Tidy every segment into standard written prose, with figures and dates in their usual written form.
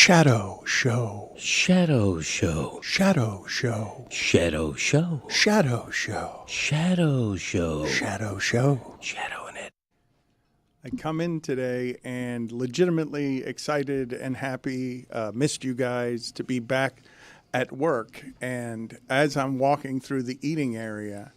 Shadow Show. Shadow Show. Shadow Show. Shadow Show. Shadow Show. Shadow Show. Shadow Show. Shadowing it. I come in today and legitimately excited and happy, missed you guys, to be back at work. And as I'm walking through the eating area,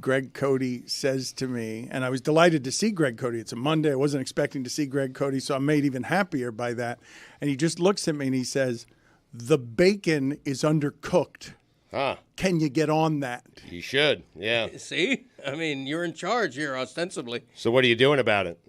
Greg Cody says to me, and I was delighted to see Greg Cody. It's a Monday. I wasn't expecting to see Greg Cody, so I'm made even happier by that. And he just looks at me and he says, "The bacon is undercooked. Can you get on that?" You should, yeah. See? I mean, you're in charge here, ostensibly. So what are you doing about it?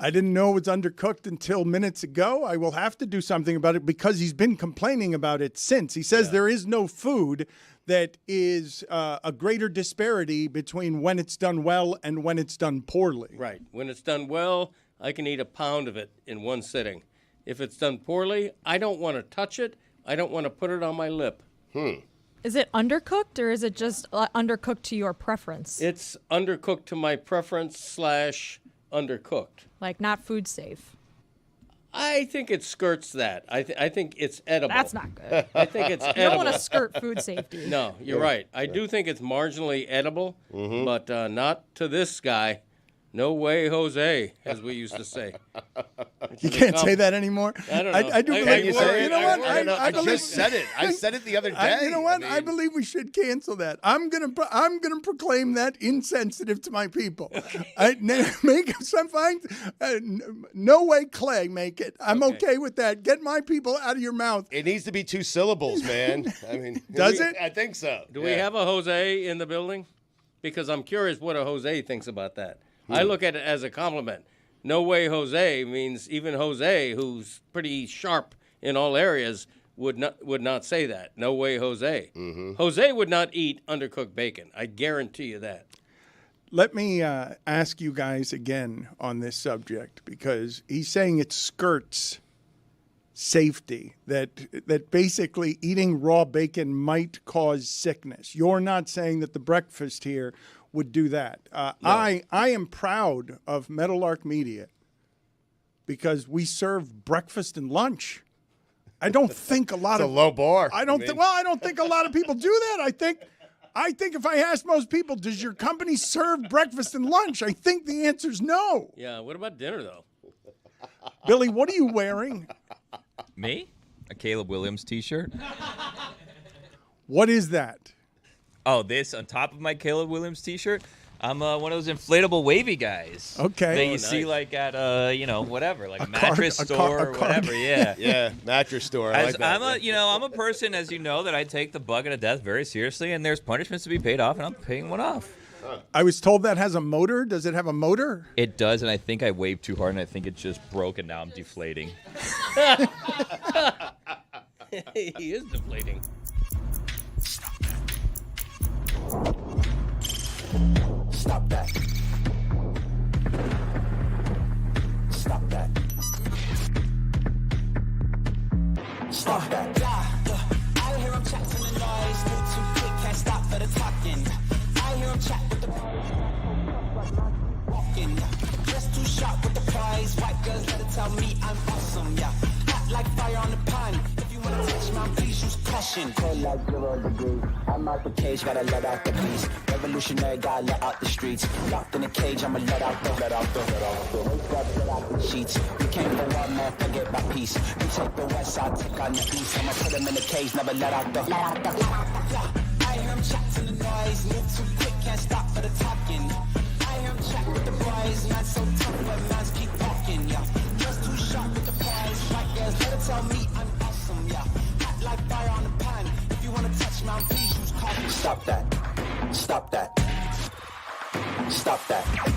I didn't know it was undercooked until minutes ago. I will have to do something about it because he's been complaining about it since. He says there is no food that is a greater disparity between when it's done well and when it's done poorly. Right. When it's done well, I can eat a pound of it in one sitting. If it's done poorly, I don't want to touch it. I don't want to put it on my lip. Is it undercooked or is it just undercooked to your preference? It's undercooked to my preference / undercooked. Like not food safe. I think it skirts that. I think it's edible. That's not good. I think it's edible. You don't want to skirt food safety. No, you're right. I do think it's marginally edible, but not to this guy. No way, Jose, as we used to say. You can't say that anymore. I don't know. I do believe. You say You it? know what? I don't know. I believe, just said it. I said it the other day. You know what? I mean, believe we should cancel that. I'm gonna proclaim that insensitive to my people. Make some fine. No way, Clay. Make it. I'm okay with that. Get my people out of your mouth. it needs to be 2 syllables, man. I mean, Does it? I think so. Do we have a Jose in the building? Because I'm curious what a Jose thinks about that. I look at it as a compliment. No way, Jose means even Jose, who's pretty sharp in all areas, would not say that. No way, Jose. Jose would not eat undercooked bacon. I guarantee you that. Let me ask you guys again on this subject, because he's saying it skirts safety, that basically eating raw bacon might cause sickness. You're not saying that the breakfast here would do that. No. I am proud of Meadowlark Media because we serve breakfast and lunch. I don't think a lot It's of a low bar. I don't think a lot of people do that. I think if I asked most people, does your company serve breakfast and lunch? I think the answer is no. Yeah, what about dinner, though? Billy, what are you wearing? Me? A Caleb Williams t-shirt. What is that? Oh, this on top of my Caleb Williams t-shirt? I'm one of those inflatable wavy guys. Okay. That you nice. see like at whatever, like a mattress store or whatever. Yeah. Yeah, mattress store. I like that. I'm a person, as you know, that I take the bucket of death very seriously, and there's punishments to be paid off, and I'm paying one off. I was told that has a motor. Does it have a motor? It does, and I think I waved too hard, and I think it just broke, and now I'm deflating. He is deflating. Stop that. Stop that. Stop that. I hear him chat to the noise. Move too quick, can't stop for the talking. I hear him chat with the walking. Just too sharp with the prize. White girls let it tell me I'm awesome. Yeah, hot like fire on the pan. If you wanna touch my, please use caution. Cold like 0 degrees. I'm out the cage, gotta let out the beast. Revolutionary, gotta let out the streets. Locked in a cage, I'ma let out the sheets. We came for one man, forget my peace. We take the west side, take on the east. I'ma put him in the cage, never let out the. I hear him chat to the noise. Move too quick, can't stop for the talking. I hear him chat with the boys. Not so tough, but mans keep walking. Yeah, just too sharp with the prize. White girls, let it tell me I'm awesome. Yeah, hot like fire on the pan. If you wanna touch my, please use caution. Stop that. Stop that. Stop that.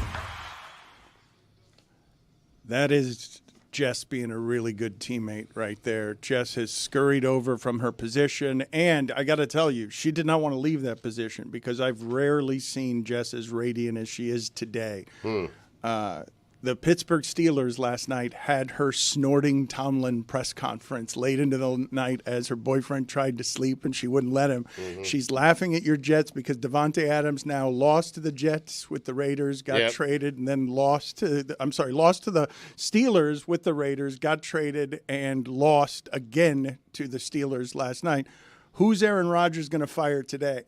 That is Jess being a really good teammate right there. Jess has scurried over from her position, and I got to tell you, she did not want to leave that position because I've rarely seen Jess as radiant as she is today. The Pittsburgh Steelers last night had her snorting Tomlin press conference late into the night as her boyfriend tried to sleep and she wouldn't let him. Mm-hmm. She's laughing at your Jets because Davante Adams now lost to the Jets with the Raiders, got traded, and then lost to the Steelers with the Raiders, got traded, and lost again to the Steelers last night. Who's Aaron Rodgers going to fire today?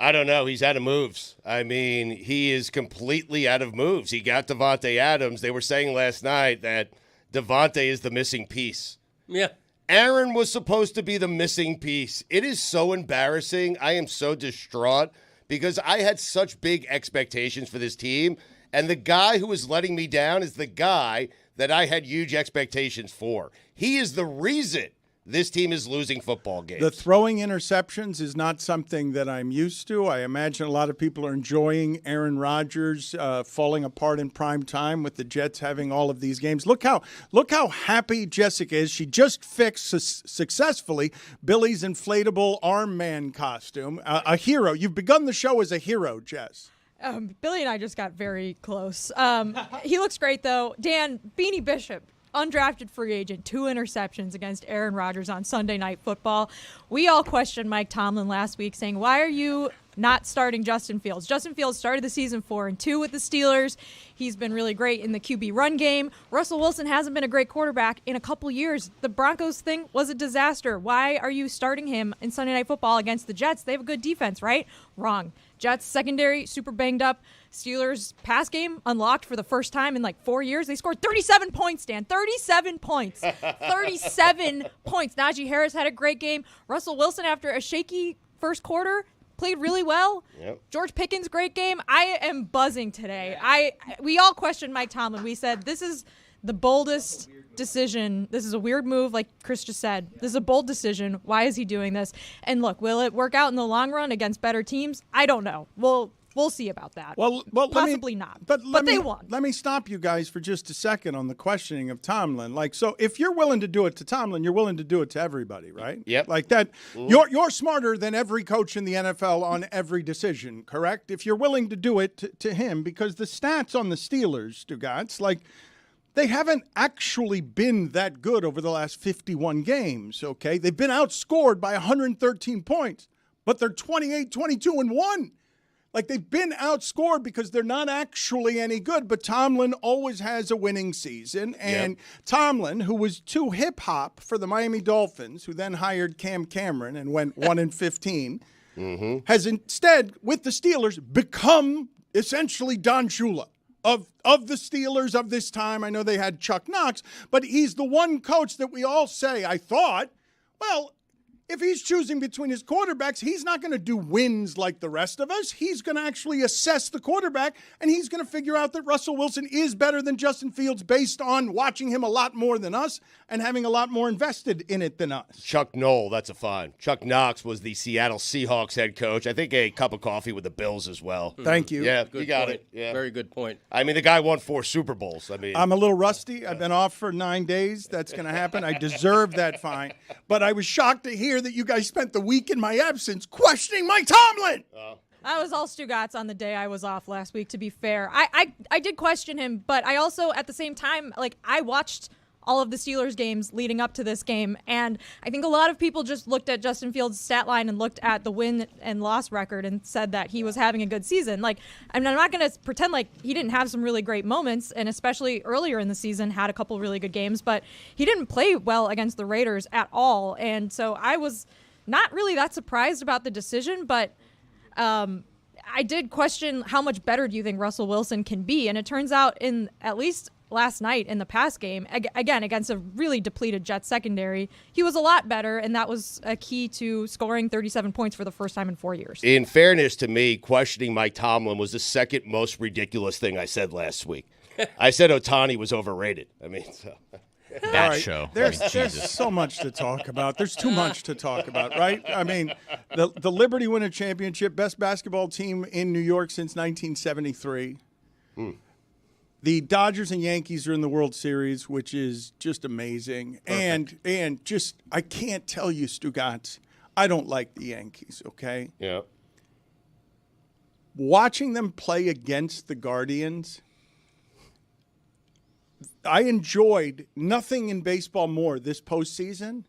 I don't know. He's out of moves. I mean, he is completely out of moves. He got Davante Adams. They were saying last night that Davante is the missing piece. Yeah. Aaron was supposed to be the missing piece. It is so embarrassing. I am so distraught because I had such big expectations for this team, and the guy who is letting me down is the guy that I had huge expectations for. He is the reason this team is losing football games. The throwing interceptions is not something that I'm used to. I imagine a lot of people are enjoying Aaron Rodgers falling apart in prime time with the Jets having all of these games. Look how happy Jessica is. She just fixed successfully Billy's inflatable arm man costume. A hero. You've begun the show as a hero, Jess. Billy and I just got very close. He looks great, though. Dan, Beanie Bishop, undrafted free agent, 2 interceptions against Aaron Rodgers on Sunday Night Football. We all questioned Mike Tomlin last week, saying, why are you not starting Justin Fields? Justin Fields started the season 4-2 with the Steelers. He's been really great in the QB run game. Russell Wilson hasn't been a great quarterback in a couple years. The Broncos thing was a disaster. Why are you starting him in Sunday Night Football against the Jets? They have a good defense, right? Wrong. Jets secondary, super banged up. Steelers pass game unlocked for the first time in like 4 years. They scored 37 points, Dan. 37 points. 37 points. Najee Harris had a great game. Russell Wilson, after a shaky first quarter, played really well. Yep. George Pickens, great game. I am buzzing today. We all questioned Mike Tomlin. We said, this is the boldest decision. This is a weird move, like Chris just said. This is a bold decision. Why is he doing this? And look, will it work out in the long run against better teams? I don't know. We'll see about that. Well, possibly not. But they won. Let me stop you guys for just a second on the questioning of Tomlin. Like, so if you're willing to do it to Tomlin, you're willing to do it to everybody, right? Yep. Like that. Mm-hmm. You're smarter than every coach in the NFL on every decision, correct? If you're willing to do it to him, because the stats on the Steelers, Stugotz, like, they haven't actually been that good over the last 51 games, okay? They've been outscored by 113 points, but they're 28-22-1. Like, they've been outscored because they're not actually any good, but Tomlin always has a winning season. And Tomlin, who was too hip-hop for the Miami Dolphins, who then hired Cam Cameron and went 1-15, has instead, with the Steelers, become essentially Don Shula of the Steelers of this time. I know they had Chuck Knox, but he's the one coach that we all say, I thought, well, if he's choosing between his quarterbacks, he's not going to do wins like the rest of us. He's going to actually assess the quarterback, and he's going to figure out that Russell Wilson is better than Justin Fields based on watching him a lot more than us and having a lot more invested in it than us. Chuck Knoll, that's a fine. Chuck Knox was the Seattle Seahawks head coach. I think a cup of coffee with the Bills as well. Thank you. Yeah, Good you got point. it. Yeah. Very good point. I mean, the guy won 4 Super Bowls. I mean, I'm a little rusty. I've been off for 9 days. That's going to happen. I deserve that fine. But I was shocked to hear that you guys spent the week in my absence questioning Mike Tomlin. I was all Stugotz on the day I was off last week, to be fair. I did question him, but I also, at the same time, like, I watched all of the Steelers games leading up to this game, and I think a lot of people just looked at Justin Fields' stat line and looked at the win and loss record and said that he was having a good season. Like, I mean, I'm not going to pretend like he didn't have some really great moments, and especially earlier in the season had a couple really good games, but he didn't play well against the Raiders at all, and so I was not really that surprised about the decision, but I did question how much better do you think Russell Wilson can be, and it turns out in at least last night in the pass game, again, against a really depleted Jets secondary, he was a lot better, and that was a key to scoring 37 points for the first time in 4 years. in fairness to me, questioning Mike Tomlin was the second most ridiculous thing I said last week. I said Ohtani was overrated. I mean, so. That right. show. There's Jesus. so much to talk about. There's too much to talk about, right? I mean, the Liberty win a championship, best basketball team in New York since 1973. The Dodgers and Yankees are in the World Series, which is just amazing. Perfect. And just, I can't tell you, Stugotz, I don't like the Yankees, okay? Yeah. Watching them play against the Guardians I enjoyed nothing in baseball more this postseason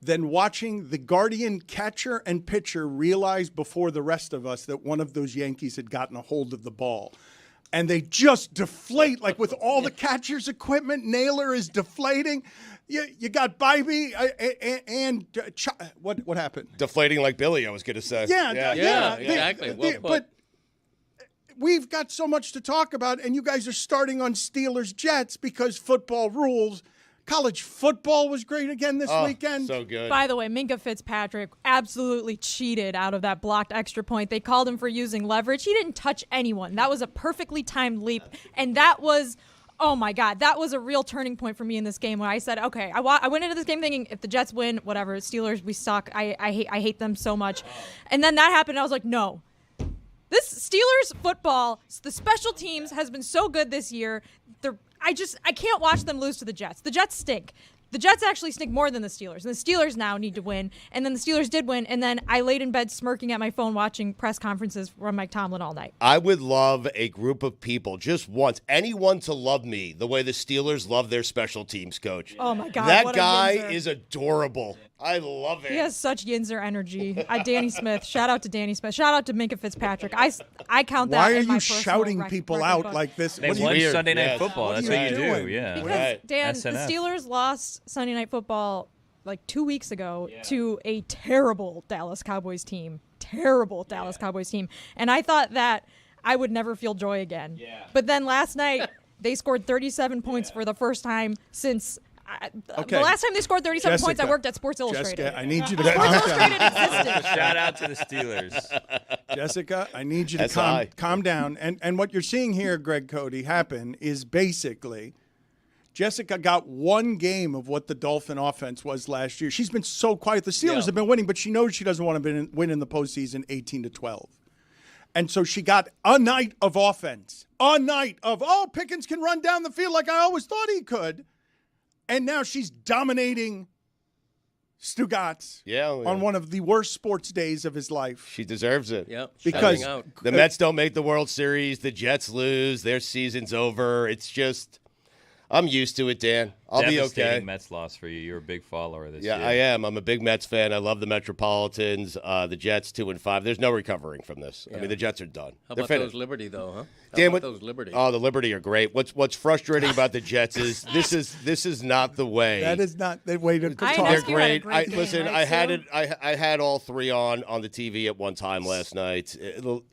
than watching the Guardian catcher and pitcher realize before the rest of us that one of those Yankees had gotten a hold of the ball. And they just deflate, like with all the catcher's equipment. Naylor is deflating. You got Bybee and what happened? Deflating like Billy, I was going to say. Yeah, exactly. Well put. But we've got so much to talk about, and you guys are starting on Steelers-Jets because football rules. College football was great again this weekend. So good. By the way, Minka Fitzpatrick absolutely cheated out of that blocked extra point. They called him for using leverage. He didn't touch anyone. That was a perfectly timed leap, and that was, oh my God, that was a real turning point for me in this game where I said, okay, I went into this game thinking if the Jets win, whatever, Steelers, we suck. I hate them so much. And then that happened, and I was like, no. This Steelers football, the special teams has been so good this year. I can't watch them lose to the Jets. The Jets stink. The Jets actually stink more than the Steelers. And the Steelers now need to win. And then the Steelers did win. And then I laid in bed smirking at my phone watching press conferences from Mike Tomlin all night. I would love a group of people, just once, anyone to love me the way the Steelers love their special teams coach. Oh, my God. That what a guy Yinzer. is adorable. I love it. He has such Yinzer energy. Danny Smith. Shout out to Danny Smith. Shout out to Minka Fitzpatrick. I count that Why are in my you personal shouting record people out book. like this? They What are won you- Sunday Night Yes. Football. What That's are what you you do. doing? Yeah. Because, Right. Dan, the SNF. Steelers lost Sunday Night Football like 2 weeks ago to a terrible Dallas Cowboys team. Cowboys team. And I thought that I would never feel joy again. Yeah. But then last night, they scored 37 points for the first time since... Okay. The last time they scored 37 points, I Jessica. worked at Sports Illustrated. Jessica, I need you to Sports calm Illustrated down. existed. Shout out to the Steelers. Jessica, I need you to SI. calm down. And what you're seeing here, Greg Cody, happen is basically Jessica got one game of what the Dolphin offense was last year. She's been so quiet. The Steelers have been winning, but she knows she doesn't want to win in the postseason 18-12. And so she got a night of offense. A night of, Pickens can run down the field like I always thought he could. And now she's dominating Stugotz on one of the worst sports days of his life. She deserves it. Yep. Because shouting out. The Mets don't make the World Series. The Jets lose. Their season's over. It's just, I'm used to it, Dan. I'll be Devastating okay. Mets loss for you. You're a big follower this Yeah, year. I am. I'm a big Mets fan. I love the Metropolitans. The Jets 2-5. There's no recovering from this. I mean, the Jets are done. How They're about finished. those Liberty, though, huh? How Dan, about those Liberty? Oh, the Liberty are great. What's frustrating about the Jets is this is not the way. that is not the way to I talk. know. They're Rescue had a great. great game, Listen, right, I had Sue? it. I had all three on the TV at one time last night.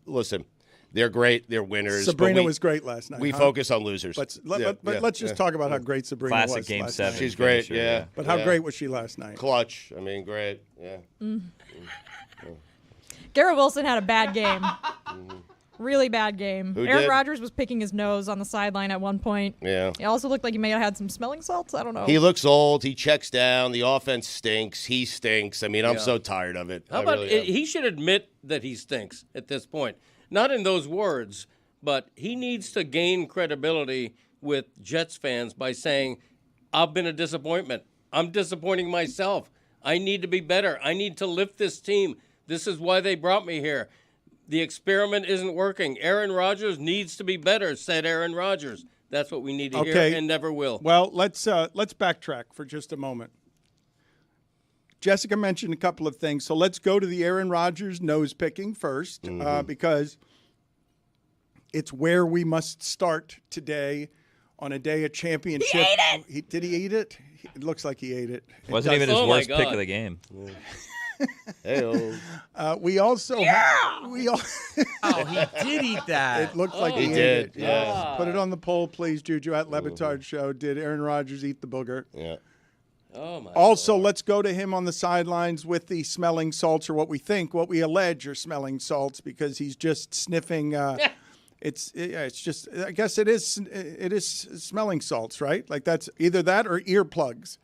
Listen, they're great. They're winners. Sabrina but was great last night. We huh? focus on losers. But Yeah, let's just talk about how great Sabrina Classic was Game last 7. night. She's great. finisher, Yeah. But how Yeah. great was she last night? Clutch. I mean, great. Yeah. Garrett Wilson had a bad game. Really bad game. Who Aaron did? Rodgers was picking his nose on the sideline at one point. Yeah. It also looked like he may have had some smelling salts. I don't know. He looks old. He checks down. The offense stinks. He stinks. I mean, I'm so tired of it. How I about really am. he should admit that he stinks at this point? Not in those words, but he needs to gain credibility with Jets fans by saying, I've been a disappointment. I'm disappointing myself. I need to be better. I need to lift this team. This is why they brought me here. The experiment isn't working. Aaron Rodgers needs to be better, said Aaron Rodgers. That's what we need to hear and never will. Well, let's backtrack for just a moment. Jessica mentioned a couple of things, so let's go to the Aaron Rodgers nose picking first, because it's where we must start today on a day of championship. He ate it. Did he eat it? It looks like he ate it. Wasn't even his Oh, my worst pick God. of the game. Hey-o. We also we all, Oh, he did eat that. it looked like he He ate did, it. yeah. Put it on the poll, please, Juju at Le Batard Show. Did Aaron Rodgers eat the booger? Yeah. Oh, my Also, let's go to him on the sidelines with the smelling salts, or what we allege are smelling salts, because he's just sniffing. It's just, I guess it is smelling salts, right? Like that's either that or earplugs.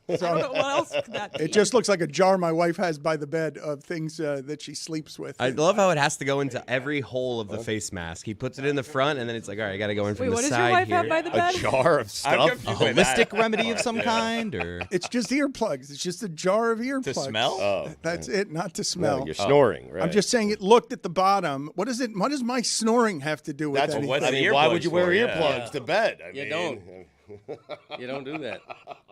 I don't know what else could that be. It just looks like a jar my wife has by the bed of things that she sleeps with. I love how it has to go into every hole of the face mask. He puts it in the front, and then it's like, all right, I got to go in from Wait, the what does side your wife here. have by the bed? A jar of I'm stuff. confused A by that. holistic remedy of some kind, or It's just earplugs. It's just a jar of earplugs. smell? Oh, That's it, not to smell. no, you're snoring, right? I'm just saying it looked at the bottom. What is it? What does my snoring have to do with That's anything? what's I the mean, why would earplugs you wear for? Yeah. earplugs to bed? I You mean, don't. You don't do that.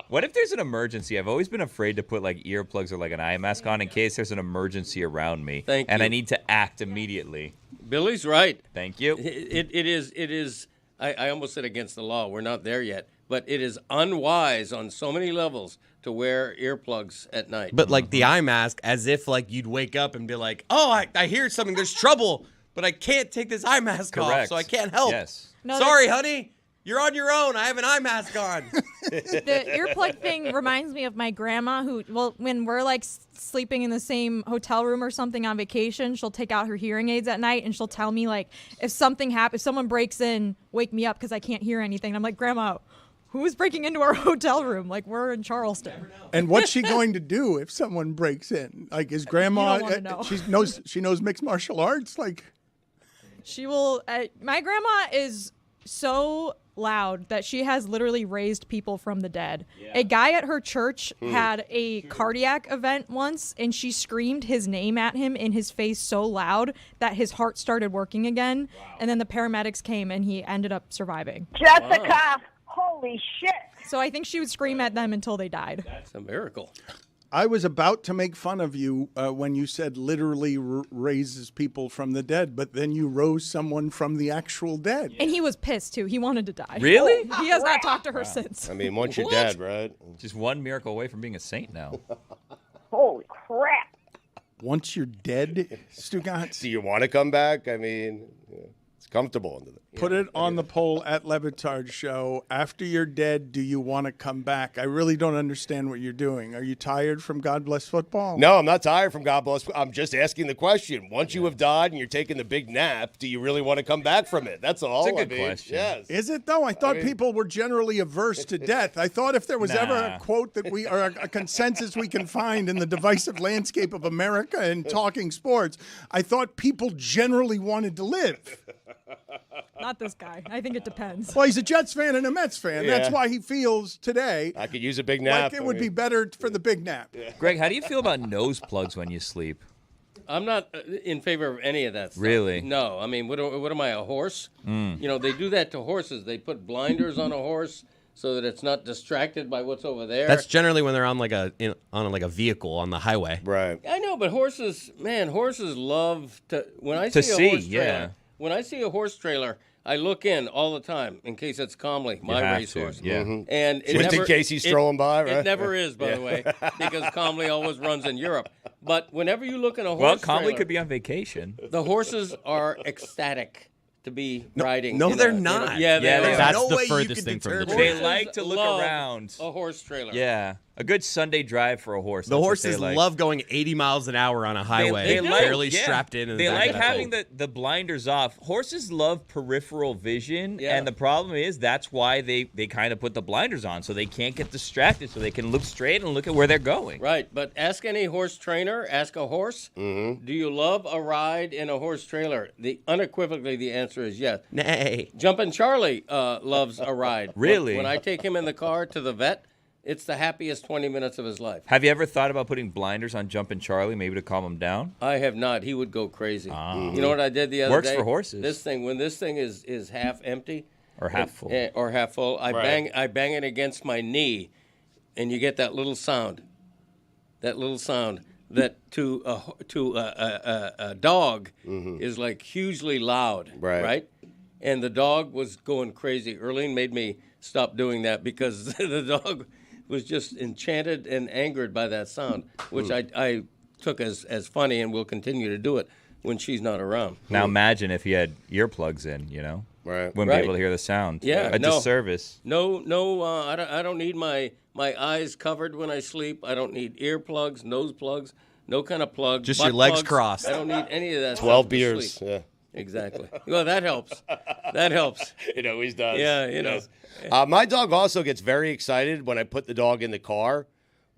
What if there's an emergency? I've always been afraid to put like earplugs or like an eye mask on in case there's an emergency around me. Thank and you. I need to act immediately. Billy's right. Thank you. It is. I almost said against the law. We're not there yet, but it is unwise on so many levels to wear earplugs at night. but like the eye mask, as if like you'd wake up and be like, oh, I hear something. There's trouble, but I can't take this eye mask off, Correct. so I can't help. Yes. No, Sorry, honey. You're on your own. I have an eye mask on. The earplug thing reminds me of my grandma who, well, when we're like sleeping in the same hotel room or something on vacation, she'll take out her hearing aids at night and she'll tell me like, if something happens, if someone breaks in, wake me up because I can't hear anything. And I'm like, Grandma, who is breaking into our hotel room? Like, we're in Charleston. And what's she going to do if someone breaks in? Like, is grandma? You don't wanna know. She knows mixed martial arts. Like, She will. My grandma is so loud that she has literally raised people from the dead. A guy at her church had a cardiac event once, and she screamed his name at him in his face so loud that his heart started working again. And then the paramedics came, and he ended up surviving. Jessica, holy shit. So I think she would scream at them until they died. It's a miracle. I was about to make fun of you when you said literally raises people from the dead, but then you rose someone from the actual dead. And he was pissed too. He wanted to die. Really? He has not talked to her since. I mean, once you're dead, right? Just one miracle away from being a saint now. Holy crap. Once you're dead, Stugotz, Do you want to come back? I mean, it's comfortable under the. put it on the poll at Le Batard Show. After you're dead, do you want to come back? I really don't understand what you're doing. Are you tired from God Bless Football? No, I'm not tired from God Bless. I'm just asking the question. Once you have died and you're taking the big nap, do you really want to come back from it? That's all. It's a good I mean, question. Yes. Is it though? I thought people were generally averse to death. I thought if there was ever a Nah. quote that we or a consensus we can find in the divisive landscape of America and talking sports, I thought people generally wanted to live. Not this guy. I think it depends. Well, he's a Jets fan and a Mets fan. Yeah. That's why he feels today I could use a big nap. like it would be better for the big nap. Greg, how do you feel about nose plugs when you sleep? I'm not in favor of any of that stuff. Really? No. I mean, what am I, a horse? You know, they do that to horses. They put blinders on a horse so that it's not distracted by what's over there. That's generally when they're on like a vehicle on the highway. Right. I know, but horses love to. When I To see a see, horse trailer, yeah. when I see a horse trailer, I look in all the time in case it's Comley, my have racehorse. to, yeah. And it Just in never, case he's strolling by, right? It never is, by the way, because Comley always runs in Europe. But whenever you look in a horse Well, trailer, Comley could be on vacation. the horses are ecstatic to be riding. no, in they're a- in a- not. yeah, they Yeah, are. they are. That's no the way you furthest can thing from the deter truth. They like to look love around. a horse trailer. Yeah, a good Sunday drive for a horse. The that's what horses they like. love going 80 miles an hour on a highway, They like- barely yeah. strapped in. They like that having thing. the blinders off. Horses love peripheral vision, Yeah. and the problem is that's why they kind of put the blinders on, so they can't get distracted, so they can look straight and look at where they're going. Right, but ask any horse trainer, ask a horse, do you love a ride in a horse trailer? Unequivocally, the answer is yes. Nay. Jumpin' Charlie loves a ride. Really? When I take him in the car to the vet, it's the happiest 20 minutes of his life. Have you ever thought about putting blinders on Jumpin' Charlie, maybe to calm him down? I have not. He would go crazy. You know what I did the other Works day? for horses. When this thing is half empty Or half full? or half full, I bang it against my knee, and you get that little sound. That little sound that to a dog is like hugely loud, Right. And the dog was going crazy. Erling made me stop doing that because the dog was just enchanted and angered by that sound, which I took as funny and will continue to do it when she's not around. Now imagine if he had earplugs in, Right. Wouldn't Right. be able to hear the sound. Yeah, A no. disservice. No, I don't need my eyes covered when I sleep. I don't need earplugs, nose plugs, no kind of plug. Just butt your legs plugs. crossed. I don't need any of that. 12 stuff to beers. sleep. Yeah. Exactly. Well, that helps. That helps. It always does. Yeah, you know. My dog also gets very excited when I put the dog in the car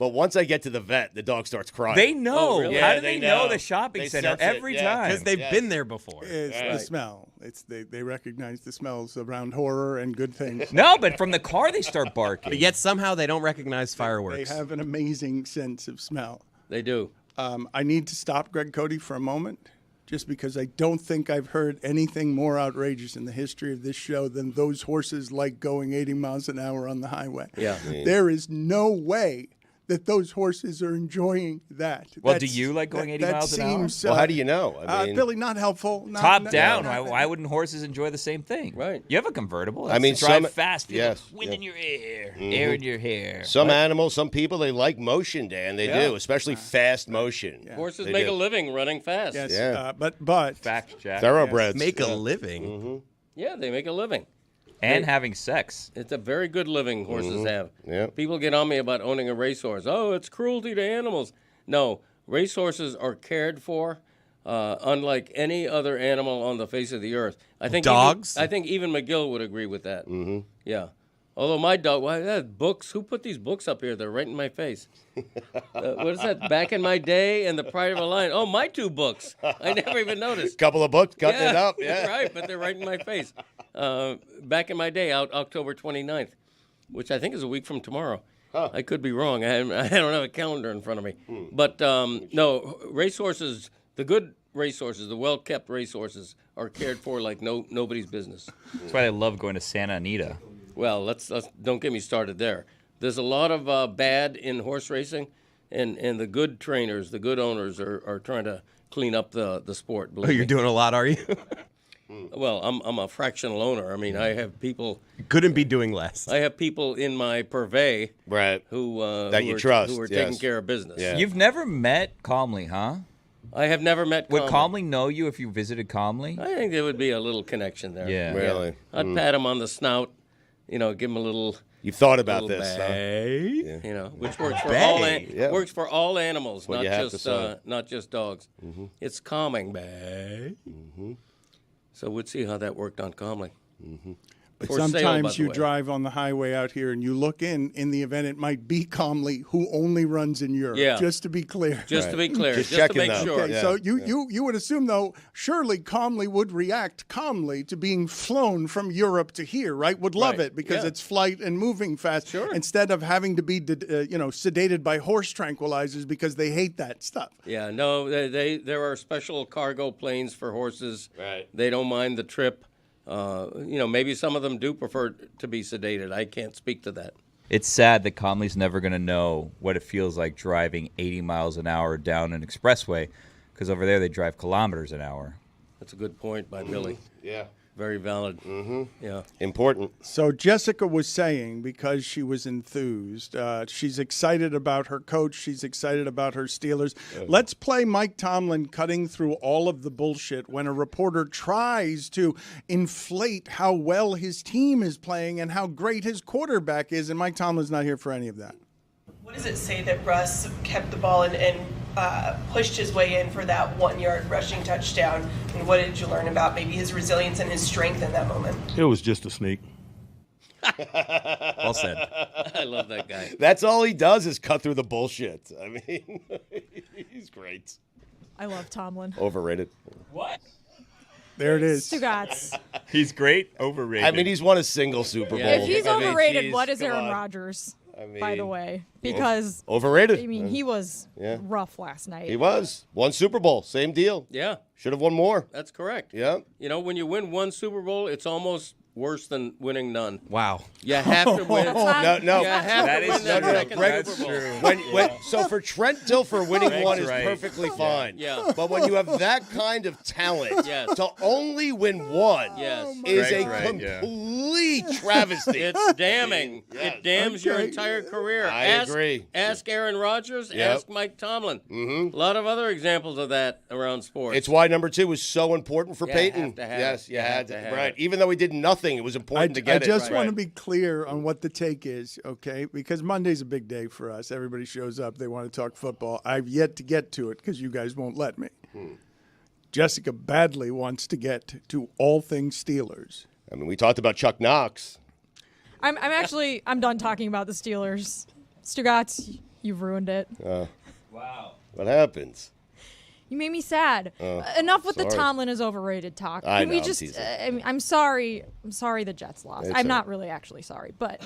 But once I get to the vet, the dog starts crying. They know. Oh, really? How Yeah, do they they know know. the shopping They center sense it, every yeah. time? Because they've Yeah. been there before. It's the smell. They recognize the smells around horror and good things. No, but from the car they start barking. But yet somehow they don't recognize fireworks. They have an amazing sense of smell. They do. I need to stop Greg Cody for a moment, just because I don't think I've heard anything more outrageous in the history of this show than those horses like going 80 miles an hour on the highway. Yeah. There is no way that those horses are enjoying that. Well, do you like going 80 miles an hour? seems, Well, how do you know? I mean, Billy, not helpful. Top down. Why wouldn't horses enjoy the same thing? Right. You have a convertible. I mean, drive some- fast. Feel yes, the wind yeah. in your hair, air in your hair. some animals, some people, they like motion, Dan. They Yeah. do, especially fast motion. Horses They make do. a living running fast. Yes, Yeah. but Fact, Jack. Thoroughbreds. Make a Yeah. living. Yeah, they make a living. And having sex. It's a very good living horses have. Yeah. People get on me about owning a racehorse. Oh, it's cruelty to animals. No, racehorses are cared for, unlike any other animal on the face of the earth. I think Dogs? I think even McGill would agree with that. Mm-hmm. Yeah. Although my dog, why that books? Who put these books up here? They're right in my face. What is that? Back in my day and the Pride of a Lion. Oh, my 2 books. I never even noticed. Couple of books, cutting it up. Yeah. Right, but they're right in my face. Back in my day, out October 29th, which I think is a week from tomorrow. I could be wrong. I don't have a calendar in front of me. But no, racehorses, the good racehorses, the well-kept racehorses, are cared for like nobody's business. That's why I love going to Santa Anita. Well, let's don't get me started there. There's a lot of bad in horse racing, and the good trainers, the good owners are trying to clean up the sport. Oh, you're doing a lot, are you? Well, I'm a fractional owner. I mean, I have people. Couldn't be doing less. I have people in my purvey Right. who That who you are, trust, who are yes. taking care of business. Yeah. You've never met Calmly, huh? I have never met. Would Calmly. Calmly know you if you visited Calmly? I think there would be a little connection there. Yeah. Really? I'd pat him on the snout, give him a little. You've thought about little this, bay, huh? which works for all Yeah. works for all animals, What you have to say. not just dogs. It's calming, bay. So we'd see how that worked on Calmly. But For sale, by sometimes the you way. drive on the highway out here and you look in the event it might be Calmly, who only runs in Europe. Yeah. Just to be clear. Just to be clear, Just just to checking make though. sure. Okay, Yeah, so you would assume, though, surely Calmly would react calmly to being flown from Europe to here, right? Would love Right, it because yeah. it's flight and moving fast. Sure. Instead of having to be, sedated by horse tranquilizers because they hate that stuff. Yeah, no, there are special cargo planes for horses. Right. They don't mind the trip. Maybe some of them do prefer to be sedated. I can't speak to that. It's sad that Calmly's never going to know what it feels like driving 80 miles an hour down an expressway, because over there they drive kilometers an hour. That's a good point by Billy. Yeah. Very valid. Yeah. Important. So Jessica was saying, because she was enthused, she's excited about her coach. She's excited about her Steelers. Let's play Mike Tomlin cutting through all of the bullshit when a reporter tries to inflate how well his team is playing and how great his quarterback is. And Mike Tomlin's not here for any of that. What does it say that Russ kept the ball and pushed his way in for that 1-yard rushing touchdown? And what did you learn about maybe his resilience and his strength in that moment? It was just a sneak. Well said. I love that guy. That's all he does is cut through the bullshit. I mean, he's great. I love Tomlin. Overrated. What? There it is. Stugotz. He's great, overrated. I mean, he's won a single Super Bowl. Yeah, If he's I mean, overrated, geez, what is come Aaron on. Rodgers? I By the mean, way, because Overrated. I mean he was Yeah. rough last night. He was. Won Super Bowl. Same deal. Yeah, Should have won more. that's correct. Yeah. When you win one Super Bowl, it's almost worse than winning none. Wow. You have to win. That's not- No. You have That to is win that true. second Greg- Super Bowl. So for Trent Dilfer, winning Greg's one is right. perfectly fine. Yeah. But when you have that kind of talent Yes. to only win one Yes. is Greg's a right, yeah. complete travesty. It's damning. Yes. It damns your Okay. entire career. I agree. Ask Aaron Rodgers. Yep. Ask Mike Tomlin. A lot of other examples of that around sports. It's why number 2 was so important for Yeah, Peyton. have to have Yes, it. you You had have to. to have Right. it. Even though he did nothing, it was important to get I it. just want to Right. be clear on what the take is, okay? Because Monday's a big day for us. Everybody shows up. They want to talk football. I've yet to get to it because you guys won't let me. Jessica badly wants to get to all things Steelers. I mean, we talked about Chuck Knox. I'm done talking about the Steelers. Stugotz, You've ruined it. Wow. What happens? You made me sad. Enough with the sorry. Tomlin is overrated talk. I Can know, we I'm just? teasing. I'm sorry. I'm sorry the Jets lost. It's I'm all not right. really actually sorry, but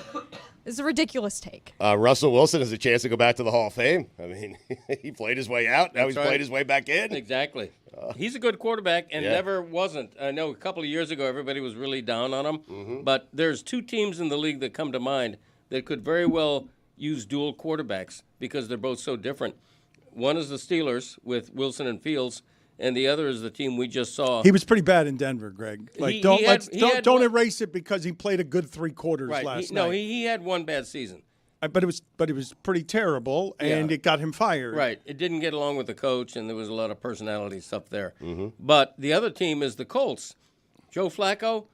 it's a ridiculous take. Russell Wilson has a chance to go back to the Hall of Fame. I mean, he played his way out. Now That's he's right. played his way back in. Exactly. He's a good quarterback and Yeah. never wasn't. I know a couple of years ago everybody was really down on him, Mm-hmm. but there's two teams in the league that come to mind that could very well use dual quarterbacks because they're both so different. One is the Steelers with Wilson and Fields, and the other is the team we just saw. He was pretty bad in Denver, Greg. Like, He don't had don't one- erase it because he played a good 3 quarters right. last No, night. he had one bad season. But it was pretty terrible, and Yeah. it got him fired. Right. It didn't get along with the coach, and there was a lot of personality stuff there. Mm-hmm. But the other team is the Colts. Joe Flacco,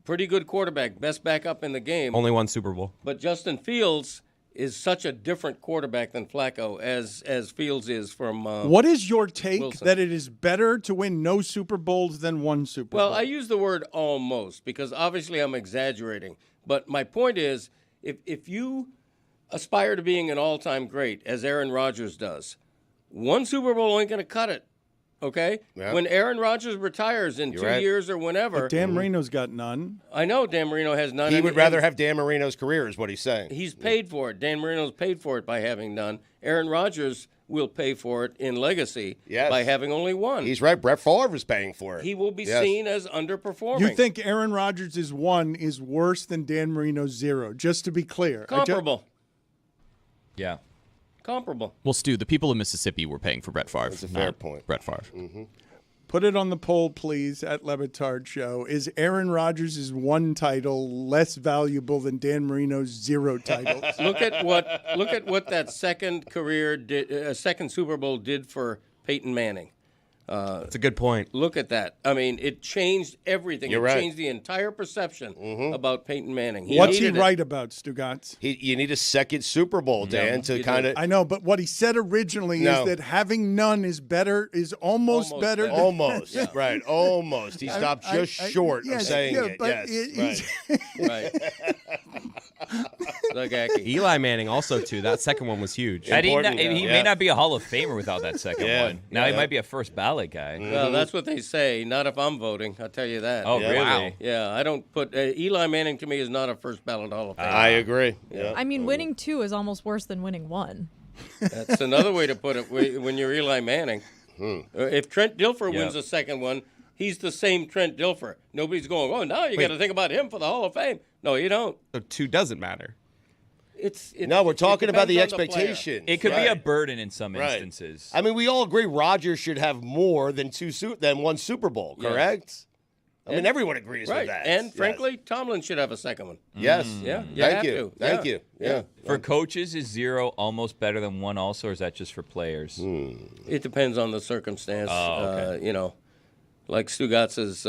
pretty good quarterback, best backup in the game. Only one Super Bowl. But Justin Fields is such a different quarterback than Flacco as Fields is from What is your take Wilson. that it is better to win no Super Bowls than one Super Well, Bowl? I use the word almost because obviously I'm exaggerating. But my point is, if you aspire to being an all-time great, as Aaron Rodgers does, one Super Bowl ain't going to cut it, okay? Yeah. When Aaron Rodgers retires in 2 right. years or whenever, Dan Marino's got none. I know Dan Marino has none. He and- would rather and have Dan Marino's career, is what he's saying. He's paid for it. Dan Marino's paid for it by having none. Aaron Rodgers will pay for it in legacy Yes. by having only one. He's right. Brett Favre is paying for it. He will be Yes. seen as underperforming. You think Aaron Rodgers' 1 is worse than Dan Marino's 0, just to be clear. comparable? Yeah. Comparable. Well, Stu, the people of Mississippi were paying for Brett Favre. That's a fair not point. Brett Favre. Put it on the poll, please, at Le Batard Show. Is Aaron Rodgers' 1 title less valuable than Dan Marino's 0 titles? Look at what that second career did, second Super Bowl did for Peyton Manning. That's a good point. Look at that. I mean, it changed everything. You're it right. changed the entire perception about Peyton Manning. What's he needed it. right about, Stugotz? You need a second Super Bowl, Dan, to you kind do. of I know, but what he said originally No. is that having none is better, is almost better. than- almost right, almost. He stopped just short of saying it. but Yes, right. Right. Zagacki. Eli Manning also, too. That second one was huge. And he Important, may yeah. not be a Hall of Famer without that second Yeah. one. Now he Yeah. might be a first ballot guy. Well, that's what they say. Not if I'm voting. I'll tell you that. Oh, Yeah. really? Wow. Yeah, I don't put Eli Manning to me is not a first ballot Hall of Famer. I agree. Yeah. I mean, winning 2 is almost worse than winning 1. That's another way to put it when you're Eli Manning. If Trent Dilfer Yeah. wins the second one, he's the same Trent Dilfer. Nobody's going, oh, now you got to think about him for the Hall of Fame. No, you don't. So 2 doesn't matter. No, we're talking about the depends on player. expectation. It could be a Right. burden in some Right. instances. I mean, we all agree Rodgers should have more than one Super Bowl, Yes. correct? I mean, And- everyone agrees Right. with that. And Yes. frankly, Tomlin should have a second one. Yes. Yeah. Thank have you. to. Thank Yeah. you. Yeah. For coaches, is 0 almost better than 1 also, or is that just for players? It depends on the circumstance. Oh, okay. Like Stugotz's,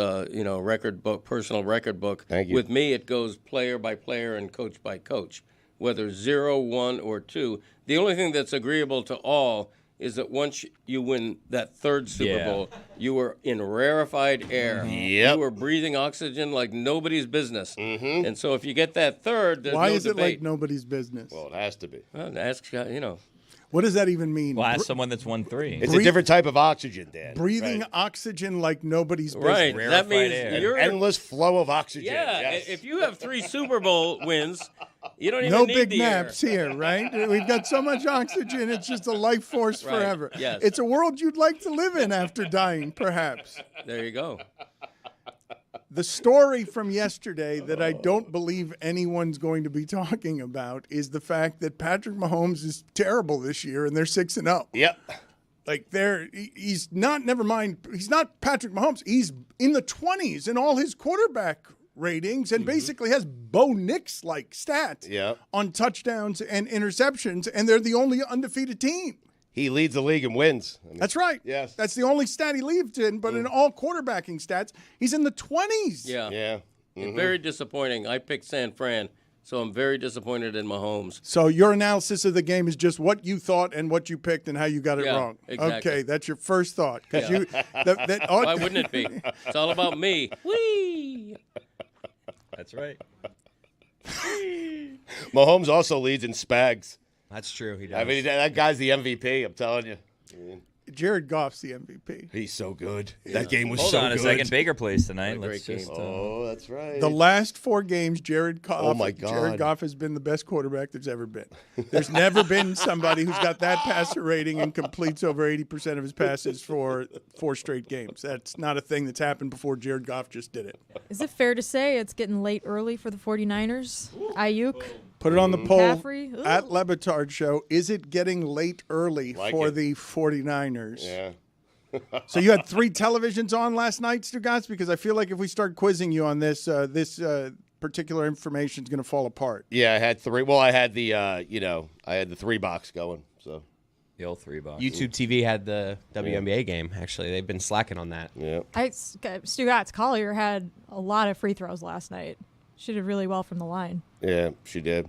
record book, personal record book. Thank you. With me, it goes player by player and coach by coach, whether 0, 1, or 2. The only thing that's agreeable to all is that once you win that third Super Yeah. Bowl, you were in rarefied air. Yep. You were breathing oxygen like nobody's business. Mm-hmm. And so if you get that third, there's Why no is it debate. like nobody's business? Well, it has to be. Well, ask, What does that even mean? Well, ask someone that's won 3. It's a different type of oxygen, Dan. Breathing Right. oxygen like nobody's business. Right. That Rarefied means air. you're Endless flow of oxygen. Yeah, Yes. if you have 3 Super Bowl wins, you don't even No need big the air. naps here, right? We've got so much oxygen, it's just a life force Right, forever. yes. It's a world you'd like to live in after dying, perhaps. There you go. The story from yesterday that I don't believe anyone's going to be talking about is the fact that Patrick Mahomes is terrible this year and they're 6-0. Yep. Like he's not, never mind, he's not Patrick Mahomes. He's in the 20s in all his quarterback ratings and basically has Bo Nix-like stats Yep. on touchdowns and interceptions, and they're the only undefeated team. He leads the league in wins. I mean, That's right. Yes. That's the only stat he leads in, but in all quarterbacking stats, he's in the 20s. Yeah. yeah. It's very disappointing. I picked San Fran, so I'm very disappointed in Mahomes. So your analysis of the game is just what you thought and what you picked and how you got it Yeah, wrong. exactly. Okay, that's your first thought. Because Why wouldn't it be? It's all about me. Whee! That's right. Mahomes also leads in spags. That's true. He does. I mean, that guy's the MVP. I'm telling you. Jared Goff's the MVP. He's so good. That game was Hold so on good. a second. Baker plays tonight. What a Let's great just. Oh, that's right. The last 4 games, Jared Goff. Oh, my God. Jared Goff has been the best quarterback there's ever been. There's never been somebody who's got that passer rating and completes over 80% of his passes for 4 straight games. That's not a thing that's happened before. Jared Goff just did it. Is it fair to say it's getting late early for the 49ers? Ayuk? Put it on the poll McCaffrey? Ooh. at Le Batard Show. Is it getting late early for the 49ers? Yeah. So you had 3 televisions on last night, Stugotz? Because I feel like if we start quizzing you on this, particular information is going to fall apart. Yeah, I had 3. Well, I had the, I had the 3 box going. So The old 3 box. YouTube TV had the WNBA game. Actually, they've been slacking on that. yeah. Stugotz Collier had a lot of free throws last night. She did really well from the line. Yeah, she did.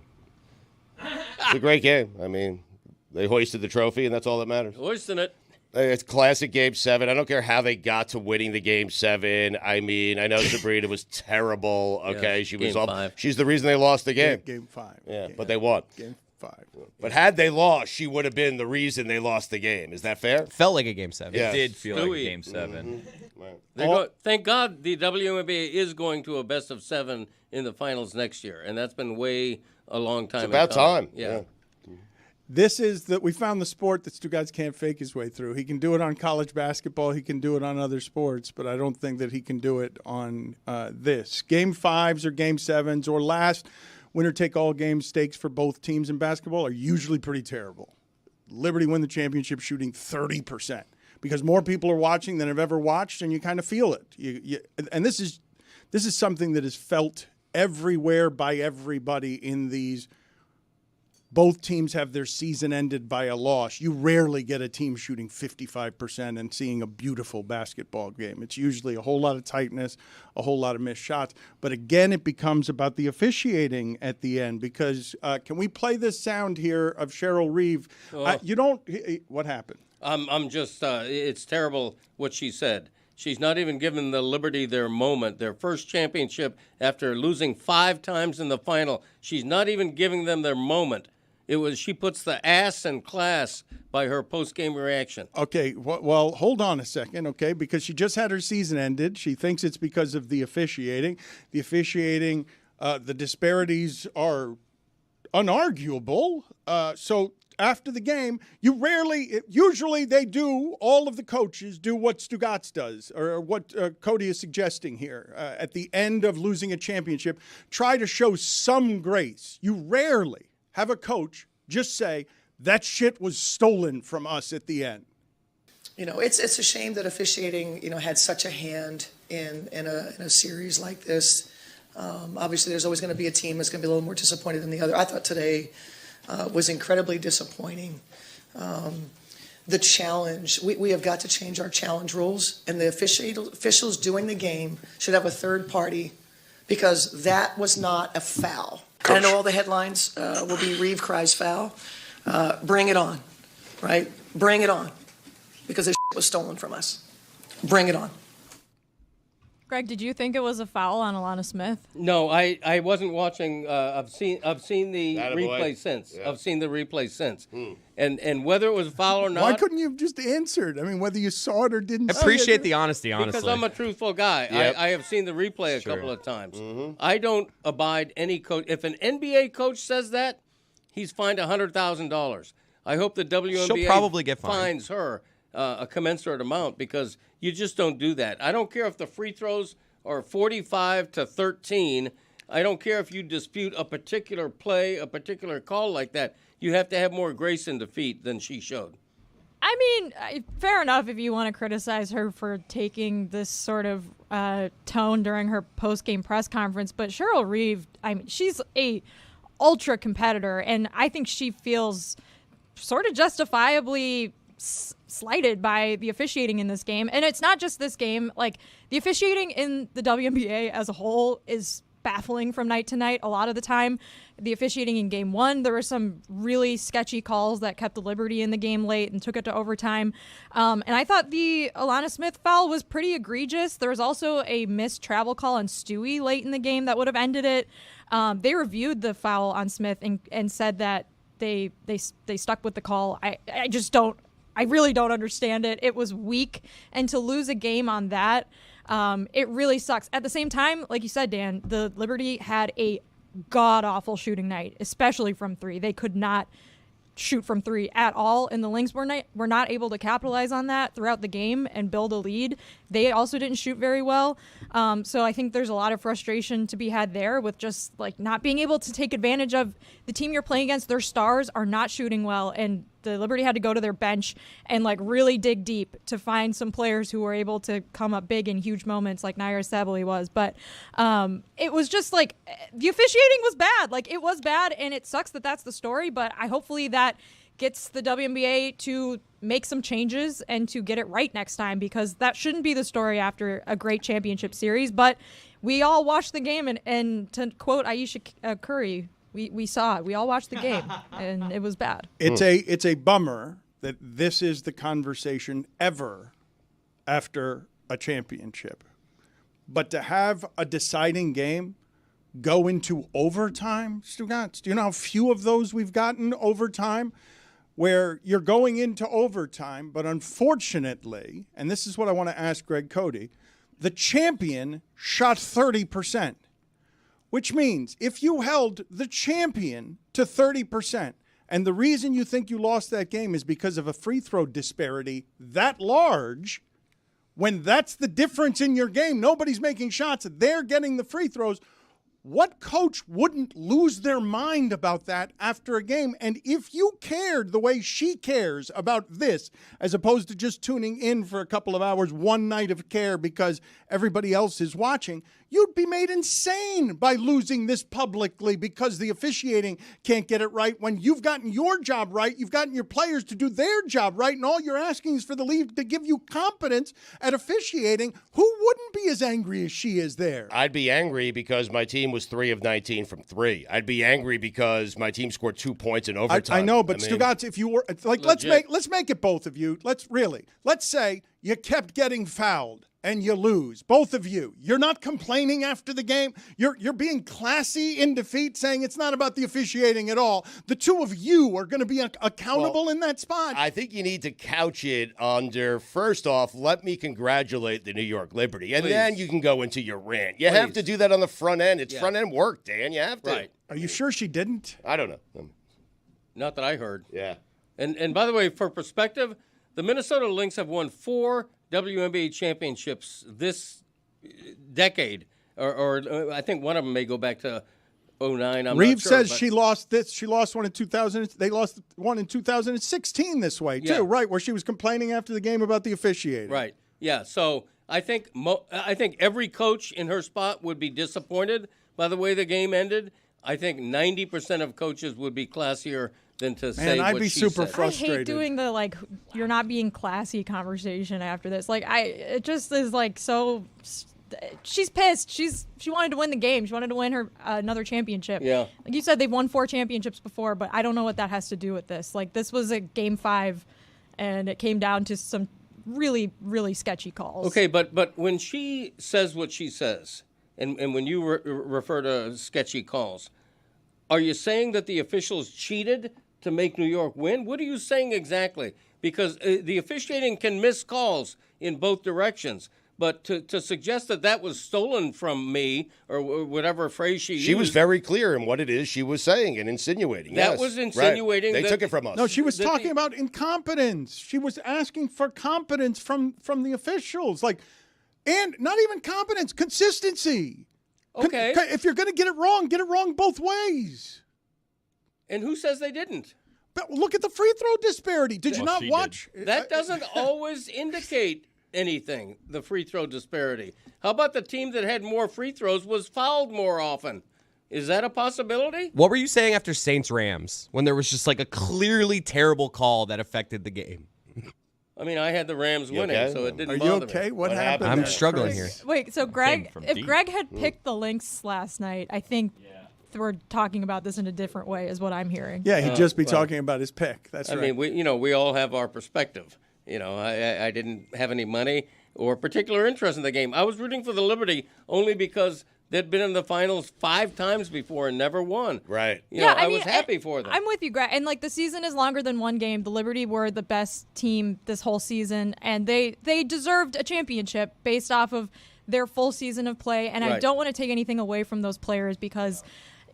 It's a great game. I mean, they hoisted the trophy, and that's all that matters. Hoisting it. It's classic Game 7. I don't care how they got to winning the Game 7. I mean, I know Sabrina was terrible. Okay, Yeah, she was Game 5. She's the reason they lost the game. Game 5. Yeah, but they won. Game 5. But had they lost, she would have been the reason they lost the game. Is that fair? Felt like a Game 7. Yeah. It did feel like Stewie. Game 7. Thank God the WNBA is going to a best of 7 in the finals next year, and that's been way a long time. It's about time. Yeah. This is we found the sport that Stugotz can't fake his way through. He can do it on college basketball. He can do it on other sports, but I don't think that he can do it on this. Game 5s or Game 7s or last winner-take-all game stakes for both teams in basketball are usually pretty terrible. Liberty win the championship shooting 30% because more people are watching than have ever watched, and you kind of feel it. And this is something that is felt everywhere by everybody in these. Both teams have their season ended by a loss. You rarely get a team shooting 55% and seeing a beautiful basketball game. It's usually a whole lot of tightness, a whole lot of missed shots. But again, it becomes about the officiating at the end because can we play this sound here of Cheryl Reeve? What happened? I'm just, it's terrible what she said. She's not even given the Liberty their moment, their first championship after losing 5 times in the final. She's not even giving them their moment. She puts the ass in class by her post-game reaction. Okay, well, hold on a second, okay, because she just had her season ended. She thinks it's because of the officiating. The officiating, the disparities are unarguable. So after the game, usually they do, all of the coaches do what Stugotz does, or what Cody is suggesting here. At the end of losing a championship, try to show some grace. You rarely have a coach just say, that shit was stolen from us at the end. It's a shame that officiating, had such a hand in a series like this. Obviously, there's always going to be a team that's going to be a little more disappointed than the other. I thought today was incredibly disappointing. The challenge, we have got to change our challenge rules, and the officials doing the game should have a third party because that was not a foul. I know all the headlines will be Reeve cries foul. Bring it on, right? Bring it on, because this was stolen from us. Bring it on. Greg, did you think it was a foul on Alana Smith? No, I wasn't watching. I've seen the Attaboy. replay since. Yeah. I've seen the replay since. And whether it was a foul or not. Why couldn't you have just answered? I mean, whether you saw it or didn't see it. Appreciate the honesty, honestly. Because I'm a truthful guy. Yep. I have seen the replay a couple of times. I don't abide any coach. If an NBA coach says that, he's fined $100,000. I hope the WNBA She'll probably get fined. fines her a commensurate amount because you just don't do that. I don't care if the free throws are 45-13. I don't care if you dispute a particular play, a particular call like that. You have to have more grace in defeat than she showed. I mean, fair enough if you want to criticize her for taking this sort of tone during her post-game press conference, but Cheryl Reeve, she's a ultra competitor, and I think she feels sort of justifiably slighted by the officiating in this game. And it's not just this game. Like, the officiating in the WNBA as a whole is baffling from night to night a lot of the time. The officiating in Game 1, there were some really sketchy calls that kept the Liberty in the game late and took it to overtime. And I thought the Alana Smith foul was pretty egregious. There was also a missed travel call on Stewie late in the game that would have ended it. They reviewed the foul on Smith and said that they stuck with the call. I just don't. I really don't understand it. It was weak, and to lose a game on that, it really sucks. At the same time, like you said, Dan, the Liberty had a god-awful shooting night, especially from three. They could not shoot from three at all, and the Lynx were not able to capitalize on that throughout the game and build a lead. They also didn't shoot very well, so I think there's a lot of frustration to be had there with just like not being able to take advantage of the team you're playing against. Their stars are not shooting well, and the Liberty had to go to their bench and like really dig deep to find some players who were able to come up big in huge moments like Nair Sabally was. But it was just like the officiating was bad. Like it was bad, and it sucks that that's the story, but hopefully that gets the WNBA to make some changes and to get it right next time, because that shouldn't be the story after a great championship series. But we all watched the game, and to quote Ayesha Curry, we saw it. We all watched the game, and it was bad. It's a bummer that this is the conversation ever after a championship. But to have a deciding game go into overtime, Stugotz, do you know how few of those we've gotten overtime, where you're going into overtime, but unfortunately, and this is what I want to ask Greg Cody, the champion shot 30%. Which means if you held the champion to 30%, and the reason you think you lost that game is because of a free throw disparity that large, when that's the difference in your game, nobody's making shots, they're getting the free throws. What coach wouldn't lose their mind about that after a game? And if you cared the way she cares about this, as opposed to just tuning in for a couple of hours, one night of care because everybody else is watching, you'd be made insane by losing this publicly because the officiating can't get it right when you've gotten your job right, you've gotten your players to do their job right, and all you're asking is for the league to give you competence at officiating. Who wouldn't be as angry as she is there? I'd be angry because my team was 3 of 19 from 3. I'd be angry because my team scored 2 points in overtime. I know, but Stugotz, if you were like, let's make it both of you. Let's say you kept getting fouled and you lose, both of you. You're not complaining after the game. You're being classy in defeat, saying it's not about the officiating at all. The two of you are going to be accountable in that spot. I think you need to couch it under, first off, let me congratulate the New York Liberty, and then you can go into your rant. You have to do that on the front end. It's front end work, Dan. You have to. Right. Are you sure she didn't? I don't know. Not that I heard. Yeah. And by the way, for perspective, the Minnesota Lynx have won 4 WNBA championships this decade, or I think one of them may go back to 2009. Reeve says she lost this. She lost one in 2000. They lost one in 2016 this way too, right? Where she was complaining after the game about the officiating. Right. Yeah. So I think every coach in her spot would be disappointed by the way the game ended. I think 90% of coaches would be classier than to say what I'd be she super said. frustrated. I hate doing the like you're not being classy conversation after this. Like it just is like so. She's pissed. She wanted to win the game. She wanted to win her another championship. Yeah. Like you said, they've won 4 championships before, but I don't know what that has to do with this. Like this was a game 5, and it came down to some really, really sketchy calls. Okay, but when she says what she says, and when you refer to sketchy calls, are you saying that the officials cheated to make New York win? What are you saying exactly? Because the officiating can miss calls in both directions. But to suggest that was stolen from me, or whatever phrase she used. She was very clear in what it is she was saying and insinuating. That was insinuating. Right. They took it from us. No, she was talking about incompetence. She was asking for competence from the officials. And not even competence, consistency. Okay. If you're going to get it wrong both ways. And who says they didn't? But look at the free throw disparity. Did you not watch? That doesn't always indicate anything, the free throw disparity. How about the team that had more free throws was fouled more often? Is that a possibility? What were you saying after Saints-Rams when there was just like a clearly terrible call that affected the game? I mean, I had the Rams winning, okay? so it didn't Are bother you me. okay? What happened? I'm there, struggling Chris? here. Wait, so Greg, if deep. Greg had picked the Lynx last night, I think we're talking about this in a different way, is what I'm hearing. Yeah, he'd just be talking about his pick. That's right. I mean, we all have our perspective. I didn't have any money or particular interest in the game. I was rooting for the Liberty only because They'd been in the finals 5 times before and never won. Right. You know, I was happy for them. I'm with you, Greg. And like the season is longer than one game. The Liberty were the best team this whole season, and they deserved a championship based off of their full season of play. And I Right. don't want to take anything away from those players because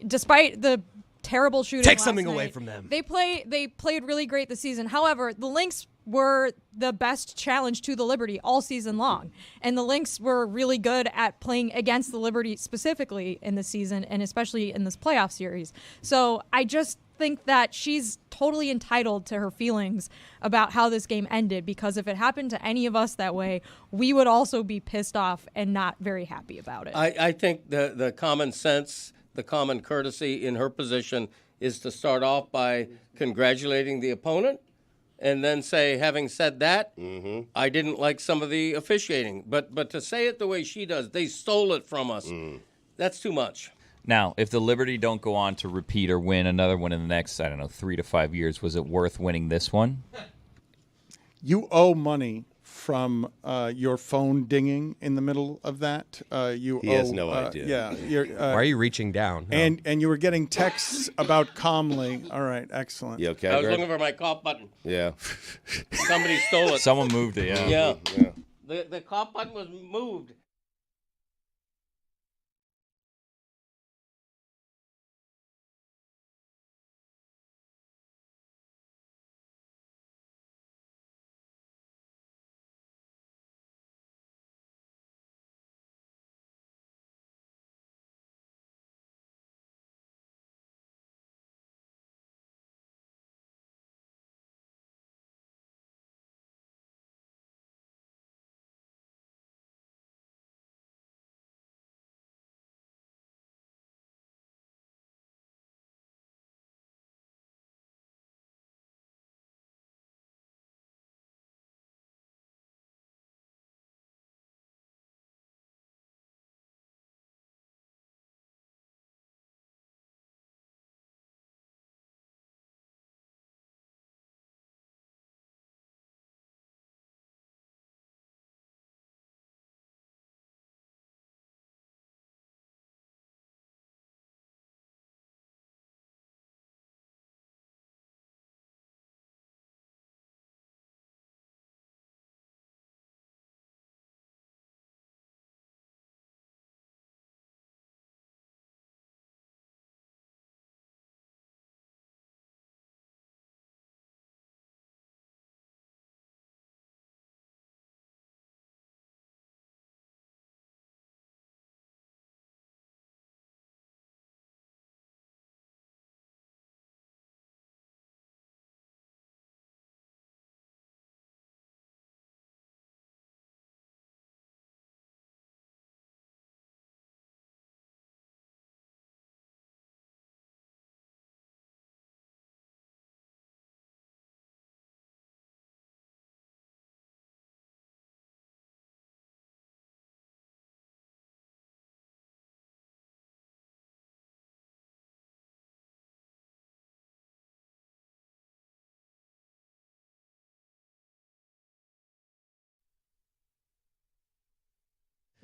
despite the terrible shooting Take last something away night, from them. They played really great this season. However, the Lynx were the best challenge to the Liberty all season long. And the Lynx were really good at playing against the Liberty specifically in the season and especially in this playoff series. So I just think that she's totally entitled to her feelings about how this game ended, because if it happened to any of us that way, we would also be pissed off and not very happy about it. I think the common sense, the common courtesy in her position is to start off by congratulating the opponent and then say, having said that, I didn't like some of the officiating. But to say it the way she does, they stole it from us, that's too much. Now, if the Liberty don't go on to repeat or win another one in the next, 3 to 5 years, was it worth winning this one? You owe money from your phone dinging in the middle of that. He has no idea. Yeah. Why are you reaching down? No. And you were getting texts about calmly. All right, excellent. You okay, I was Greg? looking for my cough button. Yeah. Somebody stole it. Someone moved it, yeah. Yeah. The cough button was moved.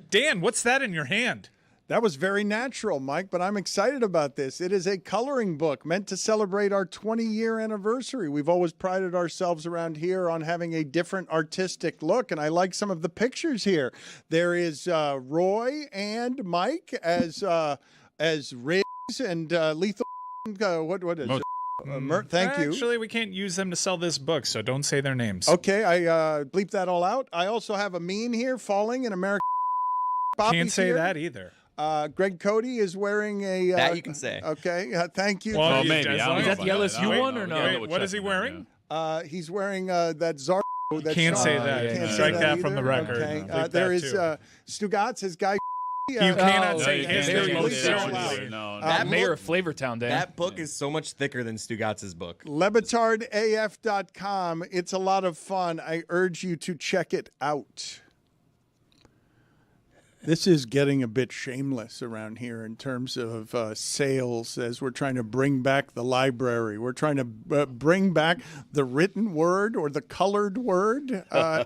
Dan, what's that in your hand? That was very natural, Mike, but I'm excited about this. It is a coloring book meant to celebrate our 20-year anniversary. We've always prided ourselves around here on having a different artistic look, and I like some of the pictures here. There is Roy and Mike as Riggs and Lethal. What is it? Thank you. Actually, we can't use them to sell this book, so don't say their names. Okay, I bleep that all out. I also have a meme here falling in American. Can't say that either. Greg Cody is wearing a... that you can say. Okay, thank you. Well, maybe. Is that the LSU one or no? Wait, what is he wearing? He's wearing that Zar... Can't say that. Can't Strike say that from the either. record. Okay. Bleep There that is too. Stugotz, his guy... You cannot say you his can't name. say Please that. don't lie. No, That Mayor book- of Flavortown, Dan. That book is so much thicker than Stugotz's book. LeBatardAF.com. It's a lot of fun. I urge you to check it out. This is getting a bit shameless around here in terms of sales as we're trying to bring back the library. We're trying to bring back the written word or the colored word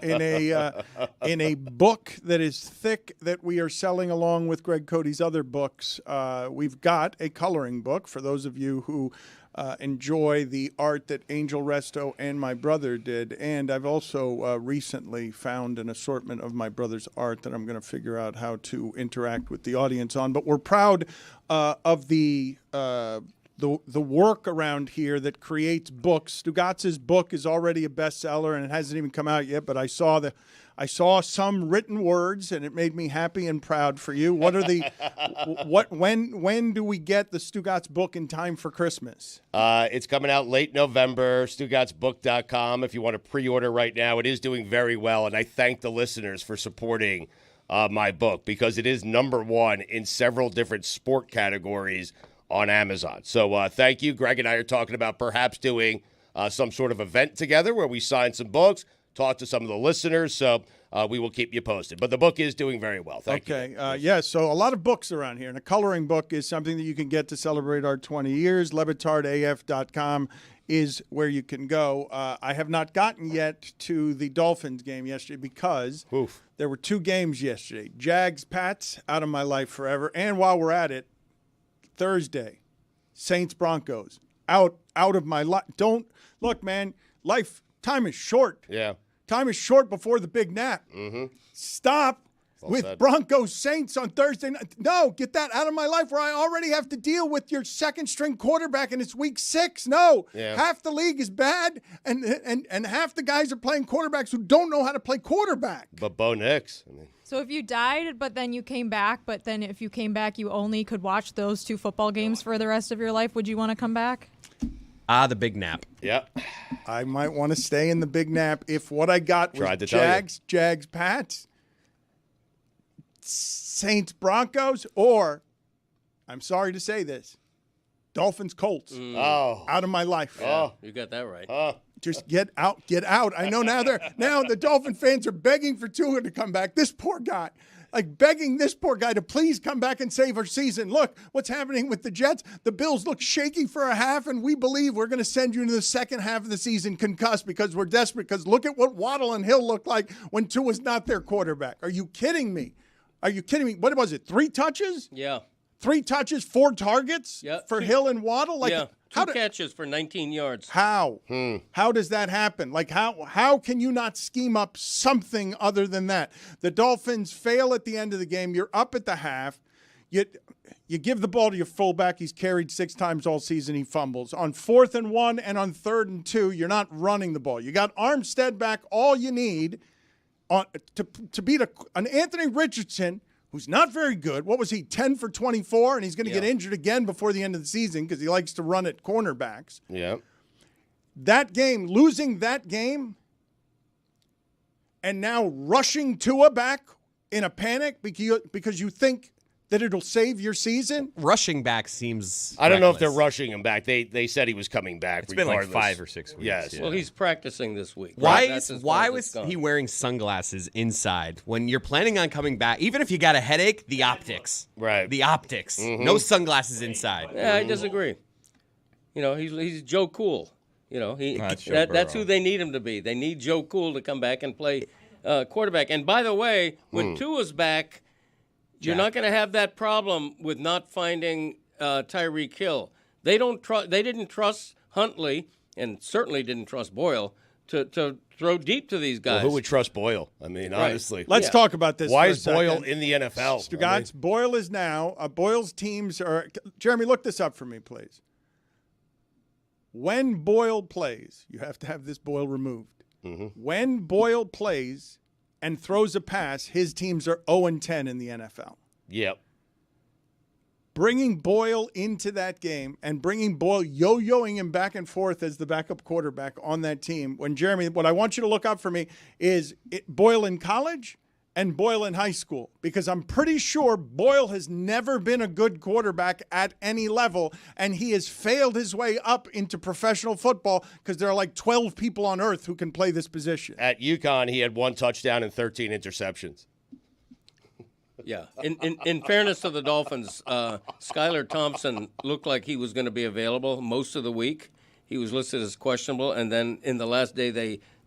in a book that is thick that we are selling along with Greg Cody's other books. We've got a coloring book for those of you who enjoy the art that Angel Resto and my brother did. And I've also recently found an assortment of my brother's art that I'm going to figure out how to interact with the audience on. But we're proud of the work around here that creates books. Stugotz's book is already a bestseller, and it hasn't even come out yet, but I saw some written words, and it made me happy and proud for you. What are the when do we get the Stugotz book in time for Christmas? It's coming out late November, StugottzBook.com. If you want to pre-order right now, it is doing very well, and I thank the listeners for supporting my book because it is number one in several different sport categories on Amazon. So thank you. Greg and I are talking about perhaps doing some sort of event together where we sign some books, talk to some of the listeners, so we will keep you posted. But the book is doing very well. Thank you. Okay. So a lot of books around here, and a coloring book is something that you can get to celebrate our 20 years. LeBatardAF.com is where you can go. I have not gotten yet to the Dolphins game yesterday because there were two games yesterday. Jags, Pats, out of my life forever. And while we're at it, Thursday, Saints, Broncos, out of my life. Don't look, man. Time is short. Yeah. Time is short before the big nap. Mm-hmm. Stop with said. Broncos Saints on Thursday night. No, get that out of my life where I already have to deal with your second string quarterback and it's week 6. No. Yeah. Half the league is bad and half the guys are playing quarterbacks who don't know how to play quarterback. But Bo Nix. So if you died, but then you came back, but then if you came back, you only could watch those 2 football games for the rest of your life, would you want to come back? The big nap. Yep. I might want to stay in the big nap if what I got was Jags, Pats, Saints, Broncos, or, I'm sorry to say this, Dolphins, Colts. Out of my life. Yeah, you got that right. Just get out. I know now the Dolphin fans are begging for Tua to come back. This poor guy. Begging this poor guy to please come back and save our season. Look, what's happening with the Jets. The Bills look shaky for a half, and we believe we're going to send you into the second half of the season concussed because we're desperate. Because look at what Waddle and Hill look like when Tua's not their quarterback. Are you kidding me? What was it, 3 touches? Yeah. 3 touches, 4 targets for Hill and Waddle? Two catches for 19 yards. How? How does that happen? How can you not scheme up something other than that? The Dolphins fail at the end of the game. You're up at the half. You give the ball to your fullback. He's carried 6 times all season. He fumbles. On 4th and 1 and on 3rd and 2, you're not running the ball. You got Armstead back. All you need to beat an Anthony Richardson, who's not very good. What was he, 10 for 24? And he's going to get injured again before the end of the season because he likes to run at cornerbacks. Yeah. Losing that game, and now rushing Tua back in a panic because you think that it'll save your season? Rushing back seems I don't know if they're rushing him back. They said he was coming back. It's been like 5 or 6 weeks. Yes. Well, he's practicing this week. Why was he wearing sunglasses inside when you're planning on coming back? Even if you got a headache, the optics. Right. The optics. Mm-hmm. No sunglasses inside. Yeah, I disagree. He's Joe Cool. That's who they need him to be. They need Joe Cool to come back and play quarterback. And by the way, when Tua's back, you're not going to have that problem with not finding Tyreek Hill. They didn't trust Huntley, and certainly didn't trust Boyle to throw deep to these guys. Well, who would trust Boyle? I mean, honestly. Let's talk about this. Why for is a Boyle second. in the NFL? Stugotz, Boyle is now. Boyle's teams are. Jeremy, look this up for me, please. When Boyle plays, you have to have this Boyle removed. Mm-hmm. When Boyle plays and throws a pass, his teams are 0-10 in the NFL. Yep. Bringing Boyle into that game and bringing Boyle, yo-yoing him back and forth as the backup quarterback on that team. When Jeremy, what I want you to look up for me is Boyle in college and Boyle in high school, because I'm pretty sure Boyle has never been a good quarterback at any level, and he has failed his way up into professional football because there are like 12 people on earth who can play this position. At UConn, he had 1 touchdown and 13 interceptions. Yeah. In fairness to the Dolphins, Skylar Thompson looked like he was going to be available most of the week. He was listed as questionable, and then in the last day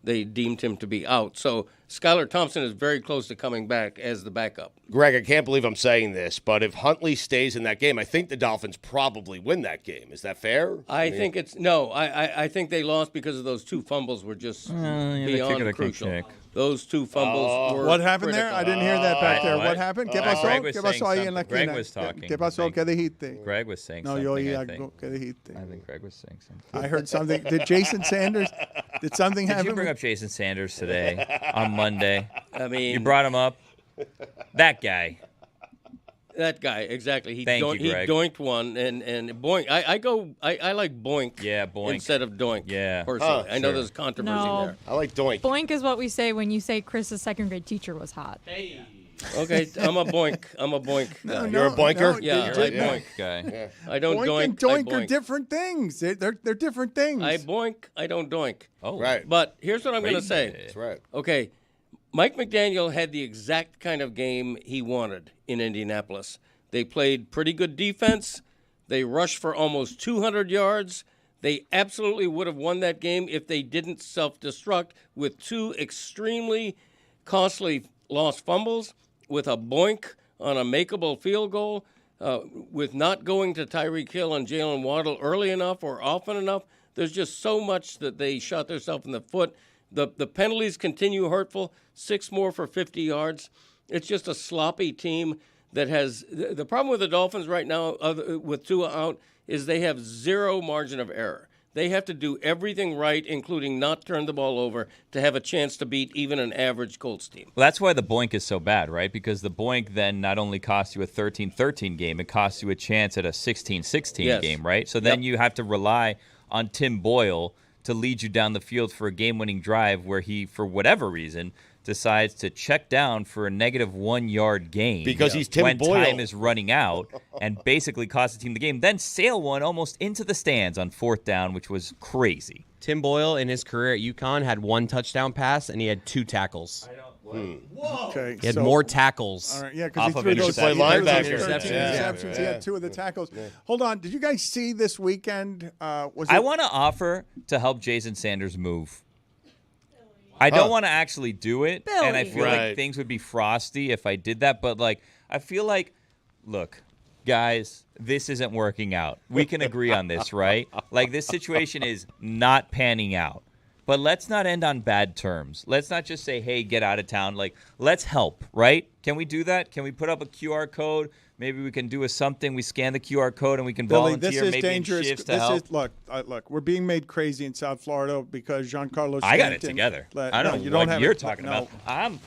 they deemed him to be out. So Skylar Thompson is very close to coming back as the backup. Greg, I can't believe I'm saying this, but if Huntley stays in that game, I think the Dolphins probably win that game. Is that fair? I think it's no. I think they lost because of those two fumbles were just beyond crucial. Those two fumbles were What happened critical. there? I didn't hear that back there. What happened? ¿Qué pasó? Greg was ¿Qué pasó ahí saying en la something. Greg esquina? was talking. ¿Qué pasó? ¿Qué dijiste? Greg was saying No, something, yo I oí think. algo. ¿Qué dijiste? I think Greg was saying something. I heard something. Did Jason Sanders? Did something Did happen? you bring up Jason Sanders today on Monday? I mean, You brought him up? That guy. That guy, exactly. He Thank you, Greg. doinked one and boink. I like boink. Yeah, boink. Instead of doink. Yeah. Personally. I know sure. there's controversy No. there. I like doink. Boink is what we say when you say Chris's second grade teacher was hot. Okay, I'm a boink. I'm a boink guy. You're a boinker? Yeah, I boink. Guy. I don't Boink doink. and doink I are boink. different things. They're different things. I boink. I don't doink. Oh, Right. But here's what I'm going to Great. say. That's right. Okay, Mike McDaniel had the exact kind of game he wanted in Indianapolis. They played pretty good defense. They rushed for almost 200 yards. They absolutely would have won that game if they didn't self-destruct with two extremely costly lost fumbles, with a boink on a makeable field goal, with not going to Tyreek Hill and Jalen Waddle early enough or often enough. There's just so much that they shot themselves in the foot. The penalties continue hurtful, 6 more for 50 yards. It's just a sloppy team that has – the problem with the Dolphins right now with Tua out is they have zero margin of error. They have to do everything right, including not turn the ball over, to have a chance to beat even an average Colts team. Well, that's why the boink is so bad, right? Because the boink then not only costs you a 13-13 game, it costs you a chance at a 16-16 Yes. game, right? So then you have to rely on Tim Boyle to lead you down the field for a game-winning drive where he, for whatever reason, decides to check down for a negative 1 yard gain Because he's Tim when Boyle. time is running out and basically cost the team the game. Then sail one almost into the stands on 4th down, which was crazy. Tim Boyle in his career at UConn had 1 touchdown pass and he had 2 tackles. Okay, He had so- more tackles. All right, yeah, because Off he of threw those interceptions. Play interceptions. linebacker. 13 Yeah. interceptions. He had 2 of the tackles. Hold on. Did you guys see this weekend? Was I it- want to offer to help Jason Sanders move. I don't want to actually do it, and I Billy. feel like Right. things would be frosty if I did that. But like, I feel like, look, guys, this isn't working out. We can agree on this, right? Like, this situation is not panning out. But let's not end on bad terms. Let's not just say, hey, get out of town. Like, let's help, right? Can we do that? Can we put up a QR code? Maybe we can do a something. We scan the QR code and we can Billy, volunteer this is maybe dangerous. in shifts to This help. is look. We're being made crazy in South Florida because Giancarlo. I got it Stanton together. let- I don't no, know you what don't have you're it. talking No, about. I'm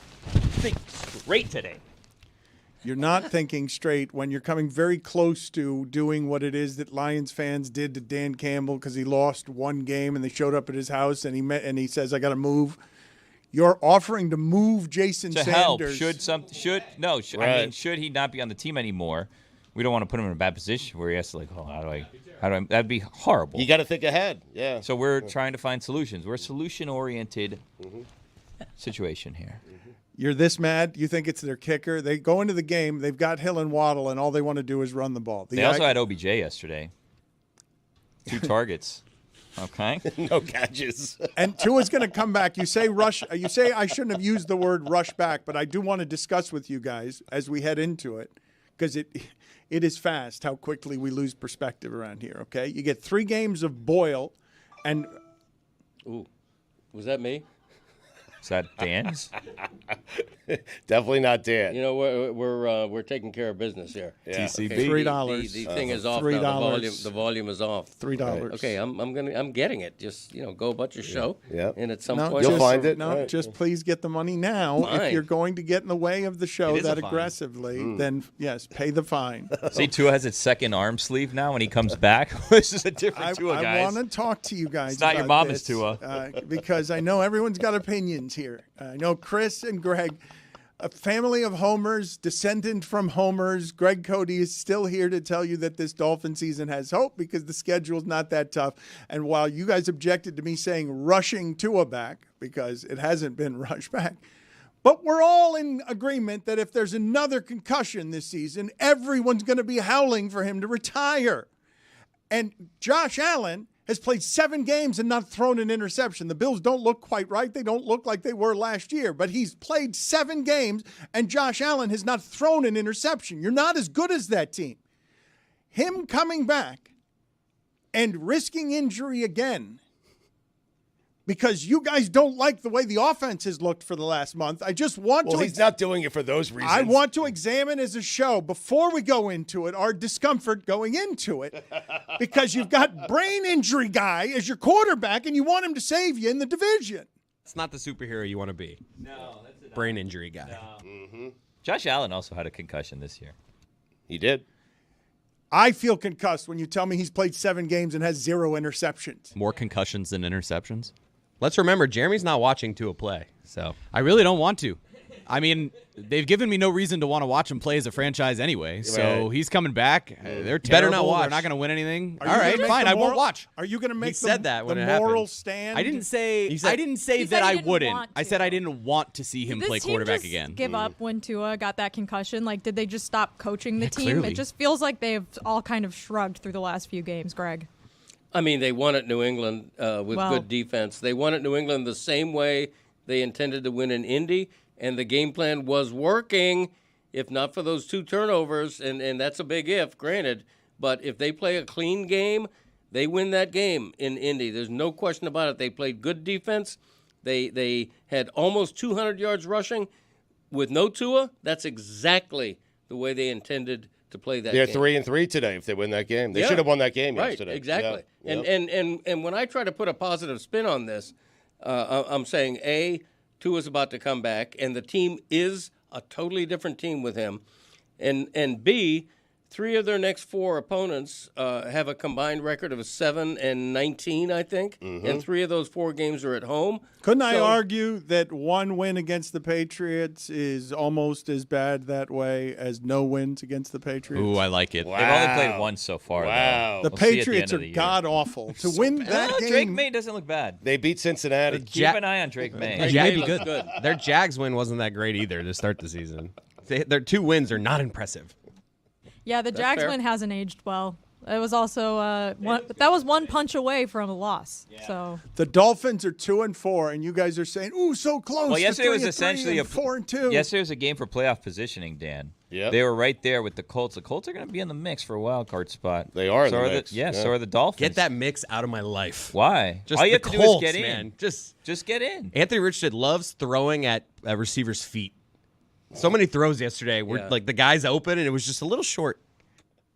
thinking straight today. You're not thinking straight when you're coming very close to doing what it is that Lions fans did to Dan Campbell because he lost one game and they showed up at his house and he says, "I got to move." You're offering to move Jason To Sanders. help. I mean, Right. should he not be on the team anymore? We don't want to put him in a bad position where he has to like, oh, how do I? That'd be horrible. You got to think ahead. Yeah. So we're trying to find solutions. We're a solution-oriented situation here. You're this mad? You think it's their kicker? They go into the game. They've got Hill and Waddle, and all they want to do is run the ball. They also had OBJ yesterday. 2 targets. Okay. No catches. And Tua's going to come back. You say rush. You say I shouldn't have used the word rush back, but I do want to discuss with you guys as we head into it because it is fast how quickly we lose perspective around here. Okay, you get 3 games of Boyle, and Ooh, was that me? Is that Dan's? Definitely not Dan. You know, we're taking care of business here. Yeah. TCB. Okay, $3. The thing is off $3. now. The volume is off. $3. Okay, I'm getting it. Just go about your show. Yeah. And at some no, point You'll just, find it. No, Right. just please get the money now. Fine. If you're going to get in the way of the show It is a that fine. aggressively, then yes, pay the fine. See, Tua has its second arm sleeve now when he comes back. This is a different Tua, I guys. want to talk to you guys. It's not your about mama's this, Tua. because I know everyone's got opinions here. I know Chris and Greg, a family of homers, descendant from homers. Greg Cody is still here to tell you that this Dolphin season has hope because the schedule's not that tough. And while you guys objected to me saying rushing Tua back because it hasn't been rushed back, But we're all in agreement that if there's another concussion this season, everyone's going to be howling for him to retire. And Josh Allen has played 7 games and not thrown an interception. The Bills don't look quite right. They don't look like they were last year. But he's played 7 games, and Josh Allen has not thrown an interception. You're not as good as that team. Him coming back and risking injury again because you guys don't like the way the offense has looked for the last month. I just want to... Well, he's not doing it for those reasons. I want to examine as a show, before we go into it, our discomfort going into it, because you've got brain injury guy as your quarterback, and you want him to save you in the division. It's not the superhero you want to be. No, that's a brain injury guy. No. Josh Allen also had a concussion this year. He did. I feel concussed when you tell me he's played 7 games and has 0 interceptions. More concussions than interceptions. Let's remember, Jeremy's not watching Tua play. So I really don't want to. I mean, they've given me no reason to want to watch him play as a franchise anyway. So Right. he's coming back. They're terrible. Better not watch. They're not going to win anything. Are All you right, gonna make fine. the I won't moral- watch. Are you going to make He said that when the it happened. moral stand? I didn't say. said- I didn't say He that said he I didn't wouldn't. want I said to. I didn't want to see him Did play this team quarterback just again. give up when Tua got that concussion? Like, did they just stop coaching the team? clearly. It just feels like they've all kind of shrugged through the last few games, Greg. I mean, they won at New England with Well- good defense. They won at New England the same way they intended to win in Indy, and the game plan was working, if not for those 2 turnovers, and that's a big if, granted. But if they play a clean game, they win that game in Indy. There's no question about it. They played good defense. They had almost 200 yards rushing with no Tua. That's exactly the way they intended to play that They're game. 3-3 today if they win that game. They Yeah. should have won that game Right, yesterday. exactly. Yeah. And when I try to put a positive spin on this, I'm saying, A, Tua's about to come back, and the team is a totally different team with him. And B, 3 of their next 4 opponents have a combined record of 7-19, I think. And 3 of those 4 games are at home. Couldn't I So- argue that 1 win against the Patriots is almost as bad that way as no wins against the Patriots? Ooh, I like it. Wow. They've only played once so far. Wow. The We'll see at the Patriots end are of the year. god awful. To win that Well, game, Drake May doesn't look bad. They beat Cincinnati. Keep an eye on Drake May. Drake Yeah, May he'd be looks good. Their Jags win wasn't that great either to start the season. Their 2 wins are not impressive. Yeah, the Jags fair. win hasn't aged well. It was also that was 1 punch away from a loss. So the Dolphins are 2-4, and you guys are saying, "Ooh, so close." Well, to yesterday was 3-3 essentially and 4-2. Yesterday was a game for playoff positioning, Dan. Yep. They were right there with the Colts. The Colts are going to be in the mix for a wild card spot. They are in so the are mix, yeah. So are the Dolphins. Get that mix out of my life. Why? Just All you the have to Colts, do is get man. in. Just get in. Anthony Richardson loves throwing at a receiver's feet. So many throws yesterday were Yeah. like the guy's open and it was just a little short.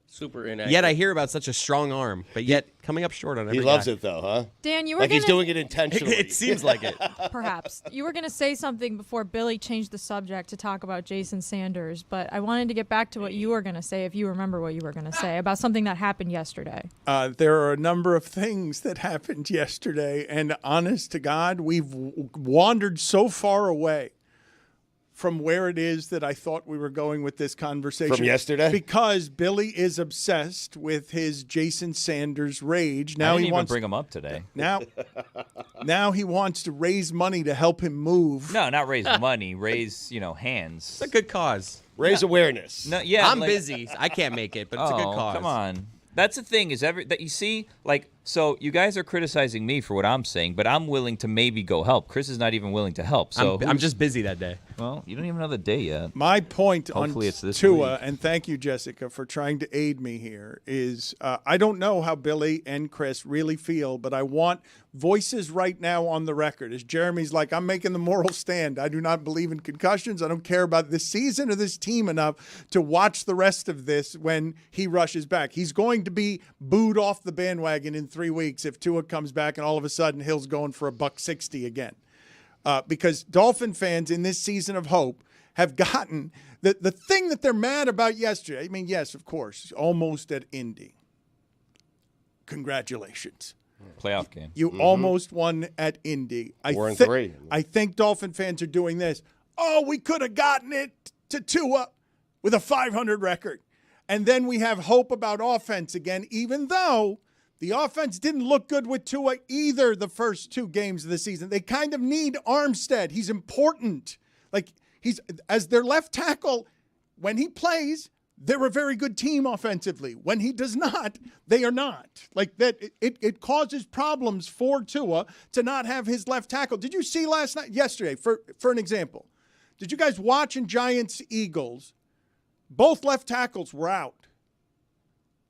Super inaccurate. Yet I hear about such a strong arm, but yet coming up short on every He loves guy. it, though, huh? Dan, you were Like he's gonna- doing it intentionally. It seems like it. perhaps you were going to say something before Billy changed the subject to talk about Jason Sanders, but I wanted to get back to what you were going to say, if you remember what you were going to say about something that happened yesterday. There are a number of things that happened yesterday, and honest to God, we've wandered so far away from where it is that I thought we were going with this conversation. From yesterday? Because Billy is obsessed with his Jason Sanders rage. Now I didn't he even wants bring him up today. now he wants to raise money to help him move. No, not raise money. Raise hands. It's a good cause. Raise awareness. No, yeah, I'm like- busy. I can't make it, but it's a good Oh, cause. come on. That's the thing is that you see, so you guys are criticizing me for what I'm saying, but I'm willing to maybe go help. Chris is not even willing to help. So I'm just busy that day. well, you don't even know the day yet. My point Hopefully on it's this Tua, week. and thank you, Jessica, for trying to aid me here, is I don't know how Billy and Chris really feel, but I want voices right now on the record. As Jeremy's like, I'm making the moral stand. I do not believe in concussions. I don't care about this season or this team enough to watch the rest of this when he rushes back. He's going to be booed off the bandwagon in 3 weeks if Tua comes back and all of a sudden Hill's going for $160 again. Because Dolphin fans in this season of hope have gotten the thing that they're mad about yesterday. I mean, yes, of course, almost at Indy. Congratulations. Playoff game. You almost won at Indy. 4-3. I think Dolphin fans are doing this. Oh, we could have gotten it to Tua with a 500 record. And then we have hope about offense again, even though the offense didn't look good with Tua either the first 2 games of the season. They kind of need Armstead. He's important. Like, he's as their left tackle, when he plays, they're a very good team offensively. When he does not, they are not. Like that, it causes problems for Tua to not have his left tackle. Did you see yesterday, for an example, did you guys watch in Giants-Eagles? Both left tackles were out.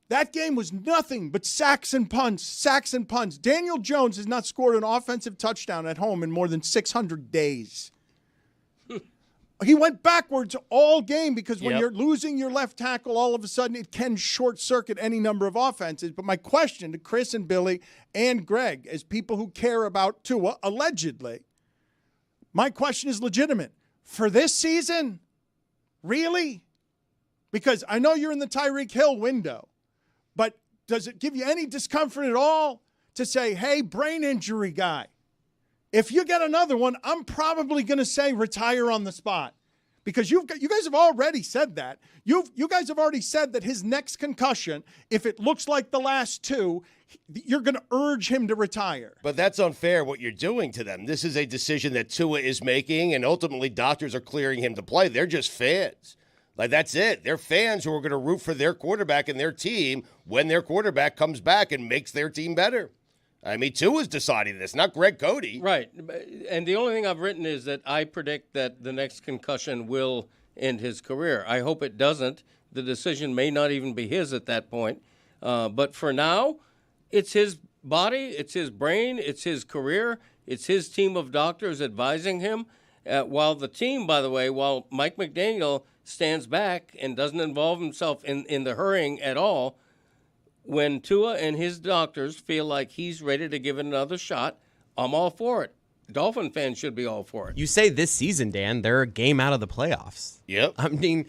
That game was nothing but sacks and punts. Daniel Jones has not scored an offensive touchdown at home in more than 600 days. He went backwards all game because when you're losing your left tackle, all of a sudden it can short-circuit any number of offenses. But my question to Chris and Billy and Greg, as people who care about Tua, allegedly, my question is legitimate. For this season, really? Because I know you're in the Tyreek Hill window, but does it give you any discomfort at all to say, hey, brain injury guy, if you get another one, I'm probably going to say retire on the spot, because you guys have already said that. You guys have already said that his next concussion, if it looks like the last two, you're going to urge him to retire. But that's unfair what you're doing to them. This is a decision that Tua is making, and ultimately doctors are clearing him to play. They're just fans. Like, that's it. They're fans who are going to root for their quarterback and their team when their quarterback comes back and makes their team better. I mean, Tua's deciding this, not Greg Cody. Right. And the only thing I've written is that I predict that the next concussion will end his career. I hope it doesn't. The decision may not even be his at that point. But for now, it's his body, it's his brain, it's his career, it's his team of doctors advising him. While the team, by the way, while Mike McDaniel stands back and doesn't involve himself in the hurrying at all, when Tua and his doctors feel like he's ready to give it another shot, I'm all for it. Dolphin fans should be all for it. You say this season, Dan, they're a game out of the playoffs. Yep. I mean,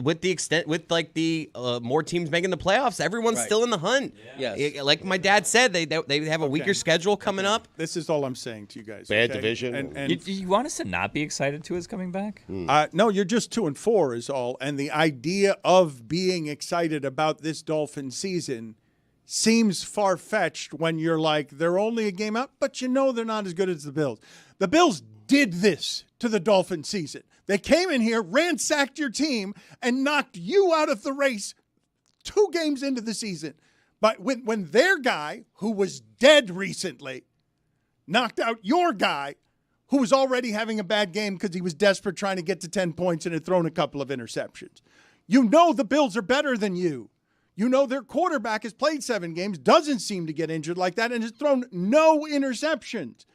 with the more teams making the playoffs, everyone's still in the hunt. Yeah. Yes. Like my dad said, they have a weaker schedule coming up. This is all I'm saying to you guys. Bad division. And You want us to not be excited to his coming back? no, you're just 2-4 is all. And the idea of being excited about this Dolphin season seems far-fetched when you're like, they're only a game out, but you know they're not as good as the Bills. The Bills did this to the Dolphin season. They came in here, ransacked your team, and knocked you out of the race 2 games into the season. But when their guy, who was dead recently, knocked out your guy, who was already having a bad game because he was desperate trying to get to 10 points and had thrown a couple of interceptions. You know the Bills are better than you. You know their quarterback has played 7 games, doesn't seem to get injured like that, and has thrown no interceptions.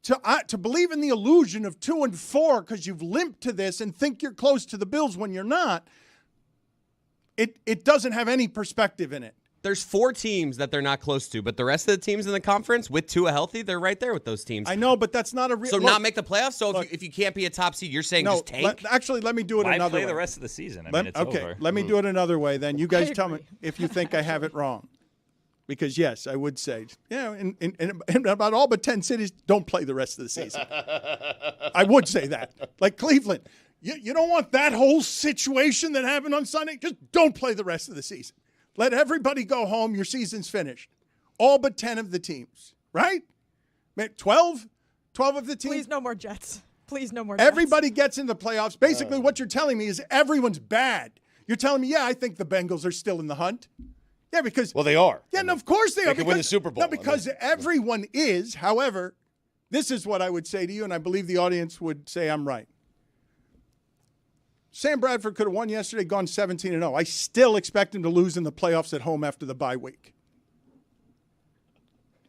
To believe in the illusion of 2-4 because you've limped to this and think you're close to the Bills when you're not, it doesn't have any perspective in it. There's 4 teams that they're not close to, but the rest of the teams in the conference, with Tua healthy, they're right there with those teams. I know, but that's not a real... So not make the playoffs? So if you can't be a top seed, you're saying just tank? Let me do it another way. Why play the rest of the season? I mean, it's over. Let me do it another way then. You guys tell me if you think I have it wrong. Because, yes, I would say, in about all but 10 cities, don't play the rest of the season. I would say that. Like Cleveland, you don't want that whole situation that happened on Sunday? Just don't play the rest of the season. Let everybody go home. Your season's finished. All but 10 of the teams, right? 12 of the teams. Please no more Jets. Please no more Jets. Everybody gets in the playoffs. Basically, what you're telling me is everyone's bad. You're telling me, yeah, I think the Bengals are still in the hunt. Yeah, because... Well, they are. Yeah, no, of course they are. They can win the Super Bowl. No, because everyone is. However, this is what I would say to you, and I believe the audience would say I'm right. Sam Bradford could have won yesterday, gone 17-0. I still expect him to lose in the playoffs at home after the bye week.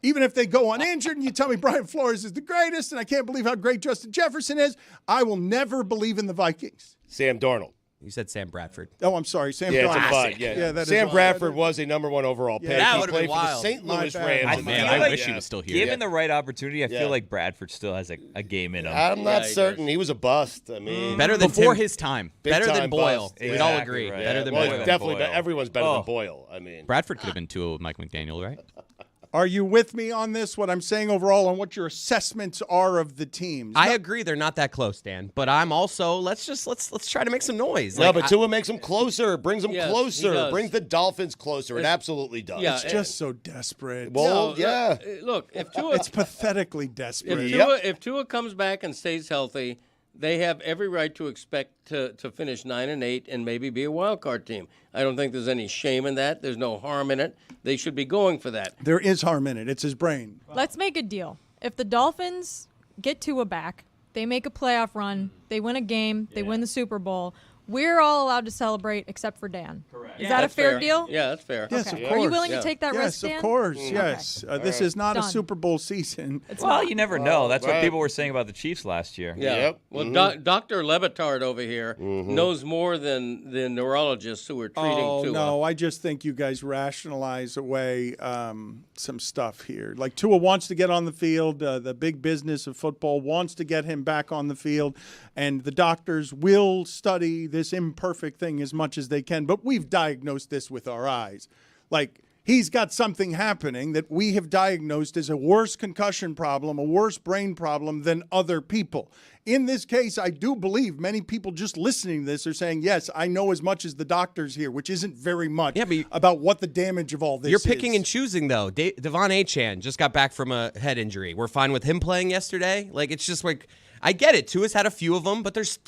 Even if they go uninjured and you tell me Brian Flores is the greatest and I can't believe how great Justin Jefferson is, I will never believe in the Vikings. Sam Darnold. You said Sam Bradford. Oh, I'm sorry. Sam Yeah, Darnold. it's a fun. Yeah, that Sam is Bradford was a number 1 overall pick. That He would've played been for the wild. St. Louis My bad. Rams. I wish he was still here. Given the right opportunity, I Yeah. feel like Bradford still has a game in him. I'm not Yeah, he certain. He was a bust. I mean, Better than Before Tim. his time. Big Better time than Boyle. bust. We'd all Exactly agree. right. Better than well, Boyle. definitely. Boyle. Everyone's better Oh. than Boyle. I mean, Bradford could have been 2 with Mike McDaniel, right? Are you with me on this, what I'm saying overall, on what your assessments are of the teams? I agree they're not that close, Dan. But I'm also let's try to make some noise. no, but Tua makes them closer, brings them Yes, he closer, does. brings the Dolphins closer. It absolutely does. Yeah, It's just so desperate. Well, No, yeah. Look, if Tua... It's pathetically desperate. If Tua comes back and stays healthy, they have every right to expect to finish 9-8 and maybe be a wild card team. I don't think there's any shame in that. There's no harm in it. They should be going for that. There is harm in it. It's his brain. Let's make a deal. If the Dolphins get Tua back, they make a playoff run, they win a game, they win the Super Bowl, we're all allowed to celebrate except for Dan. Correct. Is that a fair deal? Yeah, that's fair. Yes, Okay. of course. Are you willing to take that risk, Dan? Yes, of course. Okay. Yes. This is not a Done. Super Bowl season. Well, you never know. That's what right. people were saying about the Chiefs last year. Yeah. Yep. Well, Dr. Le Batard over here knows more than the neurologists who are treating Oh, Tua. no, I just think you guys rationalize away some stuff here. Like Tua wants to get on the field. The big business of football wants to get him back on the field. And the doctors will study this imperfect thing as much as they can. But we've diagnosed this with our eyes. Like, he's got something happening that we have diagnosed as a worse concussion problem, a worse brain problem than other people. In this case, I do believe many people just listening to this are saying, yes, I know as much as the doctors here, which isn't very much about what the damage of all this is. You're picking and choosing, though. Devon Achane just got back from a head injury. We're fine with him playing yesterday. Like, it's just like, I get it. Tua's had a few of them, but there's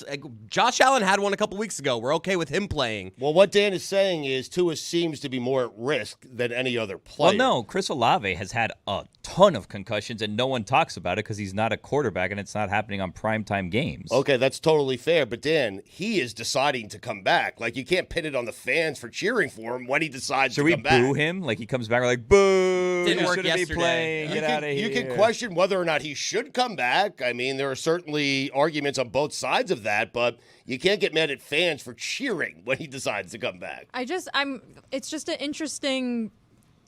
Josh Allen had one a couple weeks ago. We're okay with him playing. Well, what Dan is saying is Tua seems to be more at risk than any other player. Well, no, Chris Olave has had a ton of concussions, and no one talks about it because he's not a quarterback, and it's not happening on primetime games. Okay, that's totally fair. But Dan, he is deciding to come back. Like, you can't pin it on the fans for cheering for him when he decides Should to we come back. boo him? Like, he comes back, we're like, boo! Didn't you work shouldn't be yesterday. playing. Get out of here. You can question whether or not he should come back. I mean, there are certainly arguments on both sides of that, but you can't get mad at fans for cheering when he decides to come back. It's just an interesting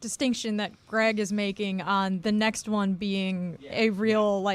distinction that Greg is making on the next one being a real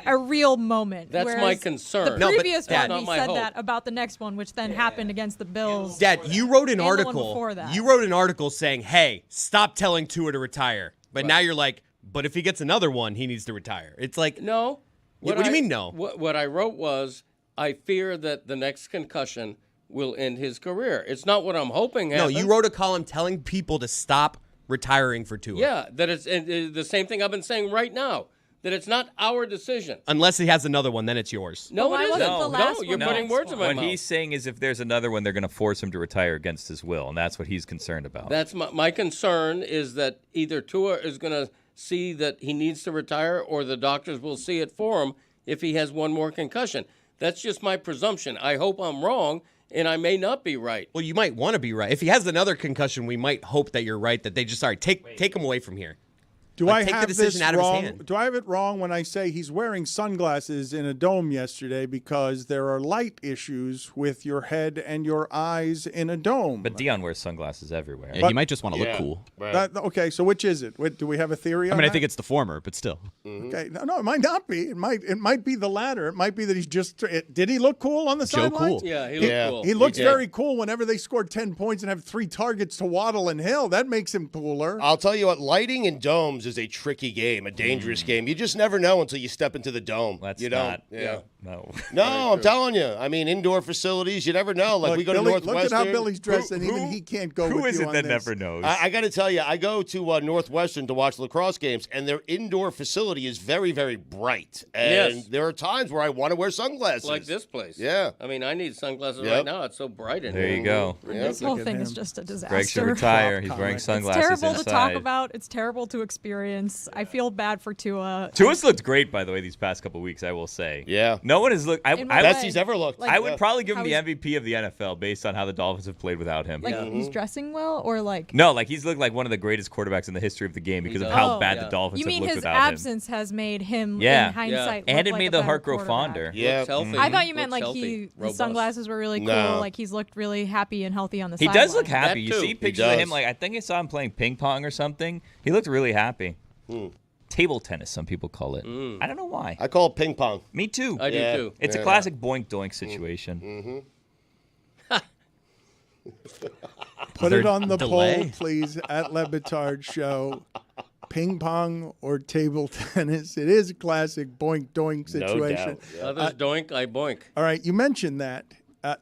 a real moment. That's Whereas my concern. The previous That's one, not he my said hope. that about the next one, which then happened against the Bills. Dad, you wrote an And the one article. before that. You wrote an article saying, "Hey, stop telling Tua to retire." But now you're like, "But if he gets another one, he needs to retire." It's like, No. What do you mean no? What I wrote was, I fear that the next concussion will end his career. It's not what I'm hoping no. happens. You wrote a column telling people to stop retiring for Tua. Yeah, that it's the same thing I've been saying right now, that it's not our decision. Unless he has another one, then it's yours. No, Why it wasn't isn't. the last You're one putting the words in my What mouth. he's saying is if there's another one, they're going to force him to retire against his will, and that's what he's concerned about. That's my concern is that either Tua is going to see that he needs to retire or the doctors will see it for him if he has one more concussion. That's just my presumption. I hope I'm wrong, and I may not be right. Well, you might want to be right. If he has another concussion, we might hope that you're right, that they just, take him away from here. Do Like, I take the have decision this out of his wrong? hand. Do I have it wrong when I say he's wearing sunglasses in a dome yesterday because there are light issues with your head and your eyes in a dome? But Dion wears sunglasses everywhere. Yeah, he might just want to look cool. Okay, so which is it? Do we have a theory I on mean, I that? think it's the former, but still. Okay, no, it might not be. It might be the latter. It might be that he's just. Did he look cool on the Joe sidelines? Cool. Yeah, he looked cool. He looks did. very cool whenever they scored 10 points and have 3 targets to Waddle and Hill. That makes him cooler. I'll tell you what, lighting in domes is a tricky game, a dangerous game. You just never know until you step into the dome. Let's you don't. not. Yeah. No. No, I'm telling you. I mean, indoor facilities, you never know. Like, Look, we go Billy, to look Northwestern. at how Billy's dressed, and even he can't go Who with is you it on that this. never knows? I got to tell you, I go to Northwestern to watch lacrosse games, and their indoor facility is very, very bright. And Yes. there are times where I want to wear sunglasses. Like this place. Yeah. I mean, I need sunglasses Yep. right now. It's so bright in There here. you go. This whole Look at thing is him. just a disaster. Greg should retire. He's wearing It's sunglasses It's terrible inside. to talk about. It's terrible to experience. I feel bad for Tua. Tua's looked great, by the way, these past couple weeks, I will say. Yeah. No one has looked. In what Best way? he's ever looked. Like, I would probably give him How the is- MVP of the NFL based on how the Dolphins have played without him. Like he's dressing well, or like. No, like he's looked like one of the greatest quarterbacks in the history of the game because of does. how Oh. bad Yeah. the Dolphins You have mean looked his without him. absence has made him, Yeah. in hindsight, And look it like made a the better heart grow quarterback. fonder. Yeah. Looks healthy. I thought you meant Looks like healthy, the robust. sunglasses were really cool. No. Like he's looked really happy and healthy on the He sideline. does look happy. That You too. see pictures He of him, does. like I think I saw him playing ping pong or something. He looked really happy. Table tennis, some people call it. I don't know why. I call it ping pong. Me too. I Yeah. do too. It's a classic boink doink situation. Put there it on the delay? poll, please, at Le Batard Show. Ping pong or table tennis. It is a classic boink doink No situation. doubt. Others doink, I boink. All right, you mentioned that. I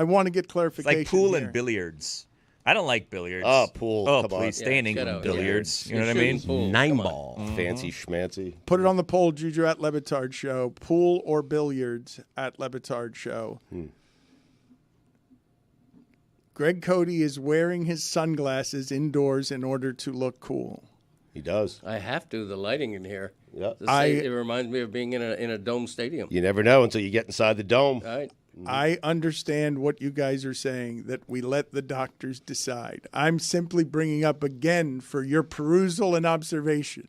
want to get It's clarification. like pool here. and billiards. I don't like billiards. Oh, pool. Oh, Come please on. stay in Yeah, England. shut up. Billiards. Yeah. You know what I mean? Pool. 9-ball. Fancy schmancy. Put it on the poll, Juju at Le Batard Show. Pool or billiards at Le Batard Show. Greg Cody is wearing his sunglasses indoors in order to look cool. He does. I have to. The lighting in here. Yep. It reminds me of being in a dome stadium. You never know until you get inside the dome. Right. I understand what you guys are saying, that we let the doctors decide. I'm simply bringing up again for your perusal and observation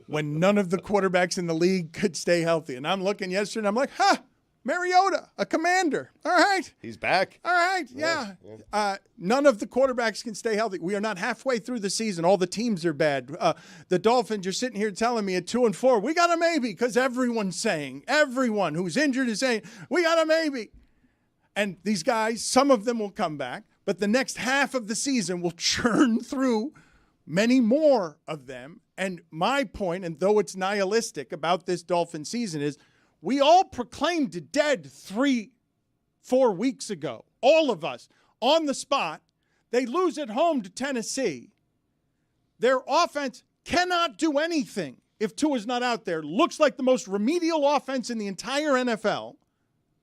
when none of the quarterbacks in the league could stay healthy. And I'm looking yesterday and I'm like, Mariota, a commander. All right. He's back. All right. Yeah. None of the quarterbacks can stay healthy. We are not halfway through the season. All the teams are bad. The Dolphins, you're sitting here telling me at 2-4, we got a maybe, because everyone's saying, everyone who's injured is saying, we got a maybe. And these guys, some of them will come back, but the next half of the season will churn through many more of them. And my point, and though it's nihilistic about this Dolphin season, is we all proclaimed it dead 3-4 weeks ago. All of us on the spot. They lose at home to Tennessee. Their offense cannot do anything if Tua's not out there. Looks like the most remedial offense in the entire NFL.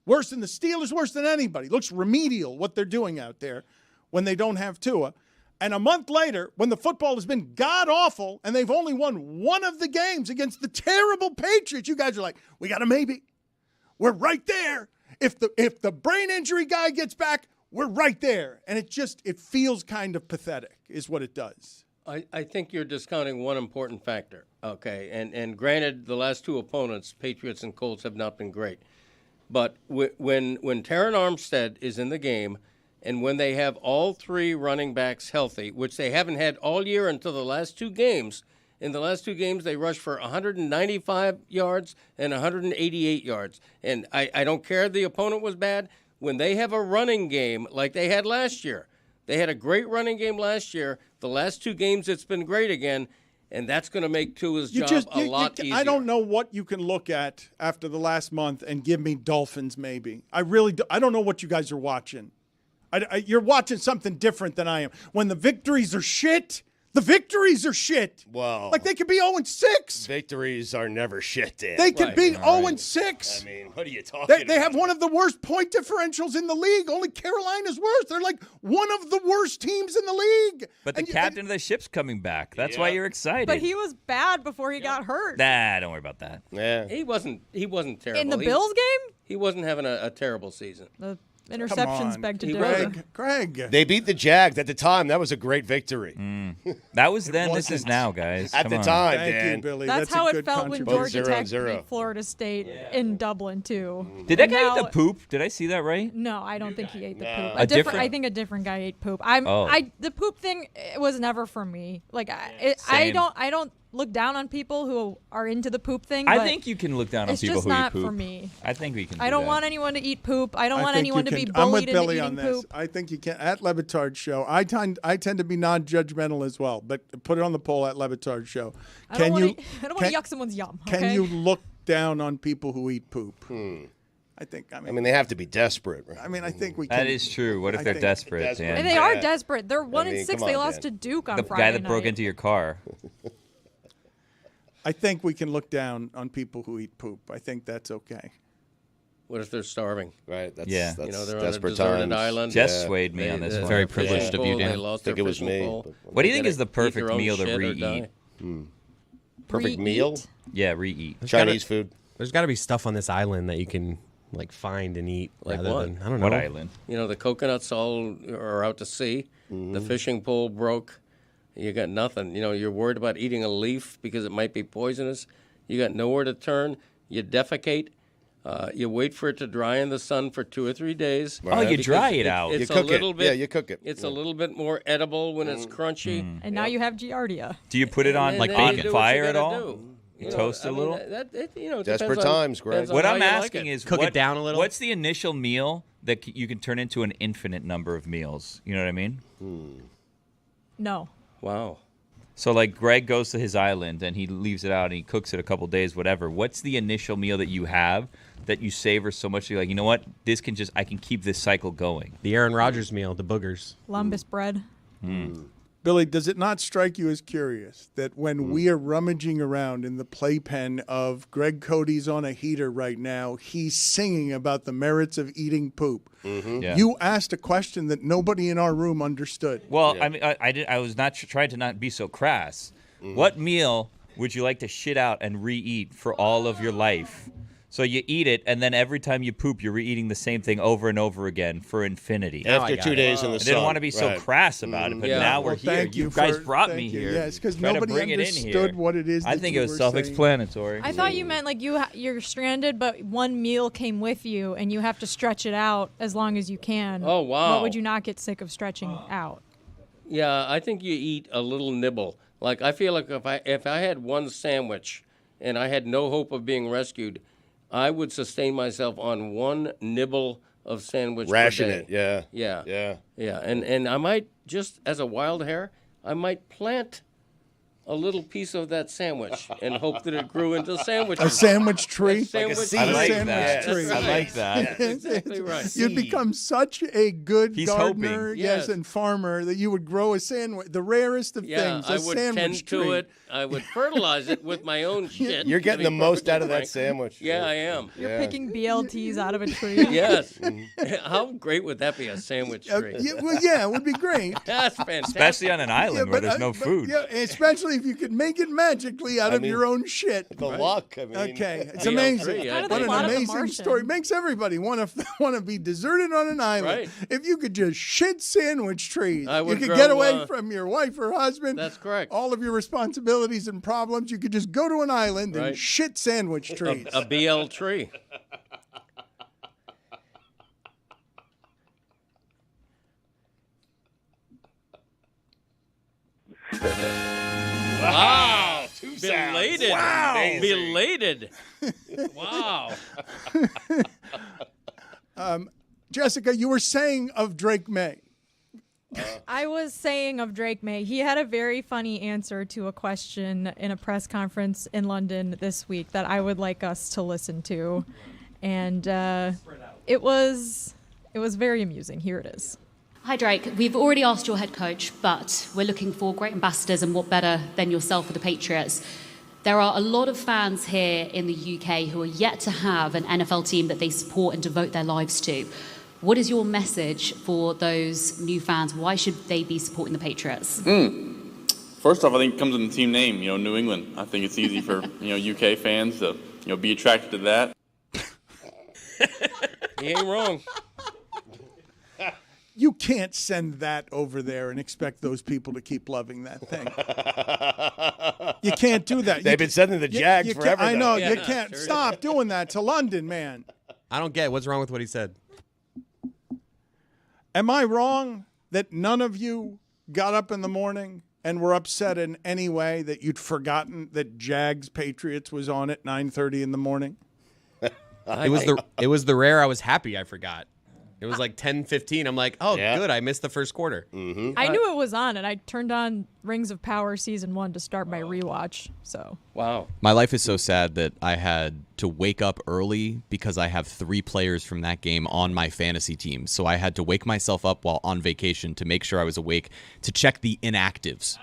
Worse than the Steelers, worse than anybody. Looks remedial what they're doing out there when they don't have Tua. And a month later, when the football has been god-awful and they've only won one of the games against the terrible Patriots, you guys are like, we got a maybe. We're right there. If the brain injury guy gets back, we're right there. And it feels kind of pathetic is what it does. I think you're discounting one important factor. Okay, and granted, the last two opponents, Patriots and Colts, have not been great. But when Terron Armstead is in the game, and when they have all three running backs healthy, which they haven't had all year until the last two games, in the last two games they rushed for 195 yards and 188 yards. And I don't care if the opponent was bad. When they have a running game like they had last year, they had a great running game last year. The last two games it's been great again. And that's going to make Tua's job a lot easier. I don't know what you can look at after the last month and give me Dolphins maybe. I really do. I don't know what you guys are watching. You're watching something different than I am. When the victories are shit, the victories are shit. Well, like they could be 0-6. Victories are never shit, Dan. They could be 0-6. I mean, what are you talking about? They have one of the worst point differentials in the league. Only Carolina's worse. They're like one of the worst teams in the league. But the captain of the ship's coming back. That's why you're excited. But he was bad before he got hurt. Nah, don't worry about that. Yeah. He wasn't terrible. In the Bills game? He wasn't having a terrible season. The interceptions beg to differ. Greg. They beat the Jags at the time. That was a great victory. That was then. This is now, guys. At Come the on. time, Thank Dan. you, Billy. That's a how it good felt when contribution. Georgia Tech 0-0. beat Florida State in Dublin, too. Did that guy Now- eat the poop? Did I see that right? No, I don't think he ate the poop. A different- I think a different guy ate poop. The poop thing it was never for me. Like I Same. don't look down on people who are into the poop thing. I but think you can look down on it's people just who not eat poop. for me. I think we can. I do don't that. want anyone to eat poop. I don't want think anyone you to be can- bullied I'm with into Billy eating on this. poop. I think you can. At Le Batard Show, I tend to be non-judgmental as well. But put it on the poll at Le Batard Show. I don't want to yuck someone's yum. Okay? Can you look down on people who eat poop? I mean, they have to be desperate. Right? I mean, I think we can. That is true. What if I they're think- desperate? Dan? And they are desperate. They're 1-6. come They on, lost Dan. to Duke on The Friday guy that broke night. into your car. I think we can look down on people who eat poop. I think that's okay. What if they're starving? Right. That's, Yeah. That's They're on a desperate deserted times. island. Jess swayed me on this one. Very privileged of you, Dan. They lost I think their it was fishing me. pole. What do you think They is the gotta eat perfect their own meal to shit or re-eat? die. Perfect Re-eat? meal? Yeah, re-eat. Chinese food. There's got to be stuff on this island that you can find and eat Like rather what? than I don't know. What island? You know, the coconuts all are out to sea. The fishing pole broke. You got nothing. You know, you're worried about eating a leaf because it might be poisonous. You got nowhere to turn. You defecate. You wait for it to dry in the sun for 2 or 3 days. Oh, you because dry it out. It's You a cook it. little bit. Yeah, you cook it. It's a little bit more edible when it's crunchy. And now you have Giardia. Do you put it on And then on you do what fire you at gotta all? do. You Toast know, a I mean, little? it Desperate depends on- times, Greg. depends on What how I'm you like asking it. is, Cook it what- down a little? What's the initial meal that you can turn into an infinite number of meals? You know what I mean? No. Wow. So like Greg goes to his island and he leaves it out and he cooks it a couple days, whatever. What's the initial meal that you have that you savor so much? You're like, you know what? I can keep this cycle going. The Aaron Rodgers meal, the boogers. Lumbus bread. Billy, does it not strike you as curious that when we are rummaging around in the playpen of Greg Cody's on a heater right now, he's singing about the merits of eating poop? Yeah. You asked a question that nobody in our room understood. Well, I mean, I was not trying to not be so crass. What meal would you like to shit out and re-eat for all of your life? So you eat it, and then every time you poop, you're re-eating the same thing over and over again for infinity. After 2 days in the I sun. didn't want to be so crass about it, but now we're here. Thank You guys brought me thank you. here. Yes, because Try to nobody bring it in understood here. what it is. I that think you it was were self-explanatory. I thought you meant like you're stranded, but one meal came with you, and you have to stretch it out as long as you can. Oh, wow. What would you not get sick of stretching out? Yeah, I think you eat a little nibble. Like, I feel like if I had one sandwich and I had no hope of being rescued, I would sustain myself on one nibble of sandwich Ration per day. it, yeah. Yeah. Yeah. Yeah, and I might, just as a wild hair, I might plant a little piece of that sandwich and hope that it grew into sandwiches. A sandwich tree? Sandwich seed. I like Sandwich that. tree. I like that. That's exactly right. You'd become such a good He's gardener, hoping. yes, Yes. and farmer that you would grow a sandwich, the rarest of Yeah, things, I a would sandwich tend tree. to it. I would fertilize it with my own shit. You're getting to the be most perfectly out of that frank. sandwich. Yeah, I am. You're picking BLTs out of a tree. Yes. How great would that be, a sandwich tree? Yeah, it would be great. That's fantastic. Especially on an island where there's no food. Yeah, especially if you could make it magically out of your own shit. The luck. I mean, Okay, it's BL3, amazing. yeah. Kind of What the an plot of The amazing Martian. story. Makes everybody want to be deserted on an island. Right. If you could just shit sandwich trees, I you would could grow, get away from your wife or husband. That's correct. All of your responsibilities and problems. You could just go to an island and Right. shit sandwich trees. A BL tree. Wow. Two sounds. Belated. Wow. Belated. Wow. Jessica, you were saying of Drake May. I was saying of Drake May, he had a very funny answer to a question in a press conference in London this week that I would like us to listen to. And it was very amusing. Here it is. Hi, Drake. We've already asked your head coach, but we're looking for great ambassadors, and what better than yourself for the Patriots. There are a lot of fans here in the UK who are yet to have an NFL team that they support and devote their lives to. What is your message for those new fans? Why should they be supporting the Patriots? First off, I think it comes in the team name, New England. I think it's easy for, UK fans to, be attracted to that. He ain't wrong. You can't send that over there and expect those people to keep loving that thing. You can't do that. They've been sending the Jags forever. I know. though. You can't stop doing that to London, man. I don't get what's wrong with what he said. Am I wrong that none of you got up in the morning and were upset in any way that you'd forgotten that Jags Patriots was on at 9:30 in the morning? It was the rare I was happy I forgot. It was like 10:15. I'm like, oh, good. I missed the first quarter. Mm-hmm. I knew it was on, and I turned on Rings of Power Season 1 to start my rewatch. So Wow. My life is so sad that I had to wake up early because I have 3 players from that game on my fantasy team. So I had to wake myself up while on vacation to make sure I was awake to check the inactives.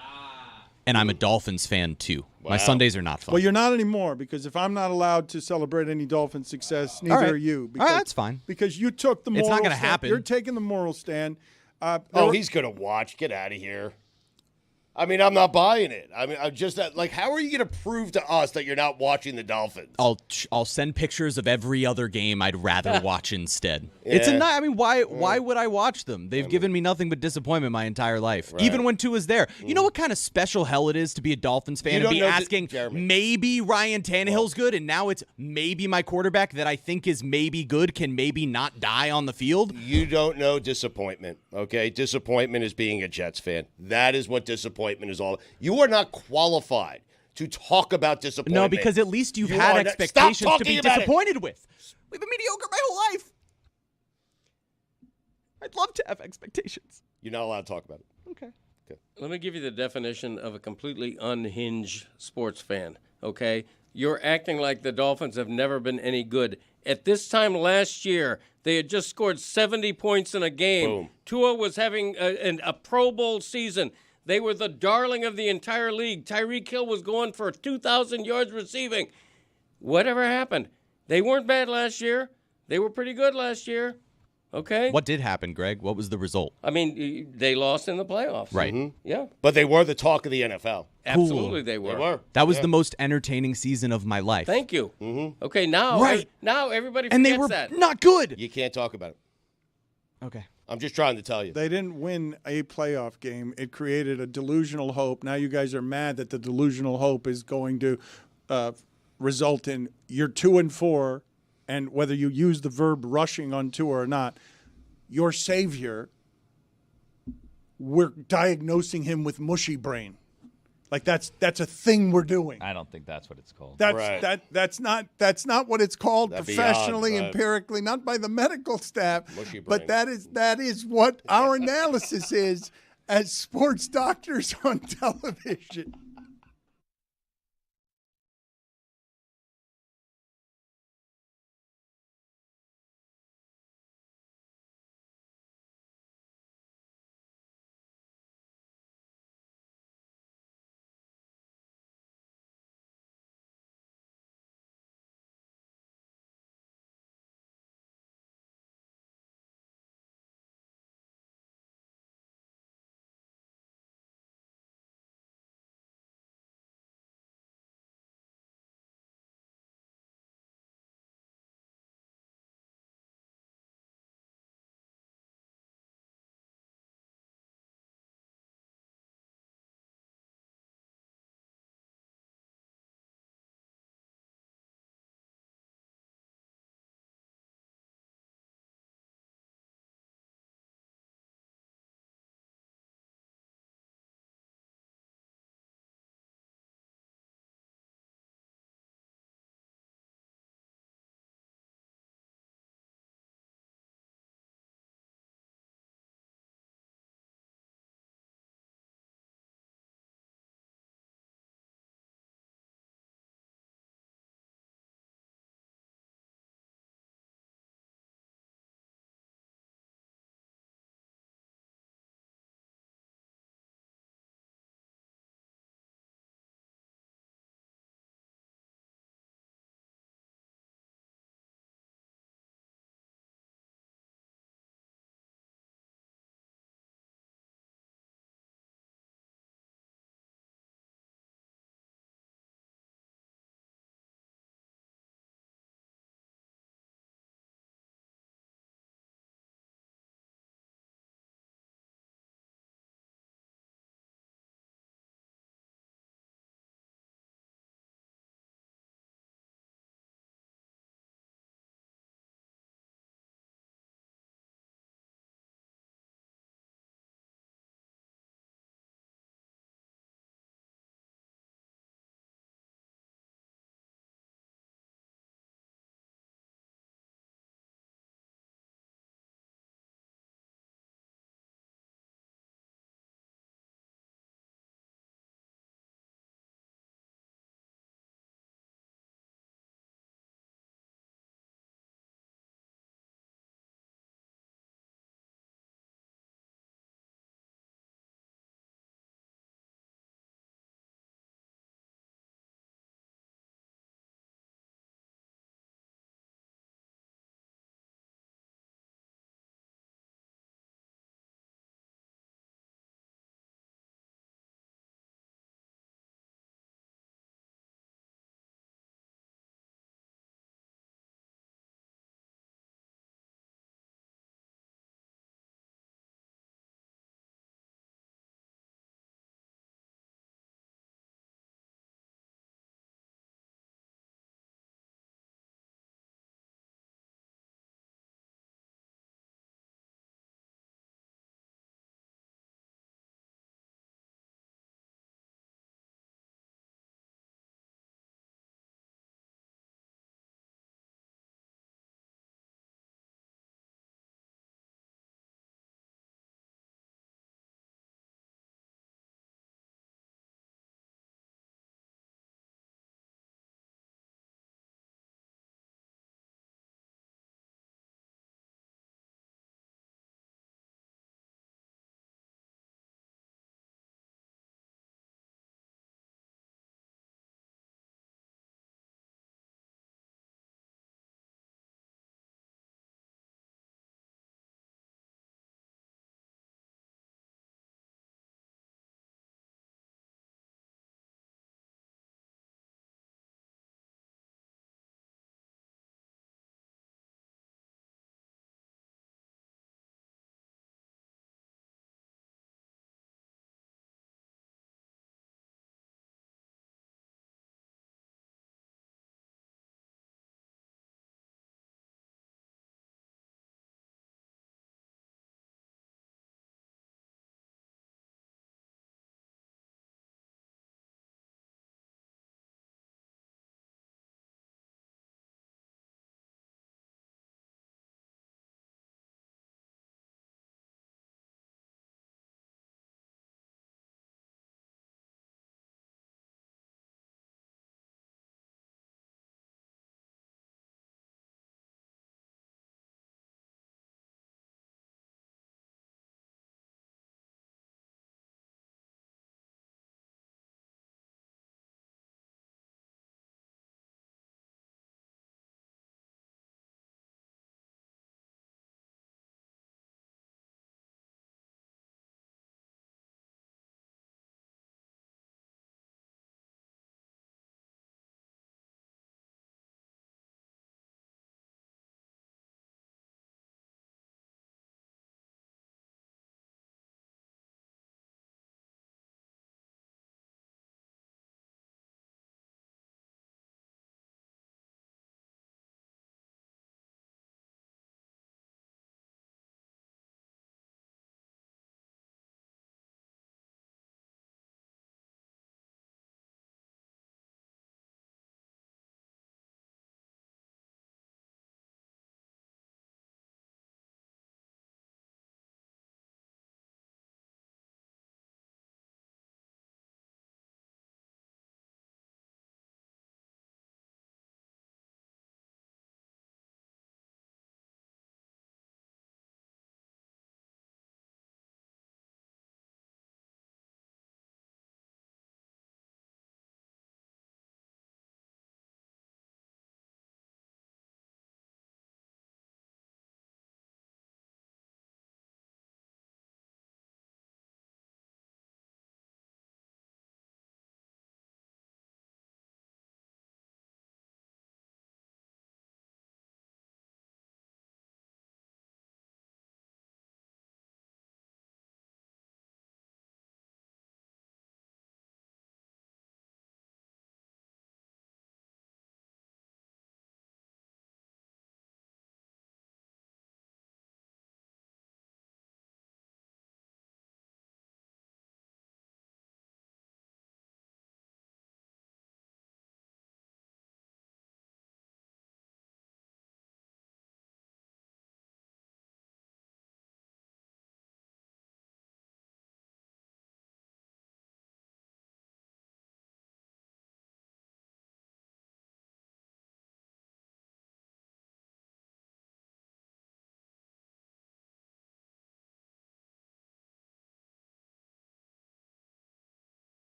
And I'm a Dolphins fan, too. My Sundays are not fun. Well, you're not anymore, because if I'm not allowed to celebrate any Dolphin success, neither All right. are you. All Because, right, that's fine. Because you took the moral It's not gonna stand. happen. You're taking the moral stand. He's going to watch. Get out of here. I mean, I'm not buying it. I mean, I'm just like, how are you going to prove to us that you're not watching the Dolphins? I'll send pictures of every other game I'd rather watch instead. Yeah. It's I mean, why would I watch them? They've given me nothing but disappointment my entire life. Right. Even when Tua's there. You know what kind of special hell it is to be a Dolphins fan You and don't be know asking Jeremy. maybe Ryan Tannehill's good, and now it's maybe my quarterback that I think is maybe good can maybe not die on the field. You don't know disappointment, okay? Disappointment is being a Jets fan. That is what disappointment is all. You are not qualified to talk about disappointment. No, because at least you've You had are not- expectations Stop to be talking about it. disappointed with. We've been mediocre my whole life. I'd love to have expectations. You're not allowed to talk about it. Okay. Let me give you the definition of a completely unhinged sports fan, okay? You're acting like the Dolphins have never been any good At this time last year, they had just scored 70 points in a game. Boom. Tua was having a Pro Bowl season. They were the darling of the entire league. Tyreek Hill was going for 2,000 yards receiving. Whatever happened? They weren't bad last year. They were pretty good last year. Okay? What did happen, Greg? What was the result? I mean, they lost in the playoffs. Right. Yeah. But they were the talk of the NFL. Absolutely they were. They were. That was the most entertaining season of my life. Thank you. Okay, now now everybody forgets And they were that. not good. You can't talk about it. Okay. I'm just trying to tell you. They didn't win a playoff game. It created a delusional hope. Now you guys are mad that the delusional hope is going to result in you're 2-4, and whether you use the verb rushing on Tua or not, your savior, we're diagnosing him with mushy brain. Like that's a thing we're doing. I don't think that's what it's called. That's not what it's called That'd be professionally, odd, right. empirically, not by the medical staff. Mushy But brain. that is what our analysis is as sports doctors on television.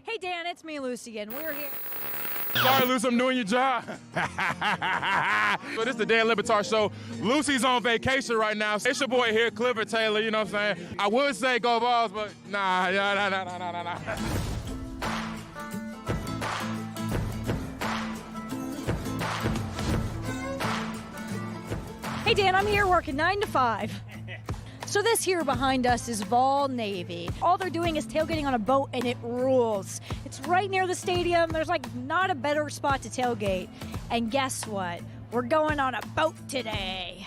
Hey, Dan, it's me, Lucy, and we're here. Sorry, Lucy, I'm doing your job. So this is the Dan Le Batard Show. Lucy's on vacation right now. It's your boy here, Clifford Taylor, you know what I'm saying? I would say go Balls, but nah. Hey, Dan, I'm here working 9 to 5. So this here behind us is Vol Navy. All they're doing is tailgating on a boat, and it rules. It's right near the stadium. There's like not a better spot to tailgate. And guess what? We're going on a boat today.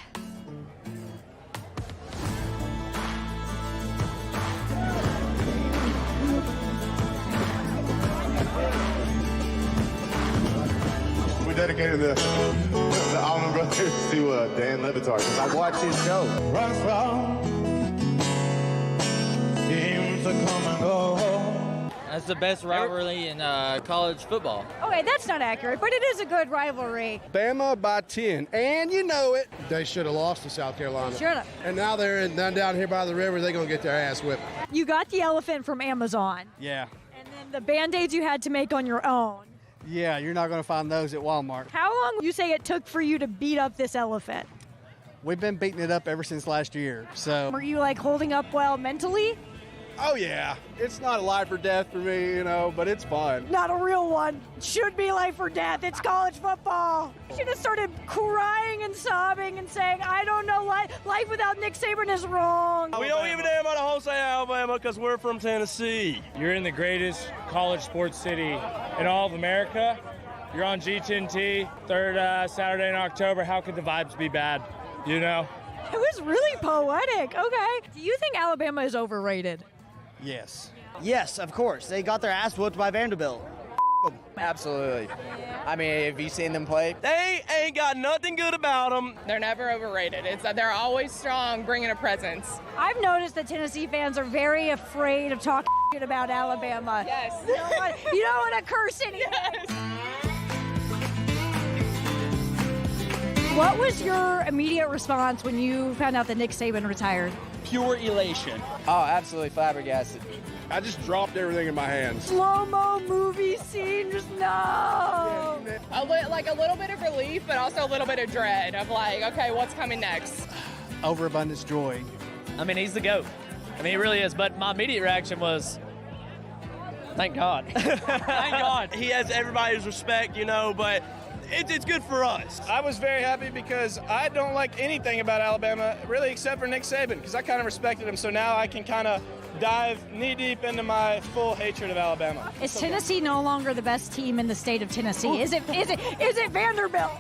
We dedicated the Allman Brothers to Dan Le Batard because I watch his show. Run from seems to come and go. That's the best rivalry in college football. Okay, that's not accurate, but it is a good rivalry. Bama by 10, and you know it. They should have lost to South Carolina. Shut up. And now they're down here by the river. They're going to get their ass whipped. You got the elephant from Amazon. Yeah. And then the Band-Aids you had to make on your own. Yeah, you're not going to find those at Walmart. How long you say it took for you to beat up this elephant? We've been beating it up ever since last year, so. Were you like holding up well mentally? Oh, yeah. It's not a life or death for me, but it's fun. Not a real one. Should be life or death. It's college football. You should have started crying and sobbing and saying, I don't know, life without Nick Saban is wrong. We don't give a damn about Wholesale, Alabama, because we're from Tennessee. You're in the greatest college sports city in all of America. You're on G10T, third Saturday in October. How could the vibes be bad, you know? It was really poetic. Okay. Do you think Alabama is overrated? Yes. Yes, of course. They got their ass whooped by Vanderbilt. Absolutely. I mean, have you seen them play? They ain't got nothing good about them. They're never overrated. They're always strong, bringing a presence. I've noticed that Tennessee fans are very afraid of talking shit about Alabama. Yes. You don't want to curse anything. Yes. What was your immediate response when you found out that Nick Saban retired? Pure elation. Oh, absolutely flabbergasted. I just dropped everything in my hands. Slow-mo movie scene, just no. A little bit of relief, but also a little bit of dread of like, okay, what's coming next? Overabundance joy. I mean, he's the GOAT. I mean, he really is. But my immediate reaction was, thank God. Thank God. He has everybody's respect, but it's good for us. I was very happy because I don't like anything about Alabama, really, except for Nick Saban, because I kind of respected him. So now I can kind of dive knee-deep into my full hatred of Alabama. Is Tennessee no longer the best team in the state of Tennessee? Is it Vanderbilt?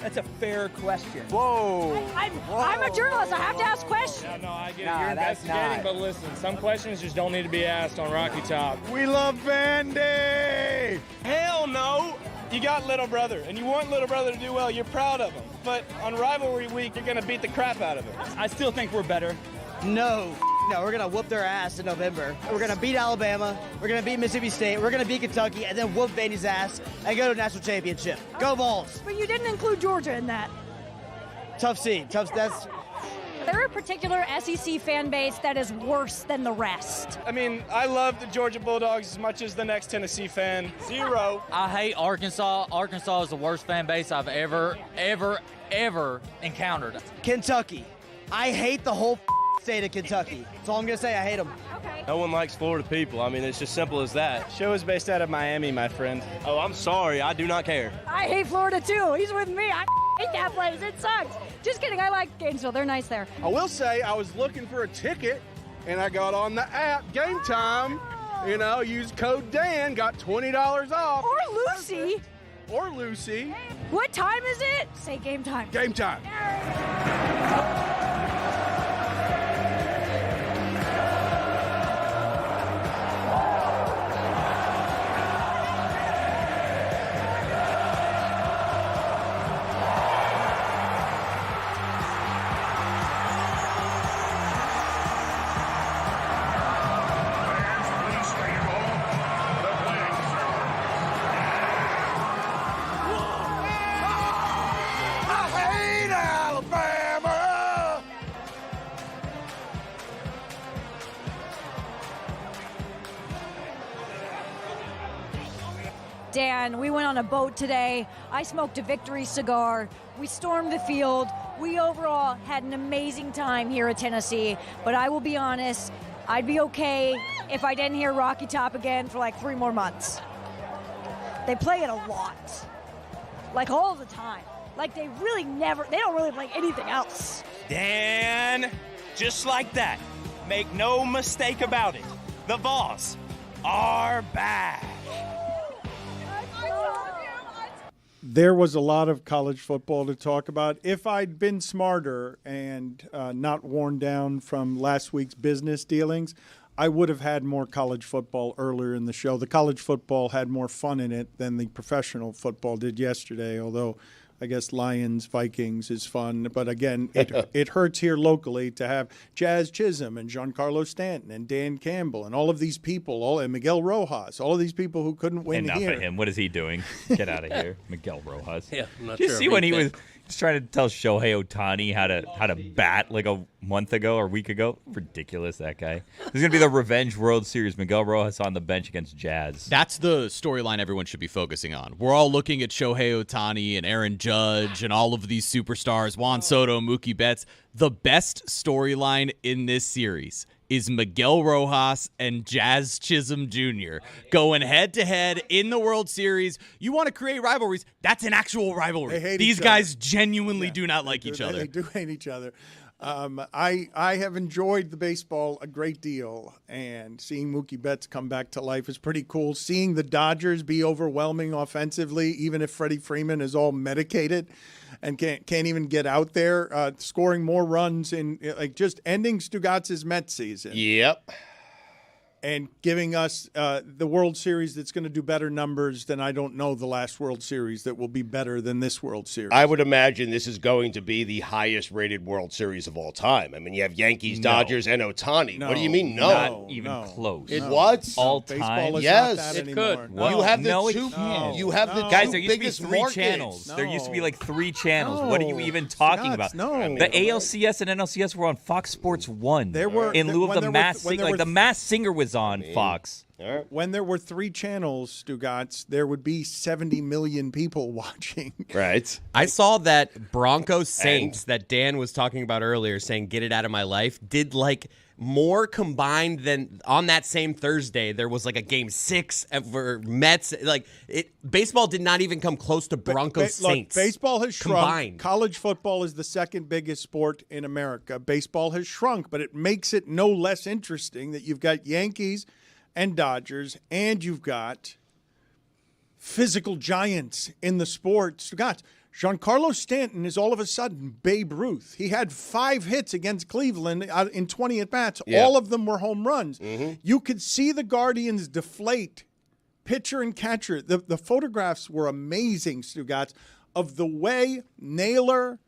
That's a fair question. Whoa. I'm a journalist. I have to ask questions. No, I get it. You're investigating, but listen, some questions just don't need to be asked on Rocky Top. We love Vandy. Hell no. You got little brother, and you want little brother to do well. You're proud of him. But on rivalry week, you're going to beat the crap out of him. I still think we're better. No, we're going to whoop their ass in November. We're going to beat Alabama. We're going to beat Mississippi State. We're going to beat Kentucky, and then whoop Vandy's ass and go to a national championship. Go Vols. But you didn't include Georgia in that. Tough seed. That's... There a particular SEC fan base that is worse than the rest? I mean, I love the Georgia Bulldogs as much as the next Tennessee fan. Zero. I hate Arkansas. Arkansas is the worst fan base I've ever encountered. Kentucky. I hate the whole state of Kentucky. That's all I'm going to say. I hate them. Okay. No one likes Florida people. I mean, it's just simple as that. Show is based out of Miami, my friend. Oh, I'm sorry. I do not care. I hate Florida, too. He's with me. I hate that place. It sucks. Just kidding. I like Gainesville. They're nice there. I will say I was looking for a ticket, and I got on the app Game Time. Used code Dan, got $20 off. Or Lucy. Or Lucy. What time is it? Say game time. Game time. Dan, we went on a boat today. I smoked a victory cigar. We stormed the field. We overall had an amazing time here at Tennessee. But I will be honest, I'd be okay if I didn't hear Rocky Top again for like 3 more months. They play it a lot. Like all the time. Like they don't really play anything else. Dan, just like that. Make no mistake about it. The Vols are back. There was a lot of college football to talk about. If I'd been smarter and not worn down from last week's business dealings, I would have had more college football earlier in the show. The college football had more fun in it than the professional football did yesterday, although I guess Lions, Vikings is fun. But again, it hurts here locally to have Jazz Chisholm and Giancarlo Stanton and Dan Campbell and all of these people, and Miguel Rojas, all of these people who couldn't win Enough here. of him. What is he doing? Get out of here. Miguel Rojas. Yeah, I'm not Did you sure see if when he he was fit. trying to tell Shohei Ohtani how to bat like a month ago or a week ago? Ridiculous, that guy. This is going to be the Revenge World Series. Miguel Rojas on the bench against Jazz. That's the storyline everyone should be focusing on. We're all looking at Shohei Ohtani and Aaron Judge and all of these superstars, Juan Soto, Mookie Betts. The best storyline in this series is Miguel Rojas and Jazz Chisholm Jr. going head-to-head in the World Series. You want to create rivalries? That's an actual rivalry. They hate These each guys other. genuinely do not like each other. They do hate each other. I have enjoyed the baseball a great deal, and seeing Mookie Betts come back to life is pretty cool. Seeing the Dodgers be overwhelming offensively, even if Freddie Freeman is all medicated and can't even get out there, scoring more runs in just ending Stugotz's Mets season. Yep. And giving us the World Series that's going to do better numbers than I don't know the last World Series that will be better than this World Series. I would imagine this is going to be the highest-rated World Series of all time. I mean, you have Yankees, Dodgers, and Ohtani. What do you mean, no? Not even close. What? All Baseball time? is Yes. not that It anymore. could. What? You have the No, it two. can't. You have the Guys, two there used to be biggest 3 markets. channels. There used to be like 3 channels. No. What are you even talking Stugatz, about? no. The ALCS and NLCS were on Fox Sports 1. There were- in lieu when of there the were- Masked when Singer. there Like were- the Masked Singer was on Fox. When there were 3 channels, Stugotz, there would be 70 million people watching. Right. I saw that Broncos Saints that Dan was talking about earlier, saying "Get it out of my life," did like more combined than on that same Thursday. There was like a game 6 for Mets. Like baseball did not even come close to Broncos Saints. Look, baseball has shrunk. combined. College football is the second biggest sport in America. Baseball has shrunk, but it makes it no less interesting that you've got Yankees and Dodgers, and you've got physical giants in the sport. Stugotz, Giancarlo Stanton is all of a sudden Babe Ruth. He had 5 hits against Cleveland in 20 at-bats. Yeah. All of them were home runs. Mm-hmm. You could see the Guardians deflate pitcher and catcher. The photographs were amazing, Stugotz, of the way Naylor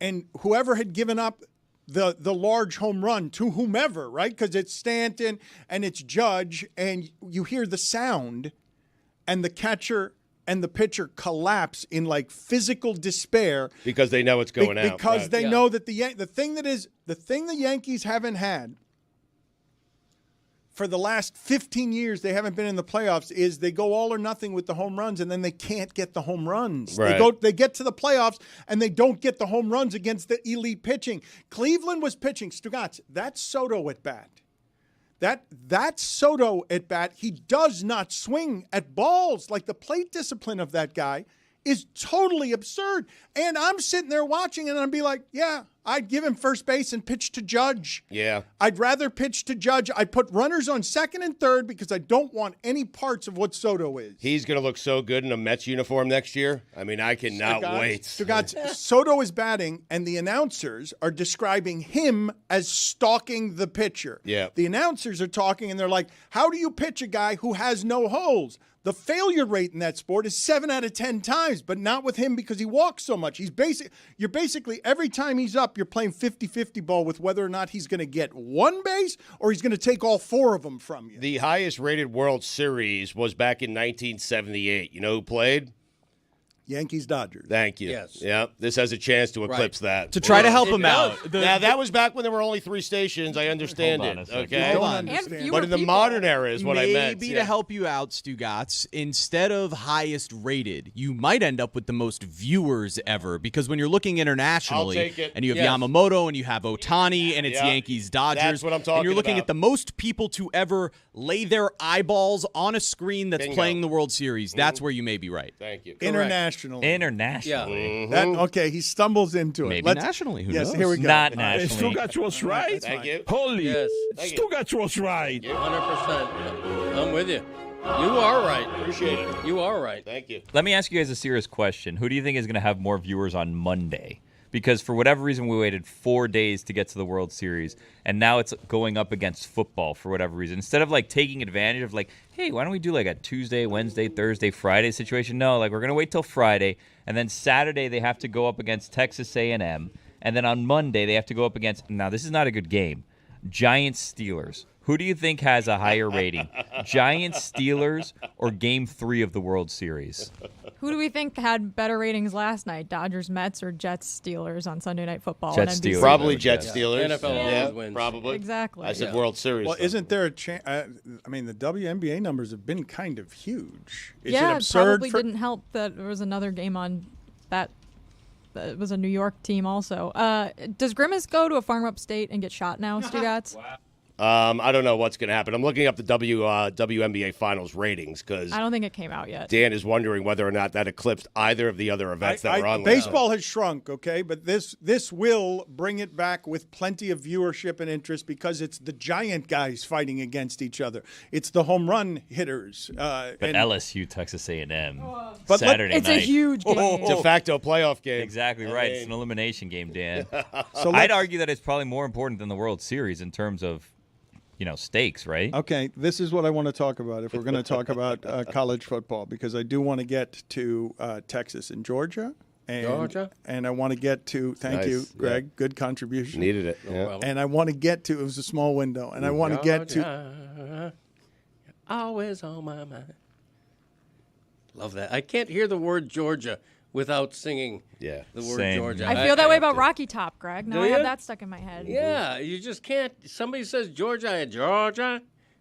and whoever had given up the large home run to whomever, right? Because it's Stanton and it's Judge, and you hear the sound, and the catcher and the pitcher collapse in like physical despair Because they know it's going out. because Right. they know that the thing the Yankees haven't had for the last 15 years, they haven't been in the playoffs, is they go all or nothing with the home runs, and then they can't get the home runs. Right. They get to the playoffs, and they don't get the home runs against the elite pitching. Cleveland was pitching. Stugotz, that's Soto at bat. That's Soto at bat. He does not swing at balls. Like the plate discipline of that guy is totally absurd. And I'm sitting there watching, and I'd be like, yeah, I'd give him first base and pitch to Judge. Yeah. I'd rather pitch to Judge. I'd put runners on second and third because I don't want any parts of what Soto is. He's going to look so good in a Mets uniform next year. I mean, I cannot wait. Stugotz, Soto is batting, and the announcers are describing him as stalking the pitcher. Yeah. The announcers are talking, and they're like, how do you pitch a guy who has no holes? The failure rate in that sport is 7 out of 10 times, but not with him because he walks so much. You're basically, every time he's up, you're playing 50-50 ball with whether or not he's going to get one base or he's going to take all 4 of them from you. The highest rated World Series was back in 1978. You know who played? Yankees Dodgers. Thank you. Yes. Yeah, this has a chance to eclipse that. To try to help him out. Now, that was back when there were only 3 stations. I understand Hold on a it. second. Okay? Hold on. But in the modern era is what I meant. Maybe to help you out, Stugotz, instead of highest rated, you might end up with the most viewers ever. Because when you're looking internationally, I'll take it. and you have Yes. Yamamoto, and you have Ohtani, and it's Yeah. Yankees Dodgers, That's what I'm talking and you're looking about. at the most people to ever lay their eyeballs on a screen that's Bingo. playing the World Series, that's where you may be right. Thank you. Internationally. Internationally. Okay, he stumbles into it. Maybe nationally, who yes, knows? here we go. Not nationally. Stugotz was right. Thank you. Holy. Yes. Stugotz was right. 100%. I'm with you. You are right. Appreciate it. You are right. Thank you. Let me ask you guys a serious question. Who do you think is going to have more viewers on Monday? Because for whatever reason, we waited 4 days to get to the World Series, and now it's going up against football for whatever reason. Instead of like taking advantage of like, hey, why don't we do like a Tuesday, Wednesday, Thursday, Friday situation? No, like we're going to wait till Friday, and then Saturday they have to go up against Texas A&M, and then on Monday they have to go up against, now this is not a good game, Giants Steelers. Who do you think has a higher rating, Giants Steelers or Game 3 of the World Series? Who do we think had better ratings last night? Dodgers, Mets, or Jets, Steelers on Sunday Night Football? on Jets, NBC? Steelers. Probably Jets Steelers. NFL always wins. Probably. Exactly. I said World Series. Well, though. isn't there a chance? I mean, the WNBA numbers have been kind of huge. Is yeah, it absurd probably for, didn't help that there was another game on that. It was a New York team also. Does Grimace go to a farm upstate and get shot now, Stugotz? I don't know what's going to happen. I'm looking up the WNBA Finals ratings because I don't think it came out yet. Dan is wondering whether or not that eclipsed either of the other events that were on. Baseball has shrunk, okay, but this will bring it back with plenty of viewership and interest because it's the giant guys fighting against each other. It's the home run hitters. But and LSU, Texas A&M, But Saturday It's night. a huge game. de facto playoff game. Exactly right. It's an elimination game, Dan. So I'd argue that it's probably more important than the World Series in terms of, stakes, right? Okay, this is what I want to talk about if we're going to talk about college football because I do want to get to Texas and Georgia. And I want to get to, thank you, Greg, yeah. Good contribution. Needed it. Yeah. And I want to get to, it was a small window, and I want to get to. Always on my mind. Love that. I can't hear the word Georgia without singing the word Same. Georgia. I feel that way about Rocky Top, Greg. Now Do I have you? that stuck in my head. Yeah, you just can't. Somebody says Georgia, Georgia.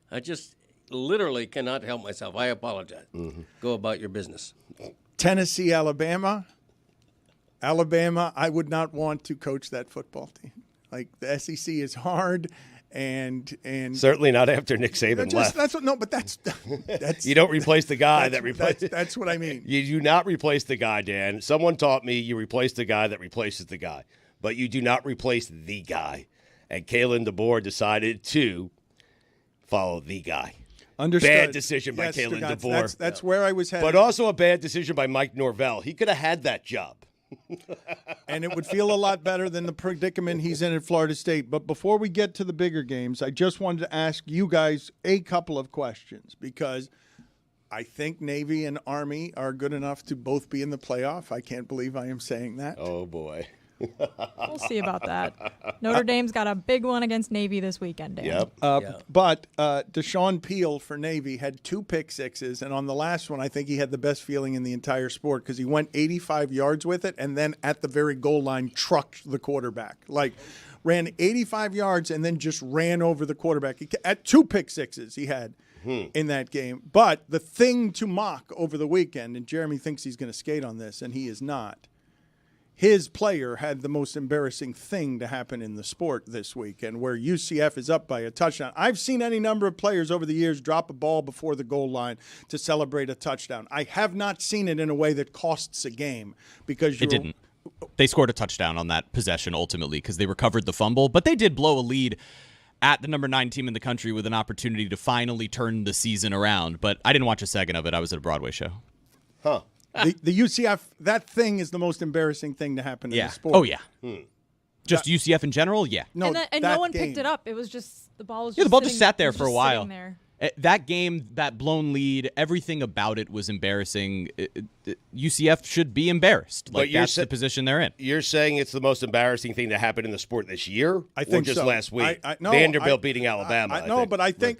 I just literally cannot help myself. I apologize. Go about your business. Tennessee, Alabama. Alabama, I would not want to coach that football team. Like, the SEC is hard. And Certainly not after Nick Saban left. That's you don't replace the guy that replaced. That's what I mean. You do not replace the guy, Dan. Someone taught me you replace the guy that replaces the guy, but you do not replace the guy. And Kalen DeBoer decided to follow the guy. Understood. Bad decision by Yes, Kalen Stugotz, DeBoer. That's where I was headed. But also a bad decision by Mike Norvell. He could have had that job. And it would feel a lot better than the predicament he's in at Florida State. But before we get to the bigger games, I just wanted to ask you guys a couple of questions because I think Navy and Army are good enough to both be in the playoff. I can't believe I am saying that. Oh, boy. We'll see about that. Notre Dame's got a big one against Navy this weekend, Dan. But Deshaun Peel for Navy had 2 pick sixes, and on the last one, I think he had the best feeling in the entire sport because he went 85 yards with it and then at the very goal line trucked the quarterback. Like, ran 85 yards and then just ran over the quarterback. At 2 pick sixes he had in that game. But the thing to mock over the weekend, and Jeremy thinks he's going to skate on this, and he is not, his player had the most embarrassing thing to happen in the sport this weekend where UCF is up by a touchdown. I've seen any number of players over the years drop a ball before the goal line to celebrate a touchdown. I have not seen it in a way that costs a game because It didn't. They scored a touchdown on that possession ultimately because they recovered the fumble, but they did blow a lead at the number 9 team in the country with an opportunity to finally turn the season around. But I didn't watch a second of it. I was at a Broadway show. Huh. The UCF, that thing is the most embarrassing thing to happen in the sport. Oh, yeah. Just UCF in general? Yeah. No, and no one picked it up. It was just the ball was just the ball just sitting- sat there it was for a just while. sitting there. That game, that blown lead, everything about it was embarrassing. UCF should be embarrassed. Like, that's the position they're in. You're saying it's the most embarrassing thing to happen in the sport this year? I think or just so. last week? No, Vanderbilt beating Alabama. I think.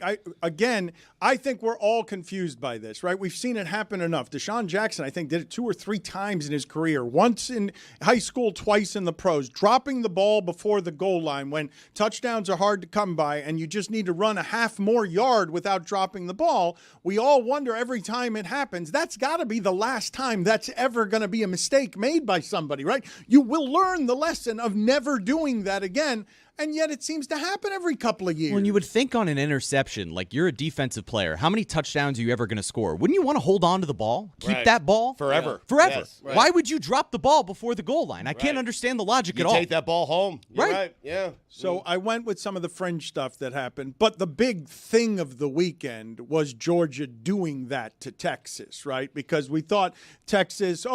I think we're all confused by this, right? We've seen it happen enough. Deshaun Jackson, I think, did it 2 or 3 times in his career. Once in high school, twice in the pros. Dropping the ball before the goal line when touchdowns are hard to come by and you just need to run a half more yard without dropping the ball. We all wonder every time it happens, that's got to be the last time that's ever going to be a mistake made by somebody, right? You will learn the lesson of never doing that again. And yet it seems to happen every couple of years. When you would think on an interception, like you're a defensive player, how many touchdowns are you ever going to score? Wouldn't you want to hold on to the ball? Keep that ball? Forever. Yeah. Forever. Yes, right. Why would you drop the ball before the goal line? I can't understand the logic at all. You take that ball home. You're right. Yeah. So I went with some of the fringe stuff that happened. But the big thing of the weekend was Georgia doing that to Texas, right? Because we thought Texas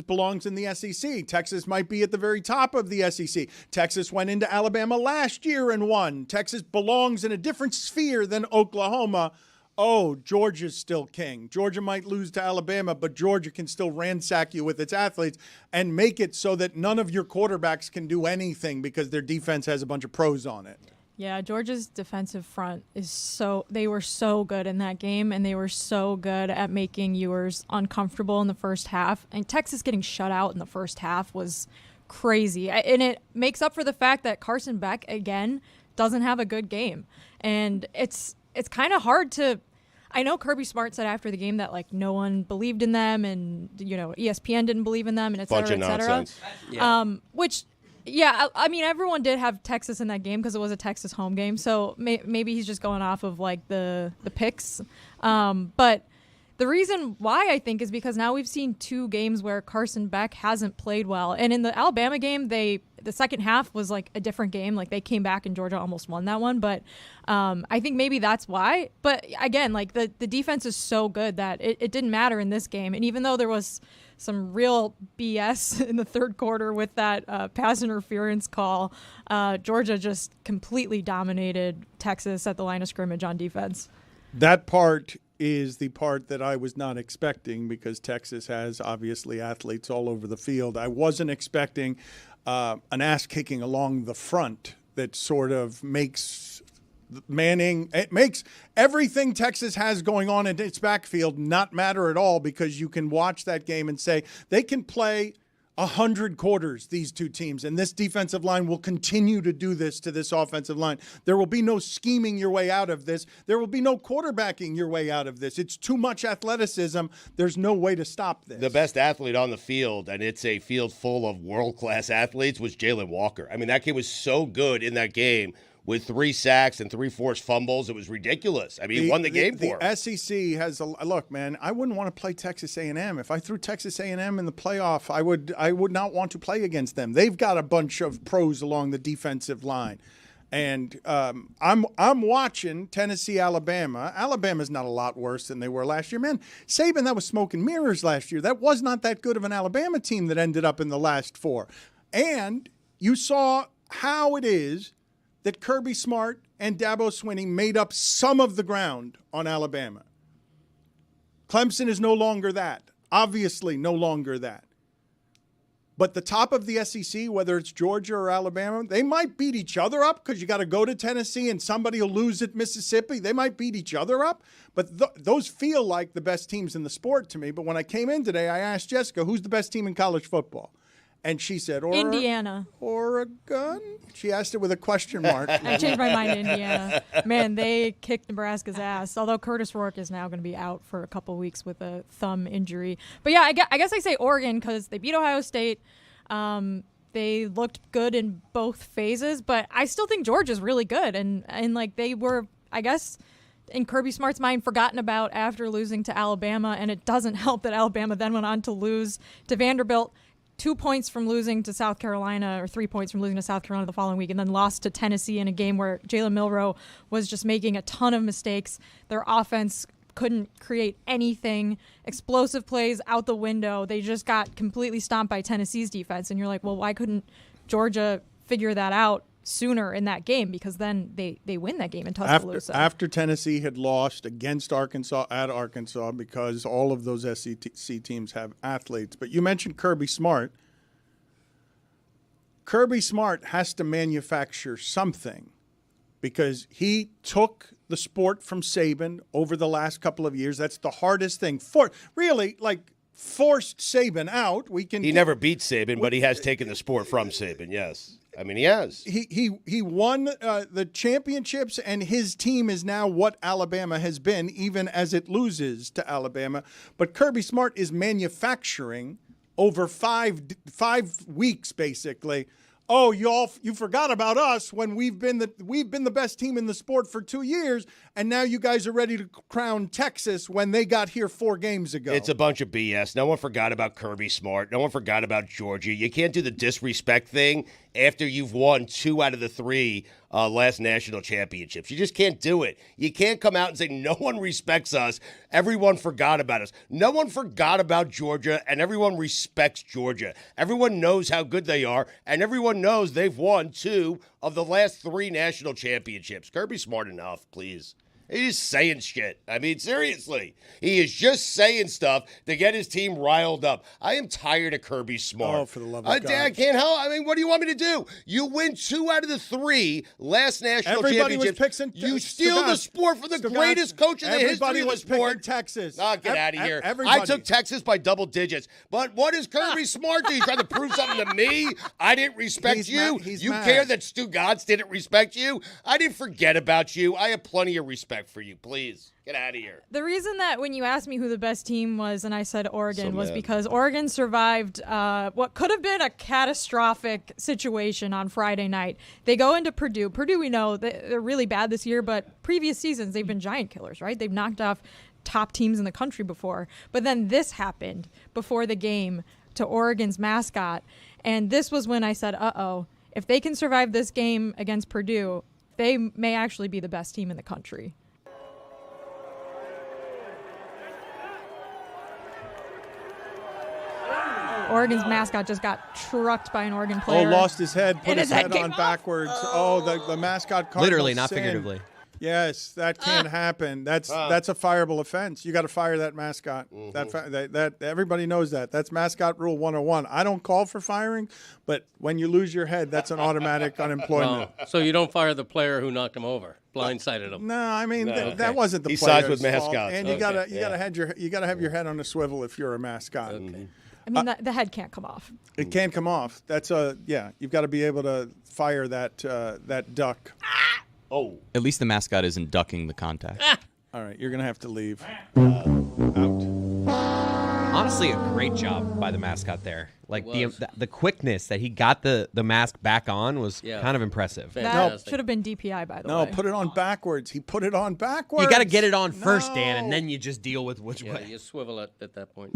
belongs in the SEC. Texas might be at the very top of the SEC. Texas went into Alabama last year and won. Texas belongs in a different sphere than Oklahoma. Oh, Georgia's still king. Georgia might lose to Alabama, but Georgia can still ransack you with its athletes and make it so that none of your quarterbacks can do anything because their defense has a bunch of pros on it. Yeah, Georgia's defensive front they were so good in that game, and they were so good at making viewers uncomfortable in the first half. And Texas getting shut out in the first half was crazy. And it makes up for the fact that Carson Beck, again, doesn't have a good game. And it's kind of hard to – I know Kirby Smart said after the game that, like, no one believed in them and, ESPN didn't believe in them and et cetera, et cetera. Nonsense. Yeah. I mean, everyone did have Texas in that game because it was a Texas home game. So maybe he's just going off of, like, the picks. But the reason why I think is because now we've seen 2 games where Carson Beck hasn't played well. And in the Alabama game, the second half was like a different game. Like they came back and Georgia almost won that one. But I think maybe that's why. But again, like the defense is so good that it didn't matter in this game. And even though there was some real BS in the third quarter with that pass interference call, Georgia just completely dominated Texas at the line of scrimmage on defense. That part is the part that I was not expecting because Texas has obviously athletes all over the field. I wasn't expecting an ass kicking along the front that sort of makes everything Texas has going on in its backfield not matter at all because you can watch that game and say they can play 100 quarters, these 2 teams, and this defensive line will continue to do this to this offensive line. There will be no scheming your way out of this. There will be no quarterbacking your way out of this. It's too much athleticism. There's no way to stop this. The best athlete on the field, and it's a field full of world-class athletes, was Jalen Walker. I mean, that kid was so good in that game with 3 sacks and 3 forced fumbles. It was ridiculous. I mean, he won the game for him. The SEC has look, man. I wouldn't want to play Texas A&M. If I threw Texas A&M in the playoff, I would not want to play against them. They've got a bunch of pros along the defensive line, and I'm watching Tennessee, Alabama. Alabama's not a lot worse than they were last year, man. Saban, that was smoke and mirrors last year. That was not that good of an Alabama team that ended up in the last 4, and you saw how it is that Kirby Smart and Dabo Swinney made up some of the ground on Alabama. Clemson is no longer that. Obviously no longer that. But the top of the SEC, whether it's Georgia or Alabama, they might beat each other up because you got to go to Tennessee and somebody will lose at Mississippi. They might beat each other up. But those feel like the best teams in the sport to me. But when I came in today, I asked Jessica, who's the best team in college football? And she said, Indiana. Oregon? She asked it with a question mark. I changed my mind to Indiana. Man, they kicked Nebraska's ass, although Curtis Rourke is now going to be out for a couple weeks with a thumb injury. But, yeah, I guess I say Oregon because they beat Ohio State. They looked good in both phases, but I still think Georgia's really good. And like, they were, I guess, in Kirby Smart's mind, forgotten about after losing to Alabama. And it doesn't help that Alabama then went on to lose to Vanderbilt. 2 points from losing to South Carolina or 3 points from losing to South Carolina the following week and then lost to Tennessee in a game where Jalen Milroe was just making a ton of mistakes. Their offense couldn't create anything. Explosive plays out the window. They just got completely stomped by Tennessee's defense. And you're like, well, why couldn't Georgia figure that out sooner in that game? Because then they win that game in Tuscaloosa. After Tennessee had lost against Arkansas at Arkansas because all of those SEC teams have athletes. But you mentioned Kirby Smart. Kirby Smart has to manufacture something because he took the sport from Saban over the last couple of years. That's the hardest thing. Forced Saban out. He never beat Saban, but he has taken the sport from Saban, yes. I mean, he has. He won the championships, and his team is now what Alabama has been, even as it loses to Alabama. But Kirby Smart is manufacturing over five weeks, basically. Oh, you forgot about us when we've been the best team in the sport for 2 years, and now you guys are ready to crown Texas when they got here 4 games ago. It's a bunch of BS. No one forgot about Kirby Smart. No one forgot about Georgia. You can't do the disrespect thing after you've won 2 out of the 3 last national championships. You just can't do it. You can't come out and say, no one respects us. Everyone forgot about us. No one forgot about Georgia, and everyone respects Georgia. Everyone knows how good they are, and everyone knows they've won 2 of the last 3 national championships. Kirby Smart enough, please. He's saying shit. I mean, seriously. He is just saying stuff to get his team riled up. I am tired of Kirby Smart. Oh, for the love of God. I can't help. I mean, what do you want me to do? You win 2 out of the 3 last national Everybody championships. You steal the sport from the greatest coach in the history of the sport. Texas. Oh, get out of here. Everybody. I took Texas by double digits. But what does Kirby Smart do? You trying to prove something to me? I didn't respect you. You care that Stugotz didn't respect you? I didn't forget about you. I have plenty of respect for you. Please get out of here. The reason that when you asked me who the best team was and I said Oregon was because Oregon survived what could have been a catastrophic situation on Friday night. They go into Purdue. Purdue, we know they're really bad this year, but previous seasons they've been giant killers, right? They've knocked off top teams in the country before. But then this happened before the game to Oregon's mascot. And this was when I said, uh-oh, if they can survive this game against Purdue, they may actually be the best team in the country. Oregon's mascot just got trucked by an Oregon player. Oh, lost his head, put his head on off. backwards. Oh, the mascot cardinal Literally, not sin. figuratively. Yes, that can't happen. That's a fireable offense. You got to fire that mascot. That everybody knows that. That's mascot rule 101. I don't call for firing, but when you lose your head, that's an automatic unemployment. So you don't fire the player who knocked him over, blindsided him. No, I mean that wasn't the He player's sides with mascots. fault. And you gotta have your head on a swivel if you're a mascot. Okay. I mean, the head can't come off. It can't come off. That's you've got to be able to fire that duck. Oh. At least the mascot isn't ducking the contact. All right, you're going to have to leave. Out. Honestly, a great job by the mascot there. Like the quickness that he got the mask back on was kind of impressive. That should have been DPI, by the way. No, put it on backwards. He put it on backwards. You got to get it on first, Dan, and then you just deal with which way. You swivel it at that point.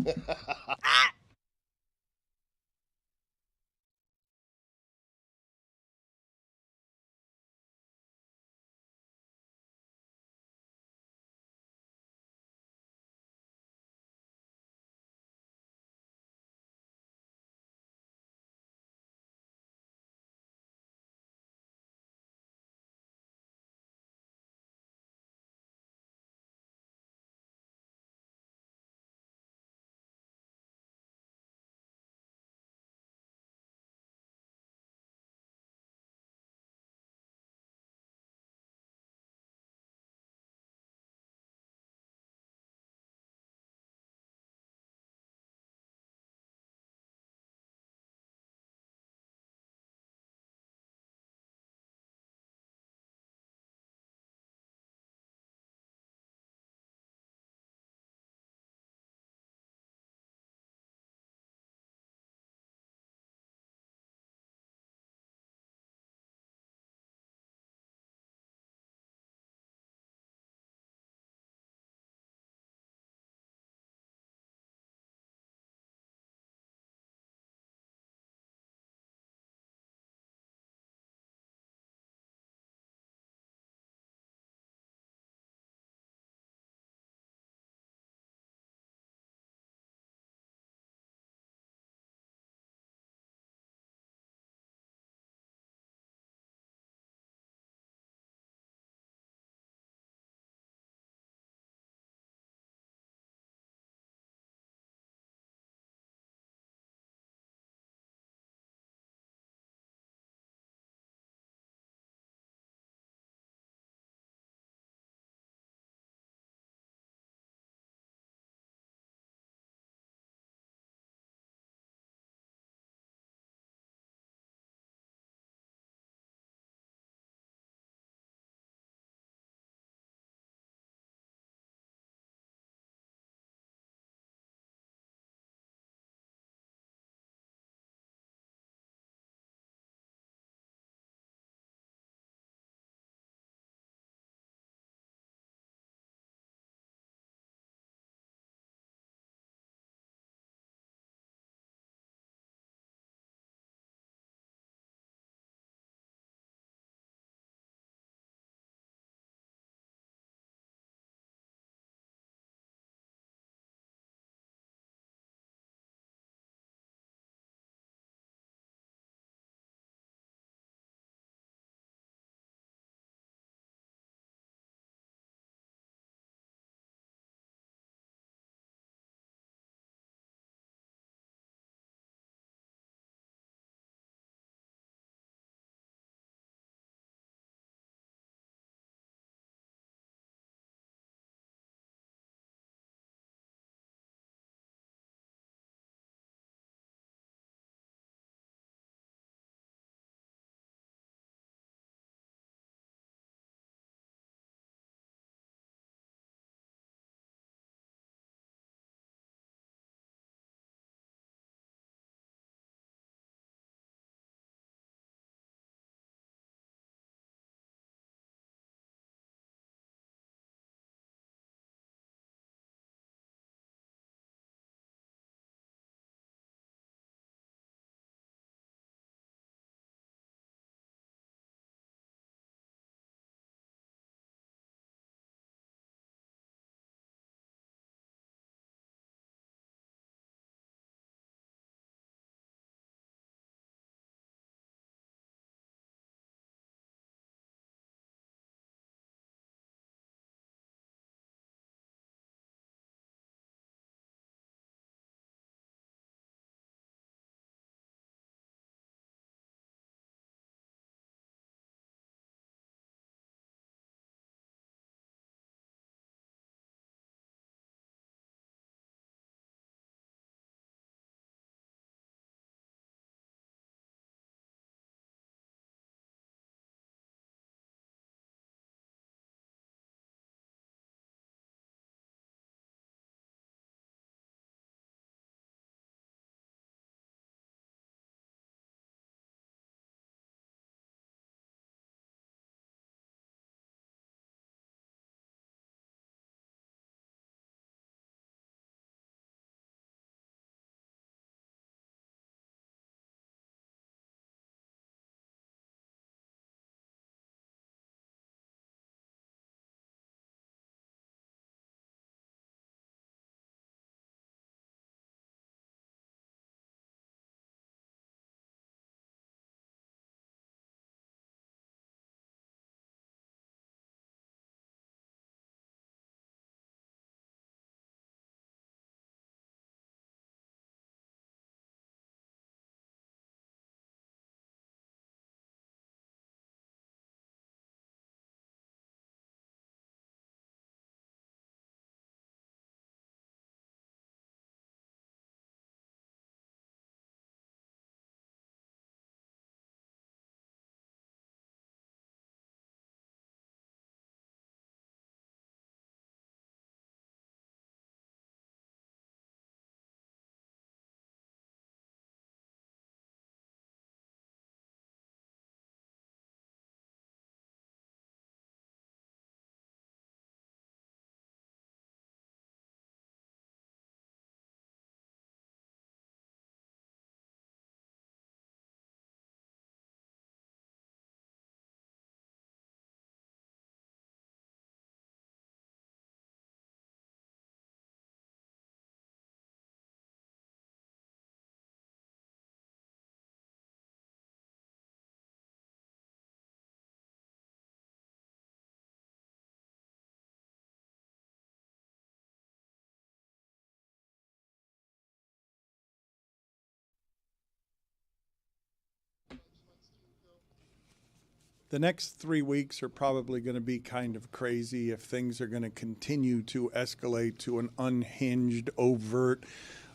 The next 3 weeks are probably going to be kind of crazy if things are going to continue to escalate to an unhinged, overt,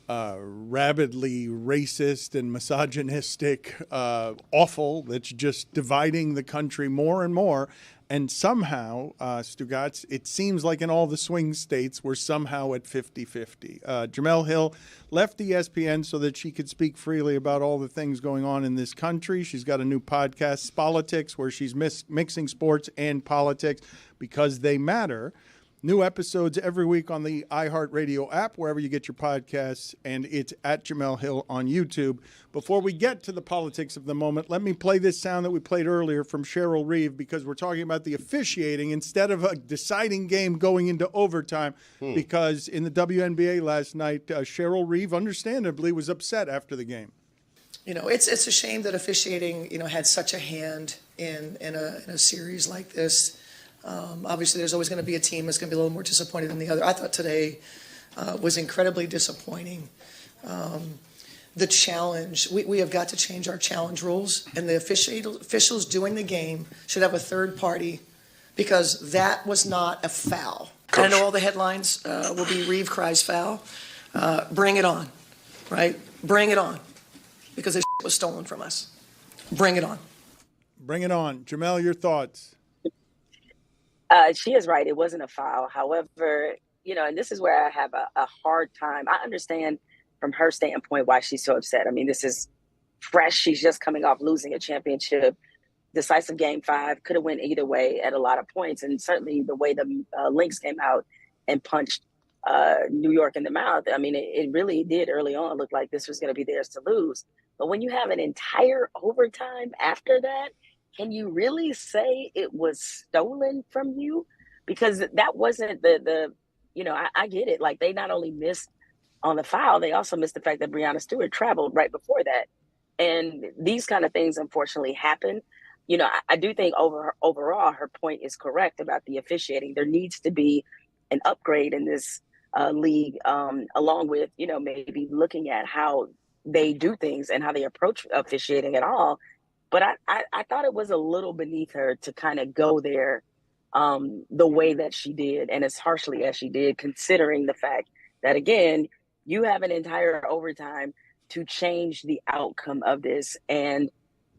rabidly racist and misogynistic awful that's just dividing the country more and more. And somehow, Stugotz, it seems like in all the swing states, we're somehow at 50-50. Jamal Hill left ESPN so that she could speak freely about all the things going on in this country. She's got a new podcast, Spolitics, where she's mixing sports and politics because they matter. New episodes every week on the iHeartRadio app, wherever you get your podcasts, and it's at Jamal Hill on YouTube. Before we get to the politics of the moment, let me play this sound that we played earlier from Cheryl Reeve, because we're talking about the officiating instead of a deciding game going into overtime, because in the WNBA last night, Cheryl Reeve, understandably, was upset after the game. You know, it's a shame that officiating, had such a hand in a series like this. Obviously, there's always going to be a team that's going to be a little more disappointed than the other. I thought today was incredibly disappointing. The challenge, we have got to change our challenge rules, and the officials doing the game should have a third party, because that was not a foul. I know all the headlines will be Reeve cries foul. Bring it on, right? Bring it on, because this was stolen from us. Bring it on. Bring it on. Jamel, your thoughts? She is right. It wasn't a foul. However, and this is where I have a hard time. I understand from her standpoint why she's so upset. I mean, this is fresh. She's just coming off losing a championship. Decisive game 5. Could have went either way at a lot of points. And certainly the way the Lynx came out and punched New York in the mouth, I mean, it really did early on look like this was going to be theirs to lose. But when you have an entire overtime after that, can you really say it was stolen from you? Because that wasn't I get it. Like, they not only missed on the foul, they also missed the fact that Breonna Stewart traveled right before that. And these kind of things, unfortunately, happen. I do think overall, her point is correct about the officiating. There needs to be an upgrade in this league, along with, maybe looking at how they do things and how they approach officiating at all. But I thought it was a little beneath her to kind of go there the way that she did, and as harshly as she did, considering the fact that, again, you have an entire overtime to change the outcome of this, and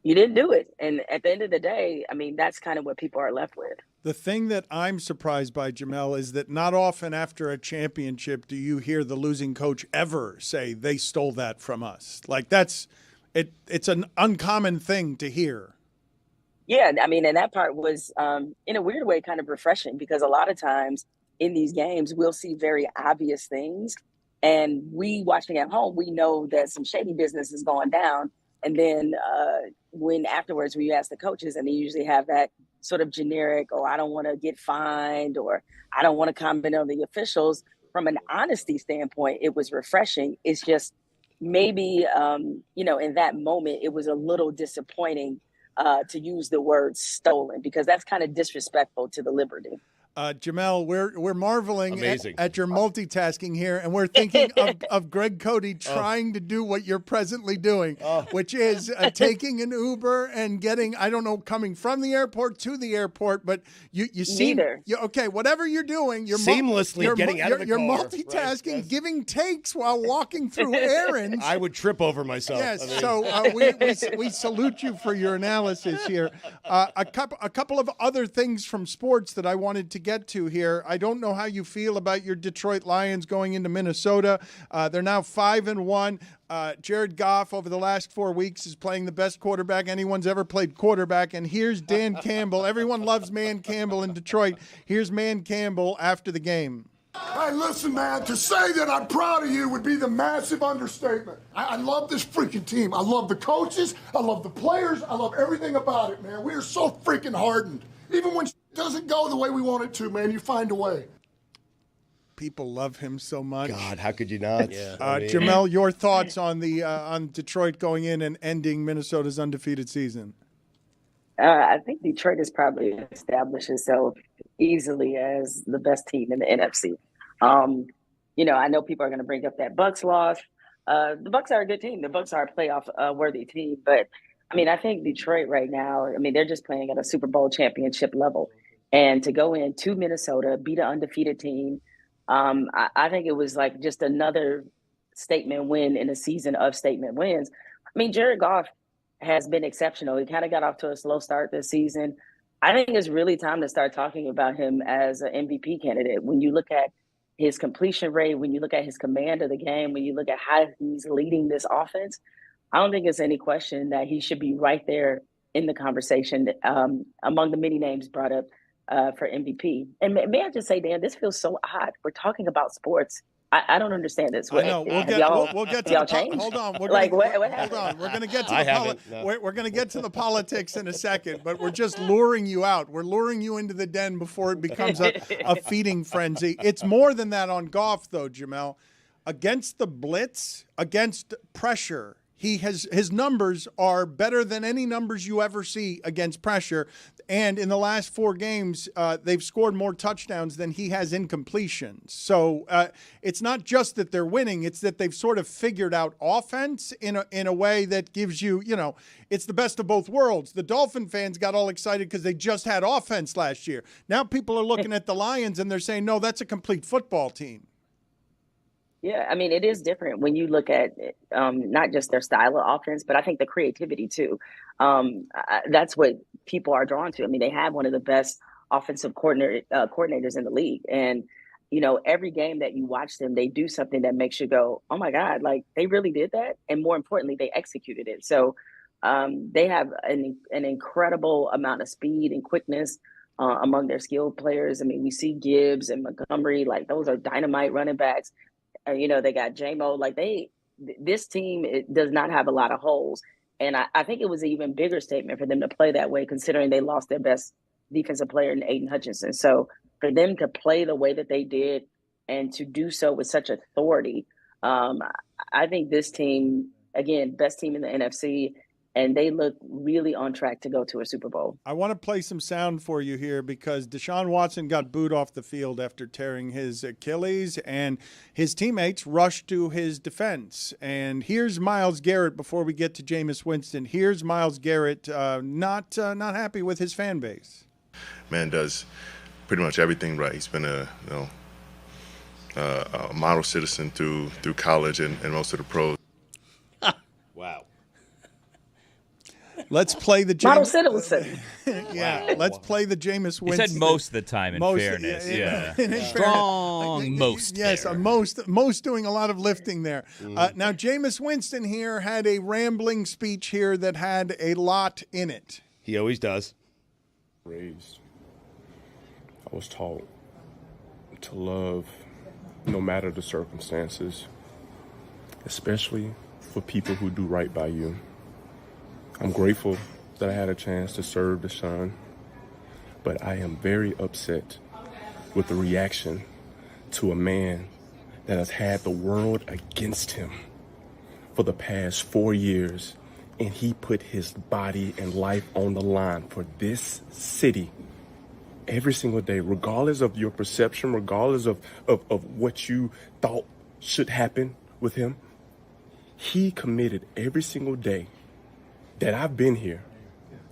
you didn't do it. And at the end of the day, I mean, that's kind of what people are left with. The thing that I'm surprised by, Jamel, is that not often after a championship do you hear the losing coach ever say they stole that from us. Like, it's an uncommon thing to hear. Yeah, I mean, and that part was, in a weird way, kind of refreshing, because a lot of times in these games, we'll see very obvious things. And we watching at home, we know that some shady business is going down. And then when afterwards, when you ask the coaches, and they usually have that sort of generic, oh, I don't want to get fined, or I don't want to comment on the officials. From an honesty standpoint, it was refreshing. It's just, maybe, in that moment, it was a little disappointing to use the word stolen, because that's kind of disrespectful to the liberty. Jamel, we're marveling at your multitasking here, and we're thinking of Greg Cody trying to do what you're presently doing, which is taking an Uber and getting, I don't know, coming from the airport to the airport, but you seem okay. Whatever you're doing, you're seamlessly getting out of the car. You're multitasking, right, giving takes while walking through errands. I would trip over myself. Yes, so we salute you for your analysis here. A couple of other things from sports that I wanted to get to here. I don't know how you feel about your Detroit Lions going into Minnesota. They're now 5-1. Jared Goff over the last 4 weeks is playing the best quarterback anyone's ever played quarterback. And here's Dan Campbell. Everyone loves Man Campbell in Detroit. Here's Man Campbell after the game. Hey, listen, man, to say that I'm proud of you would be the massive understatement. I love this freaking team. I love the coaches. I love the players. I love everything about it, man. We are so freaking hardened. Even when doesn't go the way we want it to, man, you find a way. People love him so much. God, how could you not? Jamel, your thoughts on the on Detroit going in and ending Minnesota's undefeated season? I think Detroit has probably established itself easily as the best team in the NFC. I know people are going to bring up that Bucs loss. The Bucs are a good team. The Bucs are a playoff worthy team, but I mean, I think Detroit right now, I mean, they're just playing at a Super Bowl championship level. And to go into Minnesota, beat an undefeated team, I think it was like just another statement win in a season of statement wins. I mean, Jared Goff has been exceptional. He kind of got off to a slow start this season. I think it's really time to start talking about him as an MVP candidate. When you look at his completion rate, when you look at his command of the game, when you look at how he's leading this offense, I don't think it's any question that he should be right there in the conversation among the many names brought up for MVP. And may I just say, Dan, this feels so odd. We're talking about sports. I don't understand this. I know. We'll get to the hold on. We're like, gonna, what hold on. We're going to get to No. we're going to get to the politics in a second, but we're just luring you out. We're luring you into the den before it becomes a feeding frenzy. It's more than that on Goff, though, Jamel. Against the blitz, against pressure, his numbers are better than any numbers you ever see against pressure. And in the last 4 games, they've scored more touchdowns than he has incompletions. So it's not just that they're winning; it's that they've sort of figured out offense in a way that gives you, it's the best of both worlds. The Dolphin fans got all excited because they just had offense last year. Now people are looking at the Lions and they're saying, no, that's a complete football team. Yeah, I mean, it is different when you look at not just their style of offense, but I think the creativity too. That's what people are drawn to. I mean, they have one of the best offensive coordinators in the league. And, every game that you watch them, they do something that makes you go, oh, my God, like they really did that. And more importantly, they executed it. So they have an incredible amount of speed and quickness among their skilled players. I mean, we see Gibbs and Montgomery, like those are dynamite running backs. They got J-Mo. Like this team does not have a lot of holes. And I think it was an even bigger statement for them to play that way, considering they lost their best defensive player in Aiden Hutchinson. So for them to play the way that they did and to do so with such authority, I think this team, again, best team in the NFC, and they look really on track to go to a Super Bowl. I want to play some sound for you here because Deshaun Watson got booed off the field after tearing his Achilles, and his teammates rushed to his defense. And here's Myles Garrett before we get to Jameis Winston. Here's Myles Garrett not happy with his fan base. Man does pretty much everything right. He's been a model citizen through college and most of the pros. Wow. Let's play the model citizen. Yeah, let's play the Jameis Winston. He said most of the time, in fairness. Yeah. Strong most. Yes, there. most doing a lot of lifting there. Now, Jameis Winston here had a rambling speech here that had a lot in it. He always does. Raised. I was taught to love no matter the circumstances, especially for people who do right by you. I'm grateful that I had a chance to serve Deshaun, but I am very upset with the reaction to a man that has had the world against him for the past 4 years, and he put his body and life on the line for this city every single day, regardless of your perception, regardless of what you thought should happen with him. He committed every single day that I've been here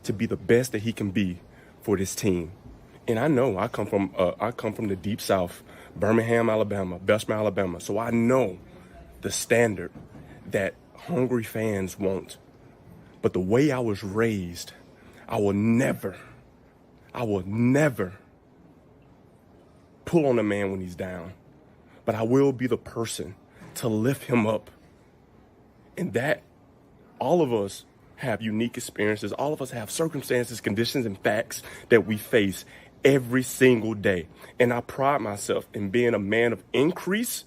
to be the best that he can be for this team. And I know I come from the deep South, Birmingham, Alabama, Bessemer, Alabama. So I know the standard that hungry fans want. But the way I was raised, I will never pull on a man when he's down. But I will be the person to lift him up. And that all of us have unique experiences. All of us have circumstances, conditions, and facts that we face every single day. And I pride myself in being a man of increase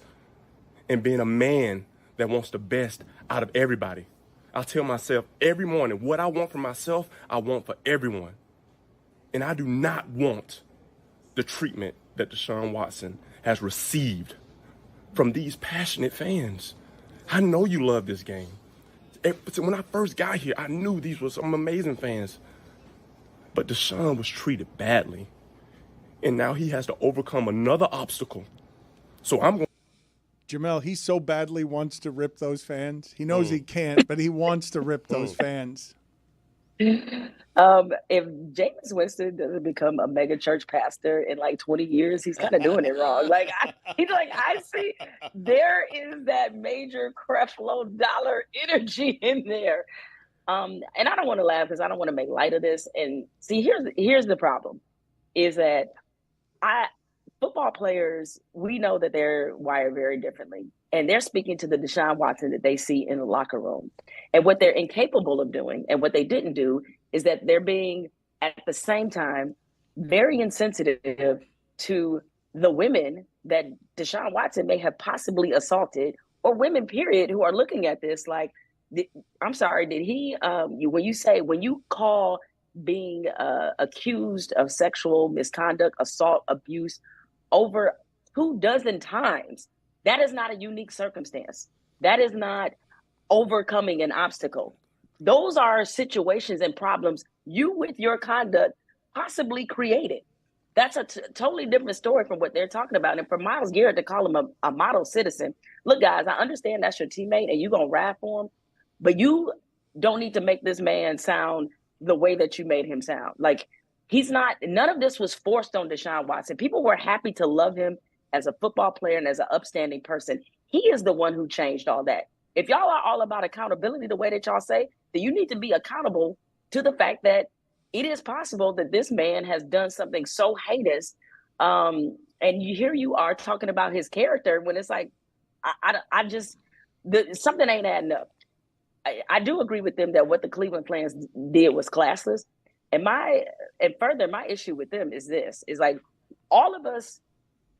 and being a man that wants the best out of everybody. I tell myself every morning what I want for myself, I want for everyone. And I do not want the treatment that Deshaun Watson has received from these passionate fans. I know you love this game. When I first got here, I knew these were some amazing fans. But Deshaun was treated badly. And now he has to overcome another obstacle. So I'm going. Jamel, he so badly wants to rip those fans. He knows he can't, but he wants to rip those fans. If Jameis Winston doesn't become a mega church pastor in like 20 years, he's kind of doing it wrong. I see there is that major Creflo Dollar energy in there. And I don't want to laugh because I don't want to make light of this. And see, here's the problem is that football players, we know that they're wired very differently. And they're speaking to the Deshaun Watson that they see in the locker room. And what they're incapable of doing and what they didn't do is that they're being, at the same time, very insensitive to the women that Deshaun Watson may have possibly assaulted, or women, period, who are looking at this like, I'm sorry, did he, when you call being accused of sexual misconduct, assault, abuse over 24 times, that is not a unique circumstance. That is not overcoming an obstacle. Those are situations and problems you, with your conduct, possibly created. That's a totally different story from what they're talking about. And for Myles Garrett to call him a model citizen, look, guys, I understand that's your teammate and you're going to ride for him, but you don't need to make this man sound the way that you made him sound. Like, he's not, none of this was forced on Deshaun Watson. People were happy to love him as a football player and as an upstanding person. He is the one who changed all that. If y'all are all about accountability the way that y'all say, then you need to be accountable to the fact that it is possible that this man has done something so heinous. And here you are talking about his character when it's like, something ain't adding up. I do agree with them that what the Cleveland Plans did was classless. And my issue with them is this, is like, all of us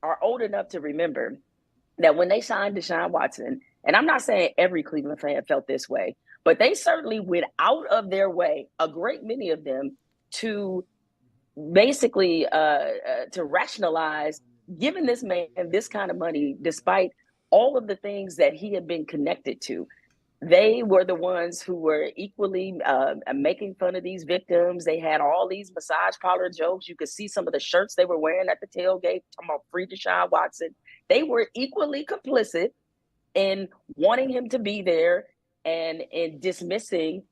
are old enough to remember that when they signed Deshaun Watson, and I'm not saying every Cleveland fan felt this way, but they certainly went out of their way, a great many of them, to basically to rationalize giving this man this kind of money, despite all of the things that he had been connected to. They were the ones who were equally making fun of these victims. They had all these massage parlor jokes. You could see some of the shirts they were wearing at the tailgate, talking about free Deshaun Watson. They were equally complicit in wanting him to be there and in dismissing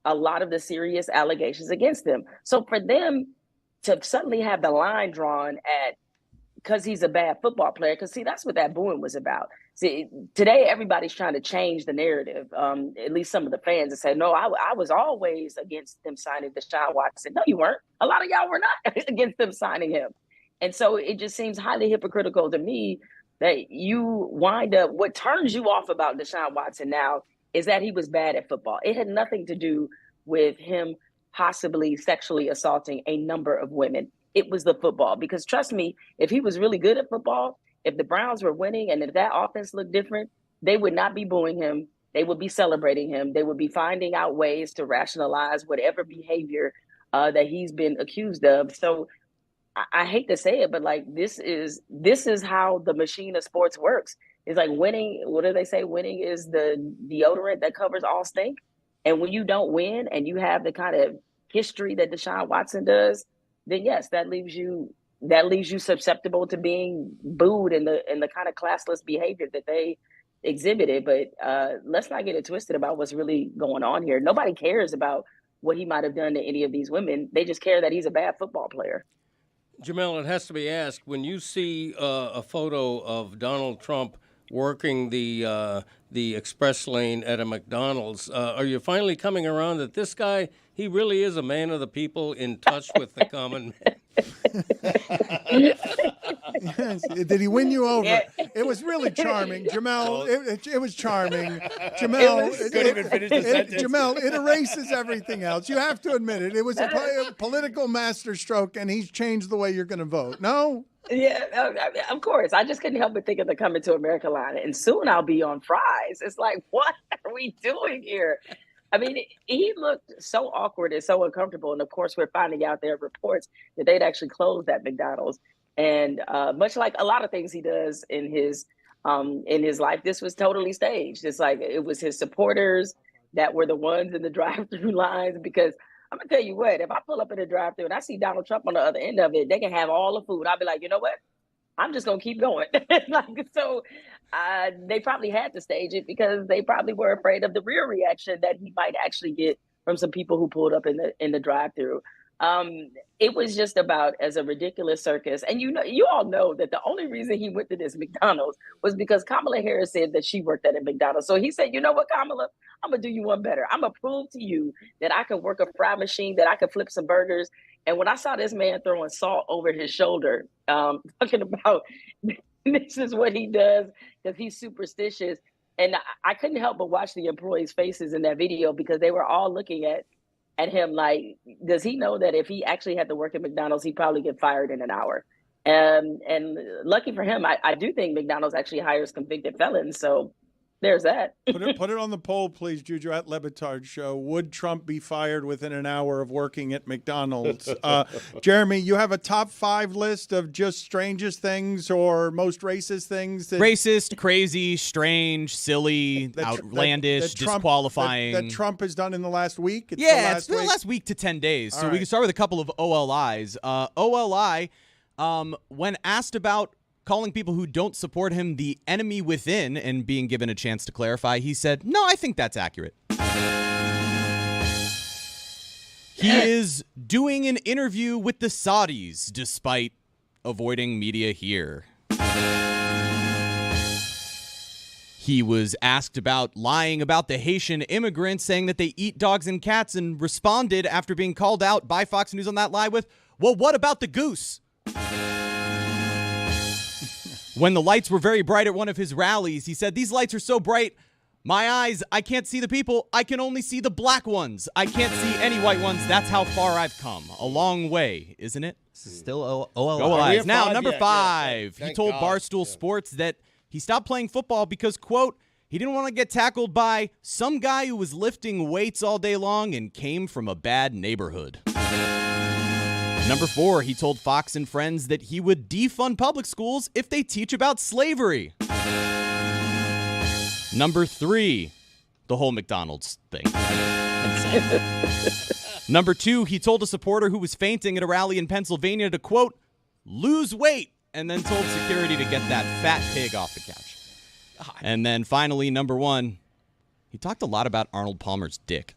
a lot of the serious allegations against them. So for them to suddenly have the line drawn at, because he's a bad football player, because see, that's what that booing was about. See, today everybody's trying to change the narrative, at least some of the fans, and say, no, I was always against them signing Deshaun Watson. No, you weren't. A lot of y'all were not against them signing him. And so it just seems highly hypocritical to me that you wind up, what turns you off about Deshaun Watson now is that he was bad at football. It had nothing to do with him possibly sexually assaulting a number of women. It was the football, because trust me, if he was really good at football, if the Browns were winning and if that offense looked different, they would not be booing him. They would be celebrating him. They would be finding out ways to rationalize whatever behavior that he's been accused of. So I hate to say it, but like, this is how the machine of sports works. It's like winning. What do they say? Winning is the deodorant that covers all stink. And when you don't win and you have the kind of history that Deshaun Watson does, then yes, that leaves you susceptible to being booed in the kind of classless behavior that they exhibited. But let's not get it twisted about what's really going on here. Nobody cares about what he might have done to any of these women. They just care that he's a bad football player. Jamal, it has to be asked, when you see a photo of Donald Trump working the express lane at a McDonald's, are you finally coming around that this guy, he really is a man of the people, in touch with the common man? Yes. Did he win you over? Yeah. It was really charming, Jamal. It was charming, Jamal. Couldn't even finish the sentence. Jamal, it erases everything else. You have to admit it. It was a political masterstroke, and he's changed the way you're going to vote. No. Yeah, of course. I just couldn't help but think of the Coming to America line, and soon I'll be on fries. It's like, what are we doing here? I mean, he looked so awkward and so uncomfortable. And of course, we're finding out there are reports that they'd actually closed that McDonald's. And much like a lot of things he does in his life, this was totally staged. It's like it was his supporters that were the ones in the drive-through lines. Because I'm gonna tell you what, if I pull up in a drive-through and I see Donald Trump on the other end of it, they can have all the food. I'll be like, you know what? I'm just gonna keep going. They probably had to stage it because they probably were afraid of the real reaction that he might actually get from some people who pulled up in the drive-through. It was just about as a ridiculous circus. And you all know that the only reason he went to this McDonald's was because Kamala Harris said that she worked at a McDonald's. So he said, you know what, Kamala, I'm going to do you one better. I'm going to prove to you that I can work a fry machine, that I can flip some burgers. And when I saw this man throwing salt over his shoulder, talking about this is what he does because he's superstitious. And I couldn't help but watch the employees' faces in that video because they were all looking at him like, does he know that if he actually had to work at McDonald's, he'd probably get fired in an hour? And lucky for him, I do think McDonald's actually hires convicted felons. So there's that. Put it on the poll, please, Juju, at Le Batard Show. Would Trump be fired within an hour of working at McDonald's? Jeremy, you have a top 5 list of just strangest things or most racist things? Racist, crazy, strange, silly, outlandish, disqualifying. That Trump has done in the last week? It's the last week to 10 days. So we can start with a couple of OLIs. OLI, when asked about calling people who don't support him the enemy within and being given a chance to clarify, he said, no, I think that's accurate. He is doing an interview with the Saudis despite avoiding media here. He was asked about lying about the Haitian immigrants, saying that they eat dogs and cats, and responded after being called out by Fox News on that lie with, well, what about the goose? When the lights were very bright at one of his rallies, he said, these lights are so bright, my eyes, I can't see the people. I can only see the black ones. I can't see any white ones. That's how far I've come. A long way, isn't it? Still OLI. OLIs. Now, number 5. He told Barstool Sports that he stopped playing football because, quote, he didn't want to get tackled by some guy who was lifting weights all day long and came from a bad neighborhood. Number 4, he told Fox and Friends that he would defund public schools if they teach about slavery. Number 3, the whole McDonald's thing. Number 2, he told a supporter who was fainting at a rally in Pennsylvania to, quote, lose weight, and then told security to get that fat pig off the couch. And then finally, number 1, he talked a lot about Arnold Palmer's dick.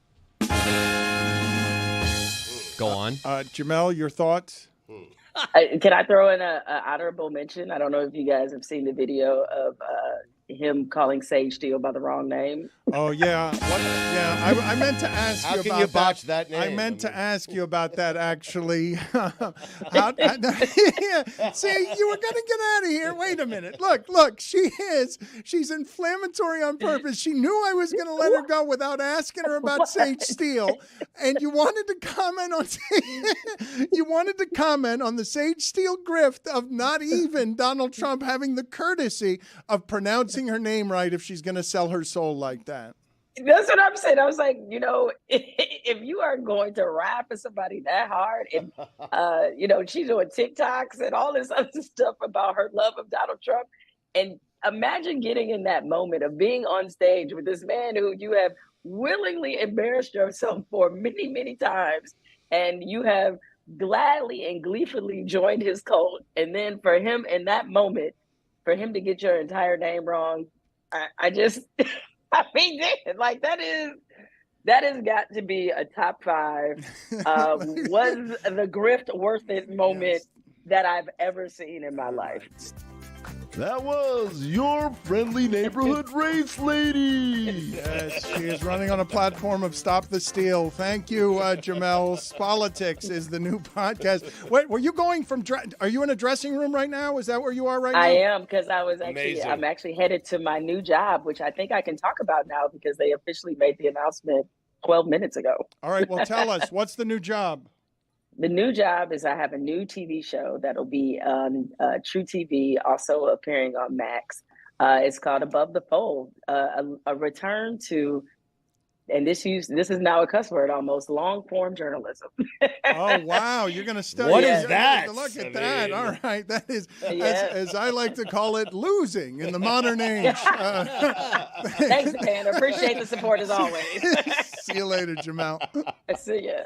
Go on. Jamel, your thoughts? Can I throw in a honorable mention? I don't know if you guys have seen the video of him calling Sage Steele by the wrong name. Oh, yeah. I meant to ask you about that. How can you botch that name? I meant to ask you about that, actually. See, you were going to get out of here. Wait a minute. Look, she's inflammatory on purpose. She knew I was going to let her go without asking her about Sage Steele. And you wanted to comment on the Sage Steele grift of not even Donald Trump having the courtesy of pronouncing her name right if she's going to sell her soul like that. That's what I'm saying. I was like, if you are going to rap for somebody that hard, and she's doing TikToks and all this other stuff about her love of Donald Trump, and imagine getting in that moment of being on stage with this man who you have willingly embarrassed yourself for many, many times, and you have gladly and gleefully joined his cult, and then for him in that moment, for him to get your entire name wrong, like that has got to be a top 5. Was the grift worth it moment that I've ever seen in my life. That was your friendly neighborhood race lady. Yes, she is running on a platform of Stop the Steal. Thank you, Jamel. Politics is the new podcast. Wait, were you going from? Are you in a dressing room right now? Is that where you are right now? I am, because I'm actually headed to my new job, which I think I can talk about now because they officially made the announcement 12 minutes ago. All right, well, tell us, what's the new job? The new job is I have a new TV show that'll be on True TV, also appearing on Max. It's called Above the Fold, a return to, and this is now a cuss word almost, long form journalism. Oh, wow. You're going to study. What is that? Look at that. All right. That is, as I like to call it, losing in the modern age. Thanks, Dan. Appreciate the support as always. See you later, Jamal. See ya.